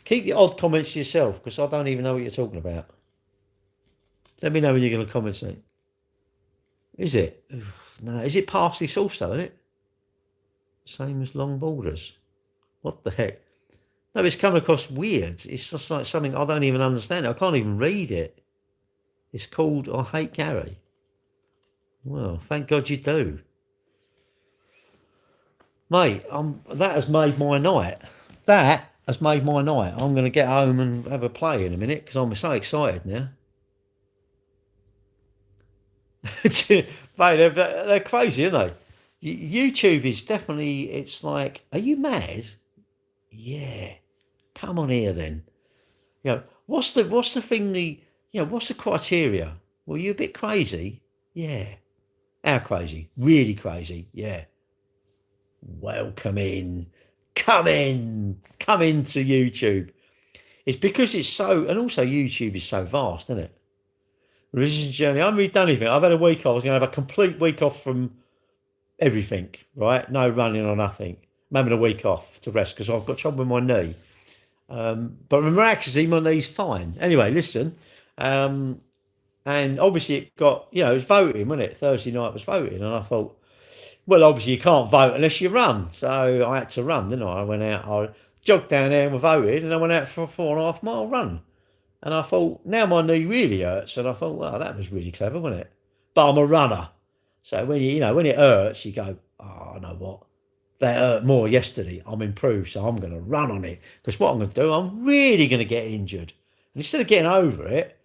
Keep your odd comments to yourself, because I don't even know what you're talking about. Let me know when you're going to comment something. Is it? No, is it parsley sauce though, isn't it? Same as long borders. What the heck? No, it's coming across weird. It's just like something I don't even understand. I can't even read it. It's called I Hate Gary. Well, thank God you do. Mate, that has made my night. That has made my night. I'm going to get home and have a play in a minute because I'm so excited now. Mate, they're crazy, aren't they? YouTube is definitely, it's like, are you mad? Yeah. Come on here then. You know, what's the thing, what's the criteria? Well, you a bit crazy? Yeah. How crazy? Really crazy? Yeah. Welcome in. Come in. Come into YouTube. It's because it's so, and also YouTube is so vast, isn't it? Religion journey. I haven't really done anything. I've had a week off. I was going to have a complete week off from everything, right? No running or nothing. I'm having a week off to rest because I've got trouble with my knee. But miraculously, my knee's fine. Anyway, listen. And obviously it got, it was voting, wasn't it? Thursday night was voting. And I thought, well, obviously you can't vote unless you run. So I had to run, didn't I? I went out, I jogged down there and we voted, and I went out for a 4.5 mile run. And I thought, now my knee really hurts. And I thought, well, that was really clever, wasn't it? But I'm a runner. So when when it hurts, you go, oh, I know what? That hurt more yesterday. I'm improved, so I'm going to run on it. Because what I'm going to do, I'm really going to get injured. And instead of getting over it,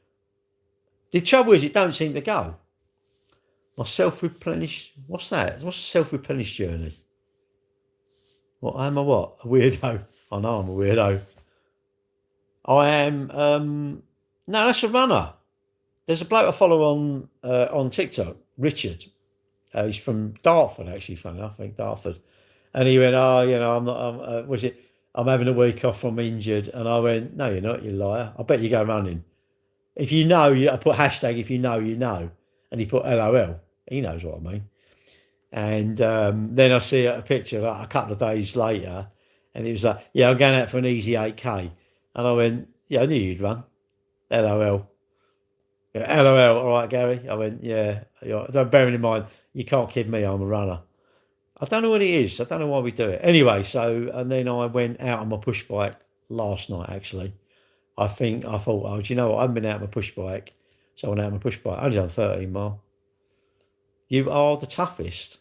the trouble is it don't seem to go. My self-replenished, what's that? What's a self-replenished journey? What, am I what? A weirdo. I know I'm a weirdo. I am, no, that's a runner. There's a bloke I follow on TikTok, Richard. He's from Dartford, actually, funny enough, I think, Dartford. And he went, oh, I'm having a week off, I'm injured. And I went, no, you're not, you liar. I bet you go running. If you know, I put hashtag, if you know, you know. And he put LOL. He knows what I mean. And then I see a picture like a couple of days later, and he was like, yeah, I'm going out for an easy 8K. And I went, yeah, I knew you'd run. LOL. Yeah, LOL, all right, Gary? I went, yeah. Bearing in mind, you can't kid me, I'm a runner. I don't know what it is. I don't know why we do it. Anyway, and then I went out on my push bike last night, actually. I thought, oh, do you know what? I haven't been out on my push bike. So I went out on my push bike. I only done 13 mile. You are the toughest.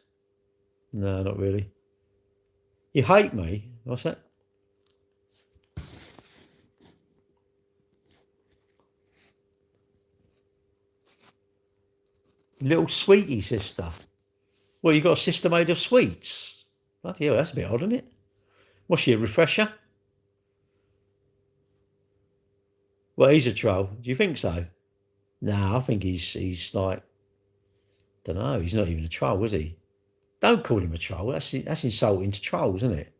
No, not really. You hate me. What's that? Little sweetie sister. Well, you got a sister made of sweets. Bloody hell, that's a bit odd, isn't it? What's she, a refresher? Well, he's a troll. Do you think so? No, I think he's like, don't know. He's not even a troll, is he? Don't call him a troll. That's insulting to trolls, isn't it?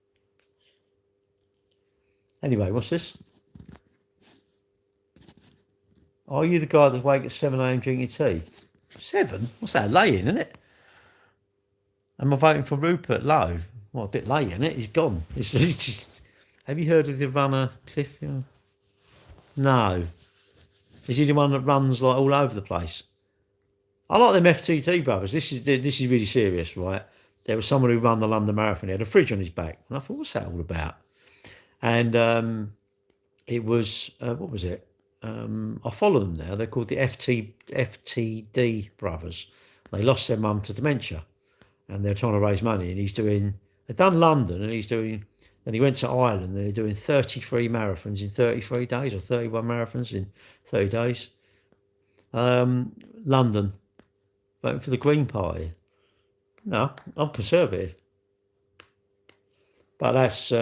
Anyway, what's this? Are you the guy that's awake at 7 a.m. drinking tea? 7? What's that, laying, isn't it? Am I voting for Rupert Lowe? Well, a bit late, isn't it? He's gone. It's just, have you heard of the runner Cliff? No. Is he the one that runs like all over the place? I like them FTT brothers. This is really serious, right? There was someone who ran the London Marathon. He had a fridge on his back, and I thought, what's that all about? And it was what was it? I follow them now. They're called the FTD brothers. They lost their mum to dementia, and they're trying to raise money. And they've done London, and then he went to Ireland, and they're doing 33 marathons in 33 days, or 31 marathons in 30 days. London, voting for the Green Party. No, I'm Conservative. But that's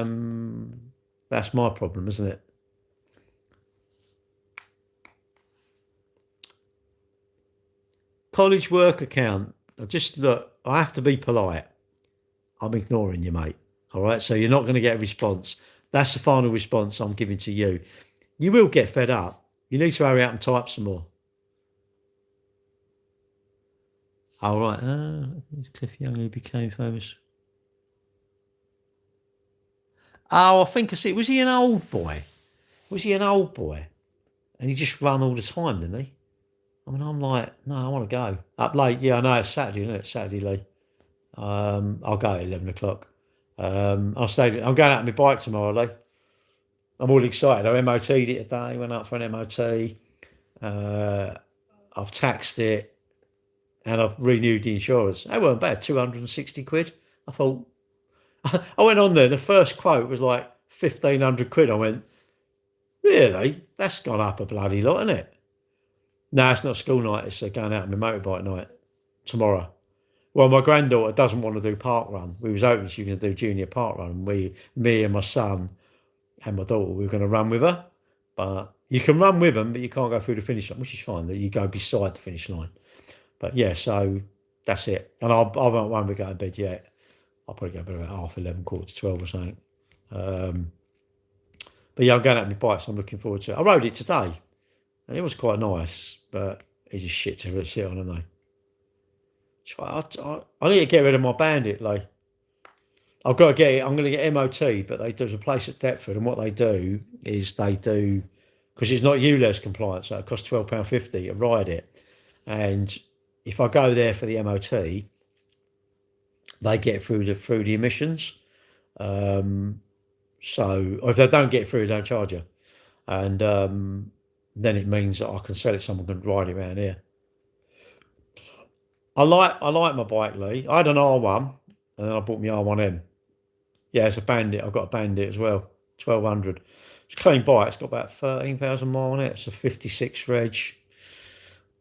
my problem, isn't it? College work account. Look, I have to be polite. I'm ignoring you, mate. All right, so you're not going to get a response. That's the final response I'm giving to you. You will get fed up. You need to hurry up and type some more. Oh, right. Cliff Young, who became famous. Oh, I think I see. Was he an old boy? Was he an old boy? And he just run all the time, didn't he? I mean, I'm like, no, I want to go. Up late. Yeah, I know. It's Saturday, isn't it? Saturday, Lee. I'll go at 11 o'clock. I'm going out on my bike tomorrow, Lee. I'm all excited. I MOT'd it today, went up for an MOT. Uh, I've taxed it and I've renewed the insurance. They weren't bad, 260 quid. I thought, I went on there. The first quote was like 1,500 quid. I went, really? That's gone up a bloody lot, isn't it? No, it's not school night. It's going out on my motorbike night tomorrow. Well, my granddaughter doesn't want to do park run. We was hoping she was going to do junior park run. And me and my son and my daughter, we were going to run with her. But you can run with them, but you can't go through the finish line, which is fine. That you go beside the finish line. But yeah, so that's it. And I won't be going to bed yet. I'll probably go to bed about 11:30, 11:45 or something. But yeah, I'm going out on my bike, so I'm looking forward to it. I rode it today, and it was quite nice, but it's just shit to sit on, isn't they? I need to get rid of my Bandit, like. I've got to get it. I'm going to get MOT, but there's a place at Deptford, and what they do is because it's not ULEZ compliant, so it costs £12.50 to ride it. And if I go there for the MOT, they get through the emissions. So, or if they don't get through, they don't charge you. And then it means that I can sell it. Someone can ride it around here. I like my bike, Lee. I had an R1, and then I bought my R1M. Yeah, it's a Bandit. I've got a Bandit as well, 1,200. It's a clean bike. It's got about 13,000 miles on it. It's a 56 reg.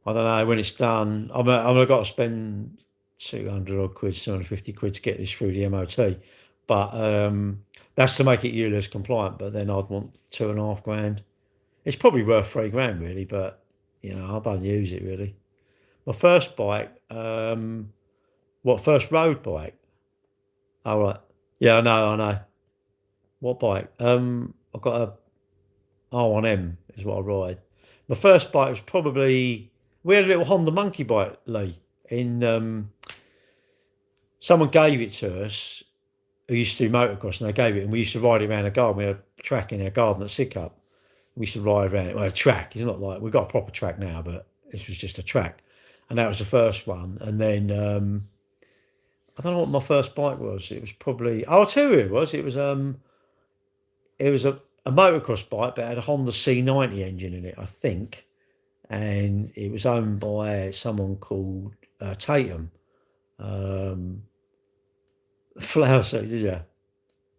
I don't know when it's done. I've got to spend 200 odd quid, 250 quid to get this through the MOT. But that's to make it ULEZ compliant. But then I'd want £2.5 grand. It's probably worth £3 grand really, but I don't use it really. My first bike, first road bike? Oh, right. Yeah, I know. What bike? I've got a R1M is what I ride. My first bike was probably, we had a little Honda monkey bike, Lee, someone gave it to us who used to do motocross, and they gave it, and we used to ride it around the garden. We had a track in our garden at Sidcup. We used to ride around it. Well, a track. It's not like, we've got a proper track now, but this was just a track. And that was the first one. And then, I don't know what my first bike was. It was probably, I'll tell you it was. It was a motocross bike, but it had a Honda C90 engine in it, I think. And it was owned by someone called Tatum. Flowersy, did you?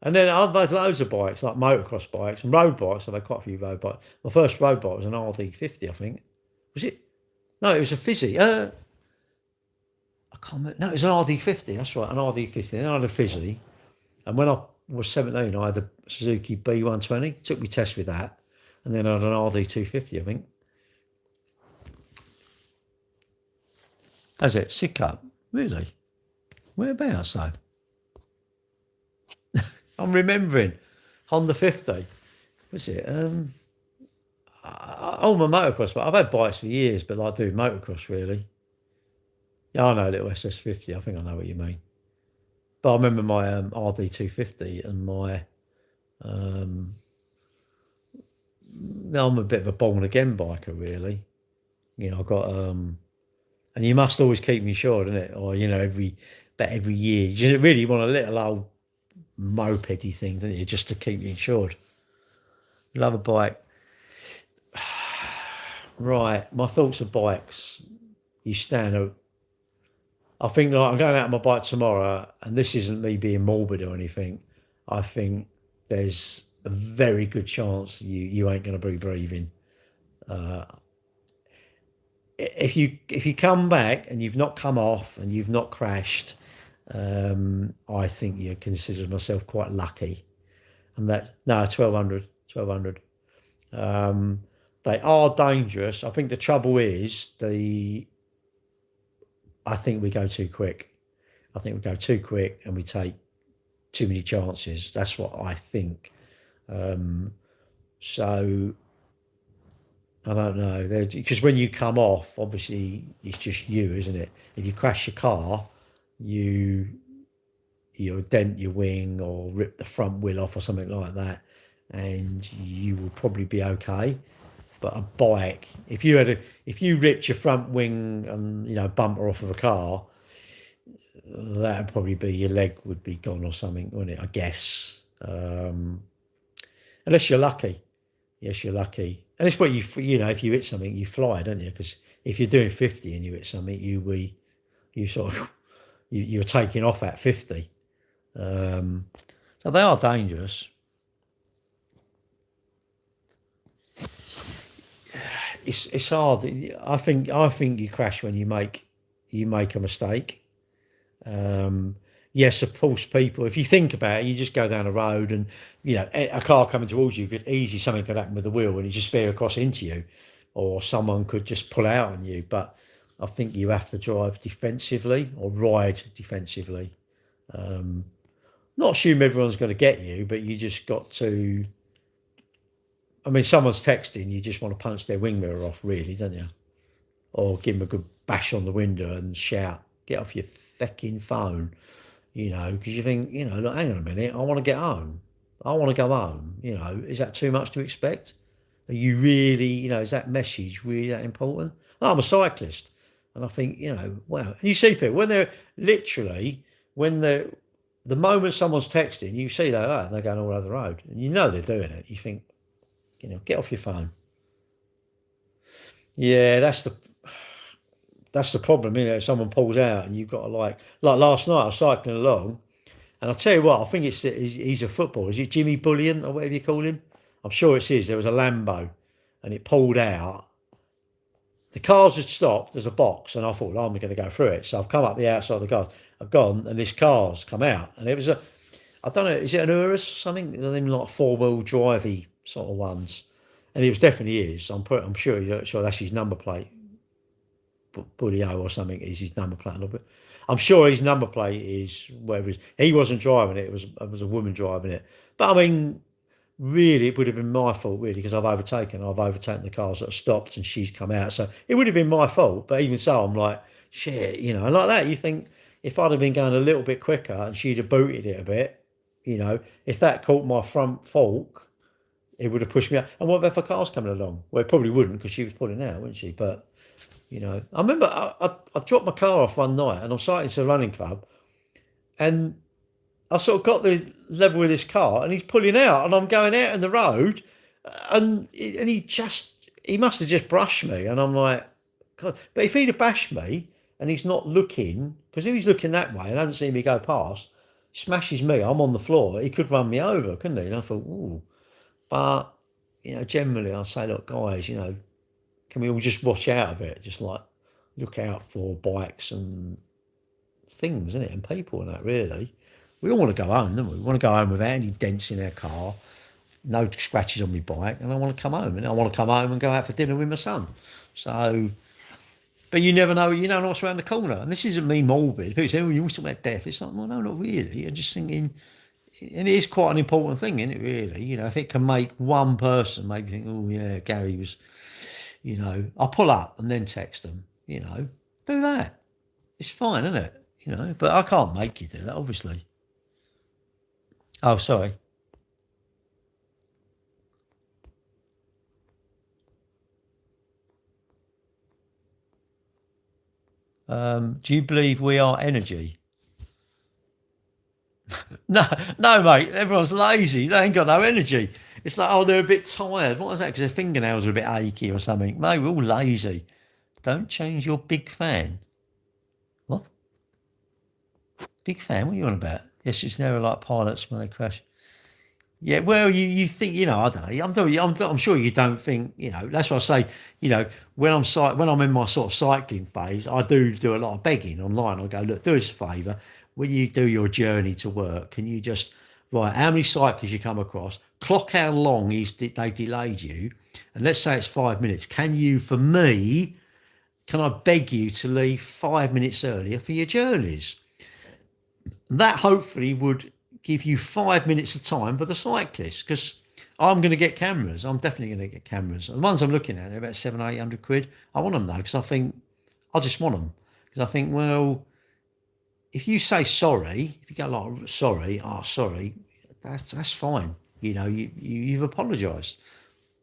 And then I've had loads of bikes, like motocross bikes and road bikes. I've had quite a few road bikes. My first road bike was an RD50, I think. Was it? No, it was a Fizzy. I can't remember. No, it was an RD50. That's right, an RD50. Then I had a Fizzy. And when I was 17, I had a Suzuki B120. Took me test with that. And then I had an RD250, I think. That's it, Sidcup. Really? Whereabouts though? I'm remembering. Honda 50. What's it? I own my motocross, but I've had bikes for years, but I do motocross really. Yeah, I know a little SS50. I think I know what you mean. But I remember my RD250 and my. I'm a bit of a born again biker, really. I've got and you must always keep me insured, innit? Or every year, you really want a little old mopedy thing, don't you, just to keep you insured. Love a bike. Right, my thoughts of bikes. You stand. I think like I'm going out on my bike tomorrow, and this isn't me being morbid or anything. I think there's a very good chance you ain't going to be breathing. If you come back and you've not come off and you've not crashed, I think you consider myself quite lucky. And that, no, 1,200. They are dangerous. I think the trouble is I think we go too quick. I think we go too quick and we take too many chances. That's what I think. So I don't know. Because when you come off, obviously it's just you, isn't it? If you crash your car, you you'll dent your wing or rip the front wheel off or something like that, and you will probably be okay. But a bike, if you ripped your front wing and bumper off of a car, that'd probably be your leg would be gone or something, wouldn't it? I guess, unless you're lucky. Yes, you're lucky. And it's what if you hit something, you fly, don't you? Because if you're doing 50 and you hit something, you sort of you're taking off at 50. So they are dangerous. It's hard. I think you crash when you make a mistake. Yes, of course, people. If you think about it, you just go down a road and a car coming towards you could easily something could happen with the wheel and it just veer across into you, or someone could just pull out on you. But I think you have to drive defensively or ride defensively. Not assume everyone's going to get you, but you just got to. I mean, someone's texting, you just want to punch their wing mirror off, really, don't you? Or give them a good bash on the window and shout, "Get off your fucking phone." Because you think, look, hang on a minute, I want to get home. I want to go home. Is that too much to expect? Are you really, is that message really that important? And I'm a cyclist, and I think, wow. And you see people when they're literally when the moment someone's texting, you see they're going all over the road, and they're doing it. You think, get off your phone. Yeah, that's the problem. If someone pulls out and you've got to like last night, I was cycling along, and I'll tell you what, I think he's a footballer. Is it Jimmy Bullion or whatever you call him? I'm sure it is. There was a Lambo, and it pulled out. The cars had stopped. There's a box, and I thought, well, I'm going to go through it. So I've come up the outside of the cars. I've gone, and this car's come out, and it was I don't know, is it an Urus or something? Them like 4-wheel drivey sort of ones, and it was definitely is. I'm sure that's his number plate. Bulio or something is his number plate. I'm sure his number plate is whatever it is. He wasn't driving it. It was a woman driving it. But I mean, really, it would have been my fault, really, because I've overtaken the cars that have stopped and she's come out. So it would have been my fault. But even so, I'm like, shit, and like that, you think if I'd have been going a little bit quicker and she'd have booted it a bit, if that caught my front fork, it would have pushed me out. And what about if a car's coming along? Well, it probably wouldn't because she was pulling out, wouldn't she? But I remember I dropped my car off one night and I'm cycling to the running club and I've sort of got the level with this car and he's pulling out and I'm going out in the road and he must have just brushed me and I'm like, God. But if he'd have bashed me and he's not looking, because if he's looking that way and hasn't seen me go past, smashes me, I'm on the floor, he could run me over, couldn't he? And I thought, ooh. But, generally I say, look, guys, can we all just watch out of it? Just like look out for bikes and things, innit? And people and that, really. We all want to go home, don't we? We want to go home without any dents in our car, no scratches on my bike, and I want to come home. And I want to come home and go out for dinner with my son. So, but you never know, what's around the corner. And this isn't me morbid. People say, oh, you always talk about death. It's like, well, no, not really. I'm just thinking, and it is quite an important thing, isn't it, really? If it can make one person maybe think, oh, yeah, Gary was... I'll pull up and then text them, do that. It's fine, isn't it? But I can't make you do that, obviously. Oh, sorry. Do you believe we are energy? No, no, mate. Everyone's lazy. They ain't got no energy. It's like, oh, they're a bit tired. What was that? Because their fingernails are a bit achy or something. Mate, we're all lazy. Don't change your big fan. What? Big fan? What are you on about? Yes, it's never like pilots when they crash. Yeah, well, you think, I don't know. I'm sure you don't think, That's why I say, when I'm in my sort of cycling phase, I do a lot of begging online. I go, look, do us a favour. When you do your journey to work, can you just write how many cyclists you come across, clock how long they delayed you, and let's say it's 5 minutes. Can I beg you to leave 5 minutes earlier for your journeys? That hopefully would give you 5 minutes of time for the cyclists, because I'm going to get cameras. I'm definitely going to get cameras. The ones I'm looking at, they're about 700-800 quid. I want them though, because I just want them. Because I think, well, if you say sorry, if you go like, sorry, sorry, that's fine. You know, you've apologised.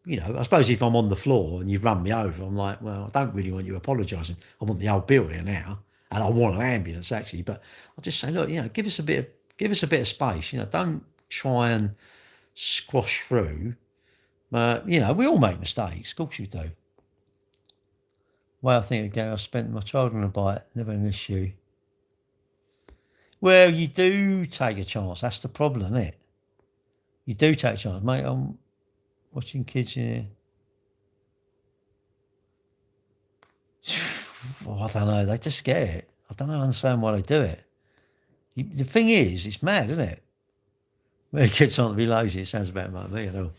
You know, I suppose if I'm on the floor and you've run me over, I'm like, well, I don't really want you apologising. I want the whole bill here now, and I want an ambulance actually. But I'll just say, look, you know, give us a bit of space. You know, don't try and squash through. But you know, we all make mistakes. Of course you do. Well, I think again, I spent my childhood on a bike, never an issue. Well, you do take a chance. That's the problem, isn't it? You do take a chance, mate. I'm watching kids here. Oh, I don't know. They just get it. I don't understand why they do it. The thing is, it's mad, isn't it? When kids aren't to be lazy, it sounds about like me, you know.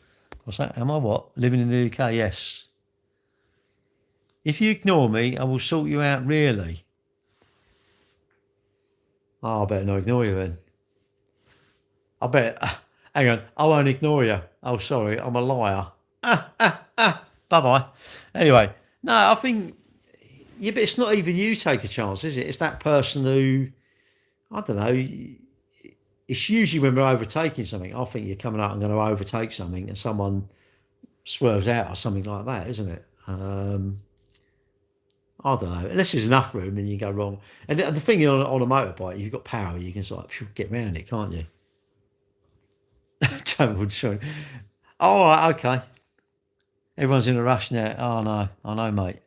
What's that? Am I what? Living in the UK? Yes. If you ignore me, I will sort you out, really. Oh, I better not ignore you then. I bet. Hang on, I won't ignore you. Oh, sorry, I'm a liar. Bye bye. Anyway, no, I think. Yeah, but it's not even you take a chance, is it? It's that person who, I don't know. It's usually when we're overtaking something. I think you're coming out and going to overtake something, and someone swerves out or something like that, isn't it? I don't know. Unless there's enough room and you go wrong. And the thing is, on a motorbike, if you've got power, you can sort of get around it, can't you? Oh, right, okay. Everyone's in a rush now. Oh no, I know, mate.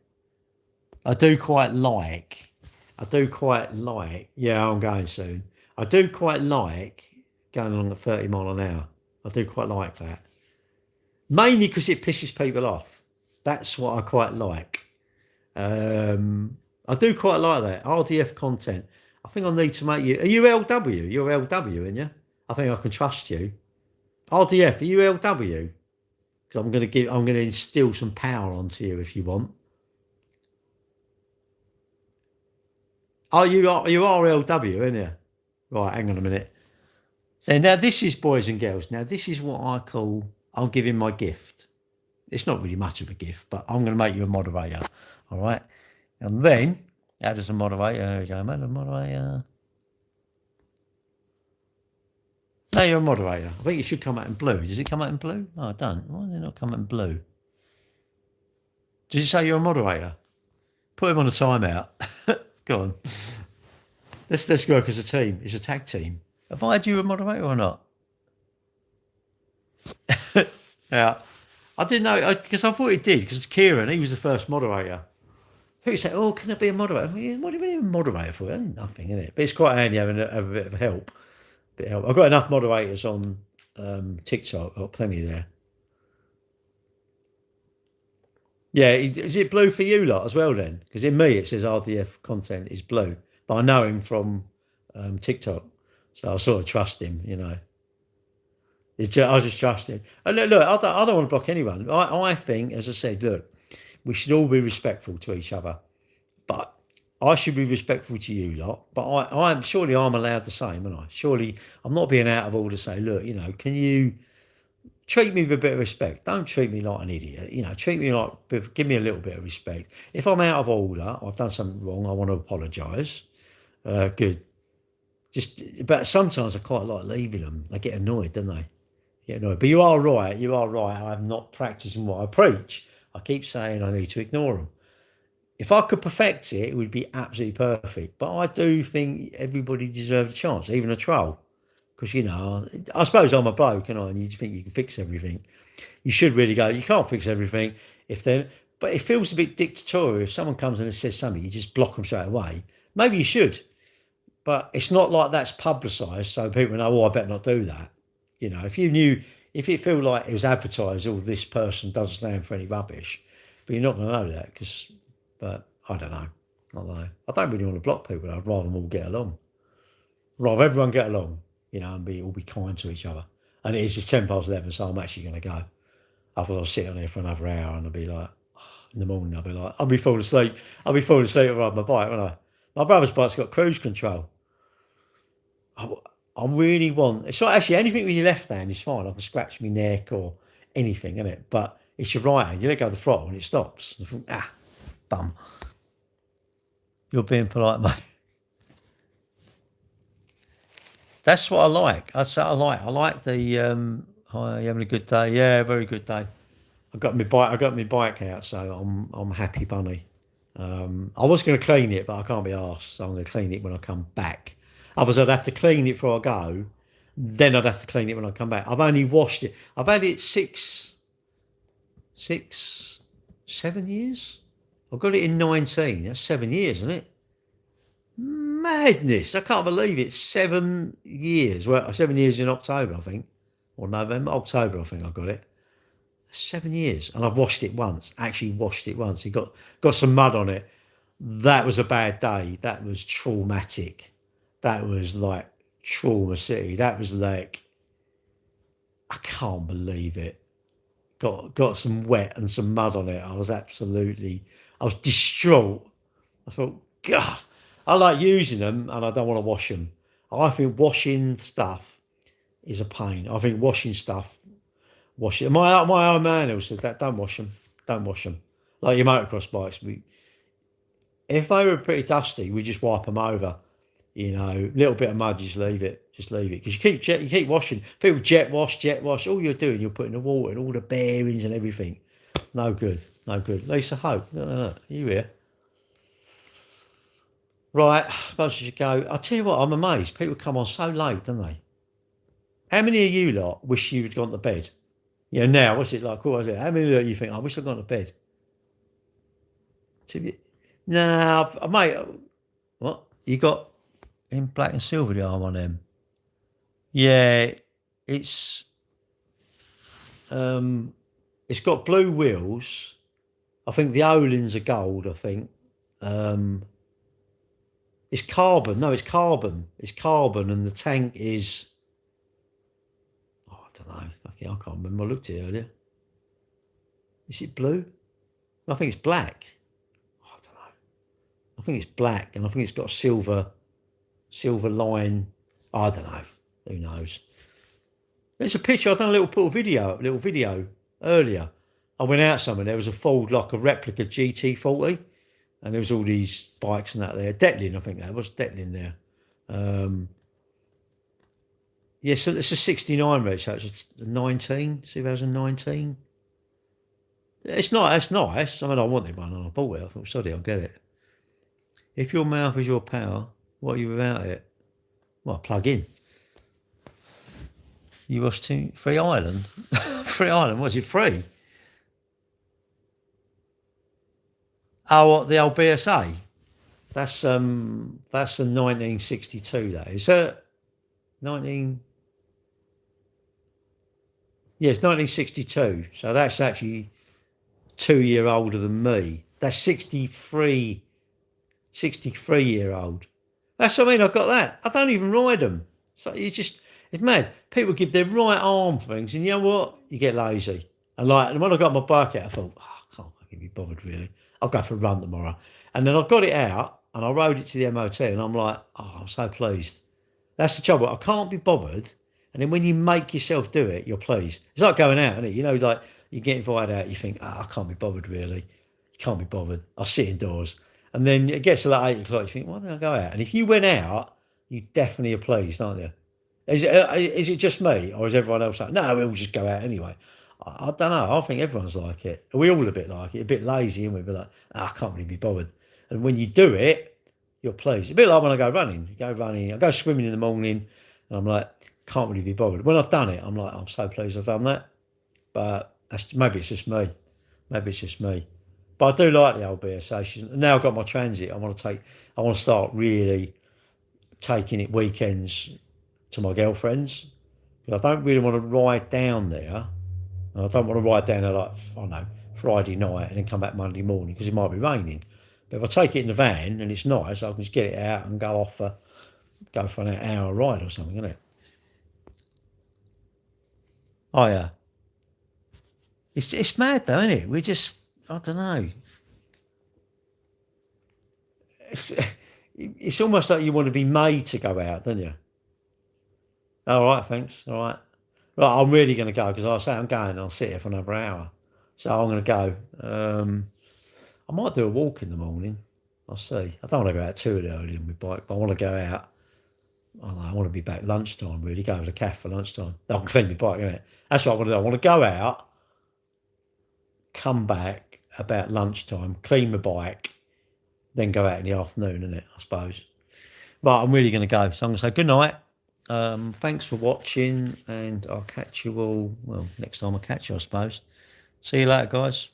I do quite like. Yeah, I'm going soon. I do quite like going along at 30 mile an hour. I do quite like that. Mainly because it pisses people off. That's what I quite like. I do quite like that. RDF content. I think I need to make you. Are you LW? You're LW, aren't you? I think I can trust you. RDF, are you LW? Because I'm going to instill some power onto you if you want. Oh, you are LW, aren't you? Right, hang on a minute. So now this is boys and girls. Now this is what I call. I'm giving my gift. It's not really much of a gift, but I'm going to make you a moderator. All right. And then, how does a moderator? There we go, mate. A moderator. No, you're a moderator. I think it should come out in blue. Does it come out in blue? No, I don't. Why does it not come out in blue? Does it say you're a moderator? Put him on a timeout. Go on. Let's work as a team. It's a tag team. Have I had you a moderator or not? Yeah. I didn't know, because I thought it did, because Kieran, he was the first moderator. People say, oh, can I be a moderator? What do you mean a moderator for? Nothing, isn't it? But it's quite handy having a bit of help. I've got enough moderators on TikTok. I've got plenty there. Yeah, is it blue for you lot as well then? Because in me it says RDF content is blue, but I know him from TikTok, so I sort of trust him, you know. I just trust him. And look, I don't want to block anyone. I think, as I said, look, we should all be respectful to each other, but I should be respectful to you lot. But I'm surely I'm allowed the same, am I? Surely I'm not being out of order to say, look, you know, can you treat me with a bit of respect? Don't treat me like an idiot. You know, treat me like, give me a little bit of respect. If I'm out of order, I've done something wrong, I want to apologise. Good. But sometimes I quite like leaving them. They get annoyed, don't they? But you are right. I'm not practicing what I preach. I keep saying I need to ignore them. If I could perfect it, it would be absolutely perfect. But I do think everybody deserves a chance, even a troll. Because, you know, I suppose I'm a bloke, and you think you can fix everything. You should really go, you can't fix everything. But it feels a bit dictatorial. If someone comes in and says something, you just block them straight away. Maybe you should. But it's not like that's publicised, so people know, oh, I better not do that. You know, if it felt like it was advertised, oh, this person doesn't stand for any rubbish, but you're not going to know that but I don't know. I don't really want to block people. I'd rather them all get along. Rather everyone get along, you know, and all be kind to each other. And it's just 11:10, so I'm actually going to go. Otherwise I'll sit on there for another hour and I'll be like, in the morning I'll be falling asleep. I'll be falling asleep and ride my bike, won't I? My brother's bike's got cruise control. I really want. It's not actually anything with your left hand is fine. I can scratch my neck or anything, isn't it? But it's your right hand. You let go of the throttle and it stops. I thought, bum. You're being polite, mate. That's what I like. That's what I like. I like the hi, you having a good day? Yeah, very good day. I got my bike out, so I'm happy bunny. I was going to clean it, but I can't be arsed, so I'm going to clean it when I come back. Otherwise, I'd have to clean it before I go. Then I'd have to clean it when I come back. I've only washed it. I've had it 7 years. I got it in 19. That's 7 years, isn't it? Madness. I can't believe it. 7 years. Well, 7 years in October, I think. Or November. October, I think I got it. 7 years. And I've washed it once. Actually washed it once. It got some mud on it. That was a bad day. That was traumatic. That was like Trauma City. That was like, I can't believe it. Got some wet and some mud on it. I was distraught. I thought, God, I like using them and I don't want to wash them. I think washing stuff is a pain. I think washing stuff, my own man who says that, don't wash them. Don't wash them. Like your motocross bikes. If they were pretty dusty, we just wipe them over. You know, little bit of mud, just leave it. Because you keep washing. People jet wash. All you're doing, you're putting the water and all the bearings and everything. No good. Lisa Hope. No. You here? Right, I suppose you should go. I'll tell you what, I'm amazed. People come on so late, don't they? How many of you lot wish you had gone to bed? You know, now, what's it like? What was it? How many of you think, I wish I'd gone to bed? Nah, mate, what? You got in black and silver the arm on them? Yeah, it's got blue wheels. I think the Olins are gold, I think. It's carbon. No, it's carbon. It's carbon, and the tank is. Oh, I don't know. Okay, I can't remember. I looked at it earlier. Is it blue? I think it's black. Oh, I don't know. I think it's black, and I think it's got a silver line. I don't know. Who knows? There's a picture. I've done a little video earlier. I went out somewhere. There was a Ford, like a replica GT40. And there was all these bikes and that there. Detlin, I think that was Detlin there. Yeah, so it's a 69 reg, so it's 2019. It's not, that's nice. I mean, I wanted one and I bought it. I thought, sorry, I'll get it. If your mouth is your power, what are you without it? Well, plug in. You watched Free Island? Free Island, was it free? Oh, what, the old BSA? That's a 1962. That is 19. Yes, 1962. So that's actually 2 year older than me. That's 63 year old. That's what I mean. I've got that. I don't even ride them. So it's mad. People give their right arm things, and you know what? You get lazy. And like when I got my bike out, I thought, I can't fucking be bothered really. I'll go for a run tomorrow. And then I got it out and I rode it to the MOT and I'm like, I'm so pleased. That's the trouble. I can't be bothered. And then when you make yourself do it, you're pleased. It's like going out, isn't it? You know, like you get invited out, you think, I can't be bothered really. You can't be bothered. I'll sit indoors. And then it gets to like 8 o'clock, you think, why don't I go out? And if you went out, you definitely are pleased, aren't you? Is it just me or is everyone else like, no, we'll just go out anyway? I don't know. I think everyone's like it. We all a bit like it, a bit lazy, and we'd be like, I can't really be bothered. And when you do it, you're pleased. A bit like when I go running. I go swimming in the morning, and I'm like, can't really be bothered. When I've done it, I'm like, I'm so pleased I've done that. But maybe it's just me. But I do like the old BSA. Now I've got my Transit. I want to start really taking it weekends to my girlfriend's. Because I don't really want to ride down there. And I don't want to ride down there like, I don't know, Friday night and then come back Monday morning because it might be raining. But if I take it in the van and it's nice, I can just get it out and go for an hour ride or something, isn't it? Oh yeah. It's mad though, isn't it? We just, I don't know. It's almost like you want to be made to go out, don't you? All right, thanks. All right. Right, I'm really going to go because I say I'm going. I'll sit here for another hour, so I'm going to go. I might do a walk in the morning. I'll see. I don't want to go out too early on my bike, but I want to go out. I don't know, I want to be back lunchtime. Really, go to the cafe for lunchtime. I can clean my bike, innit? That's what I want to do. I want to go out, come back about lunchtime, clean my bike, then go out in the afternoon, innit? I suppose. But I'm really going to go. So I'm going to say good night. Thanks for watching, and I'll catch you all, well, next time I catch you, I suppose. See you later, guys.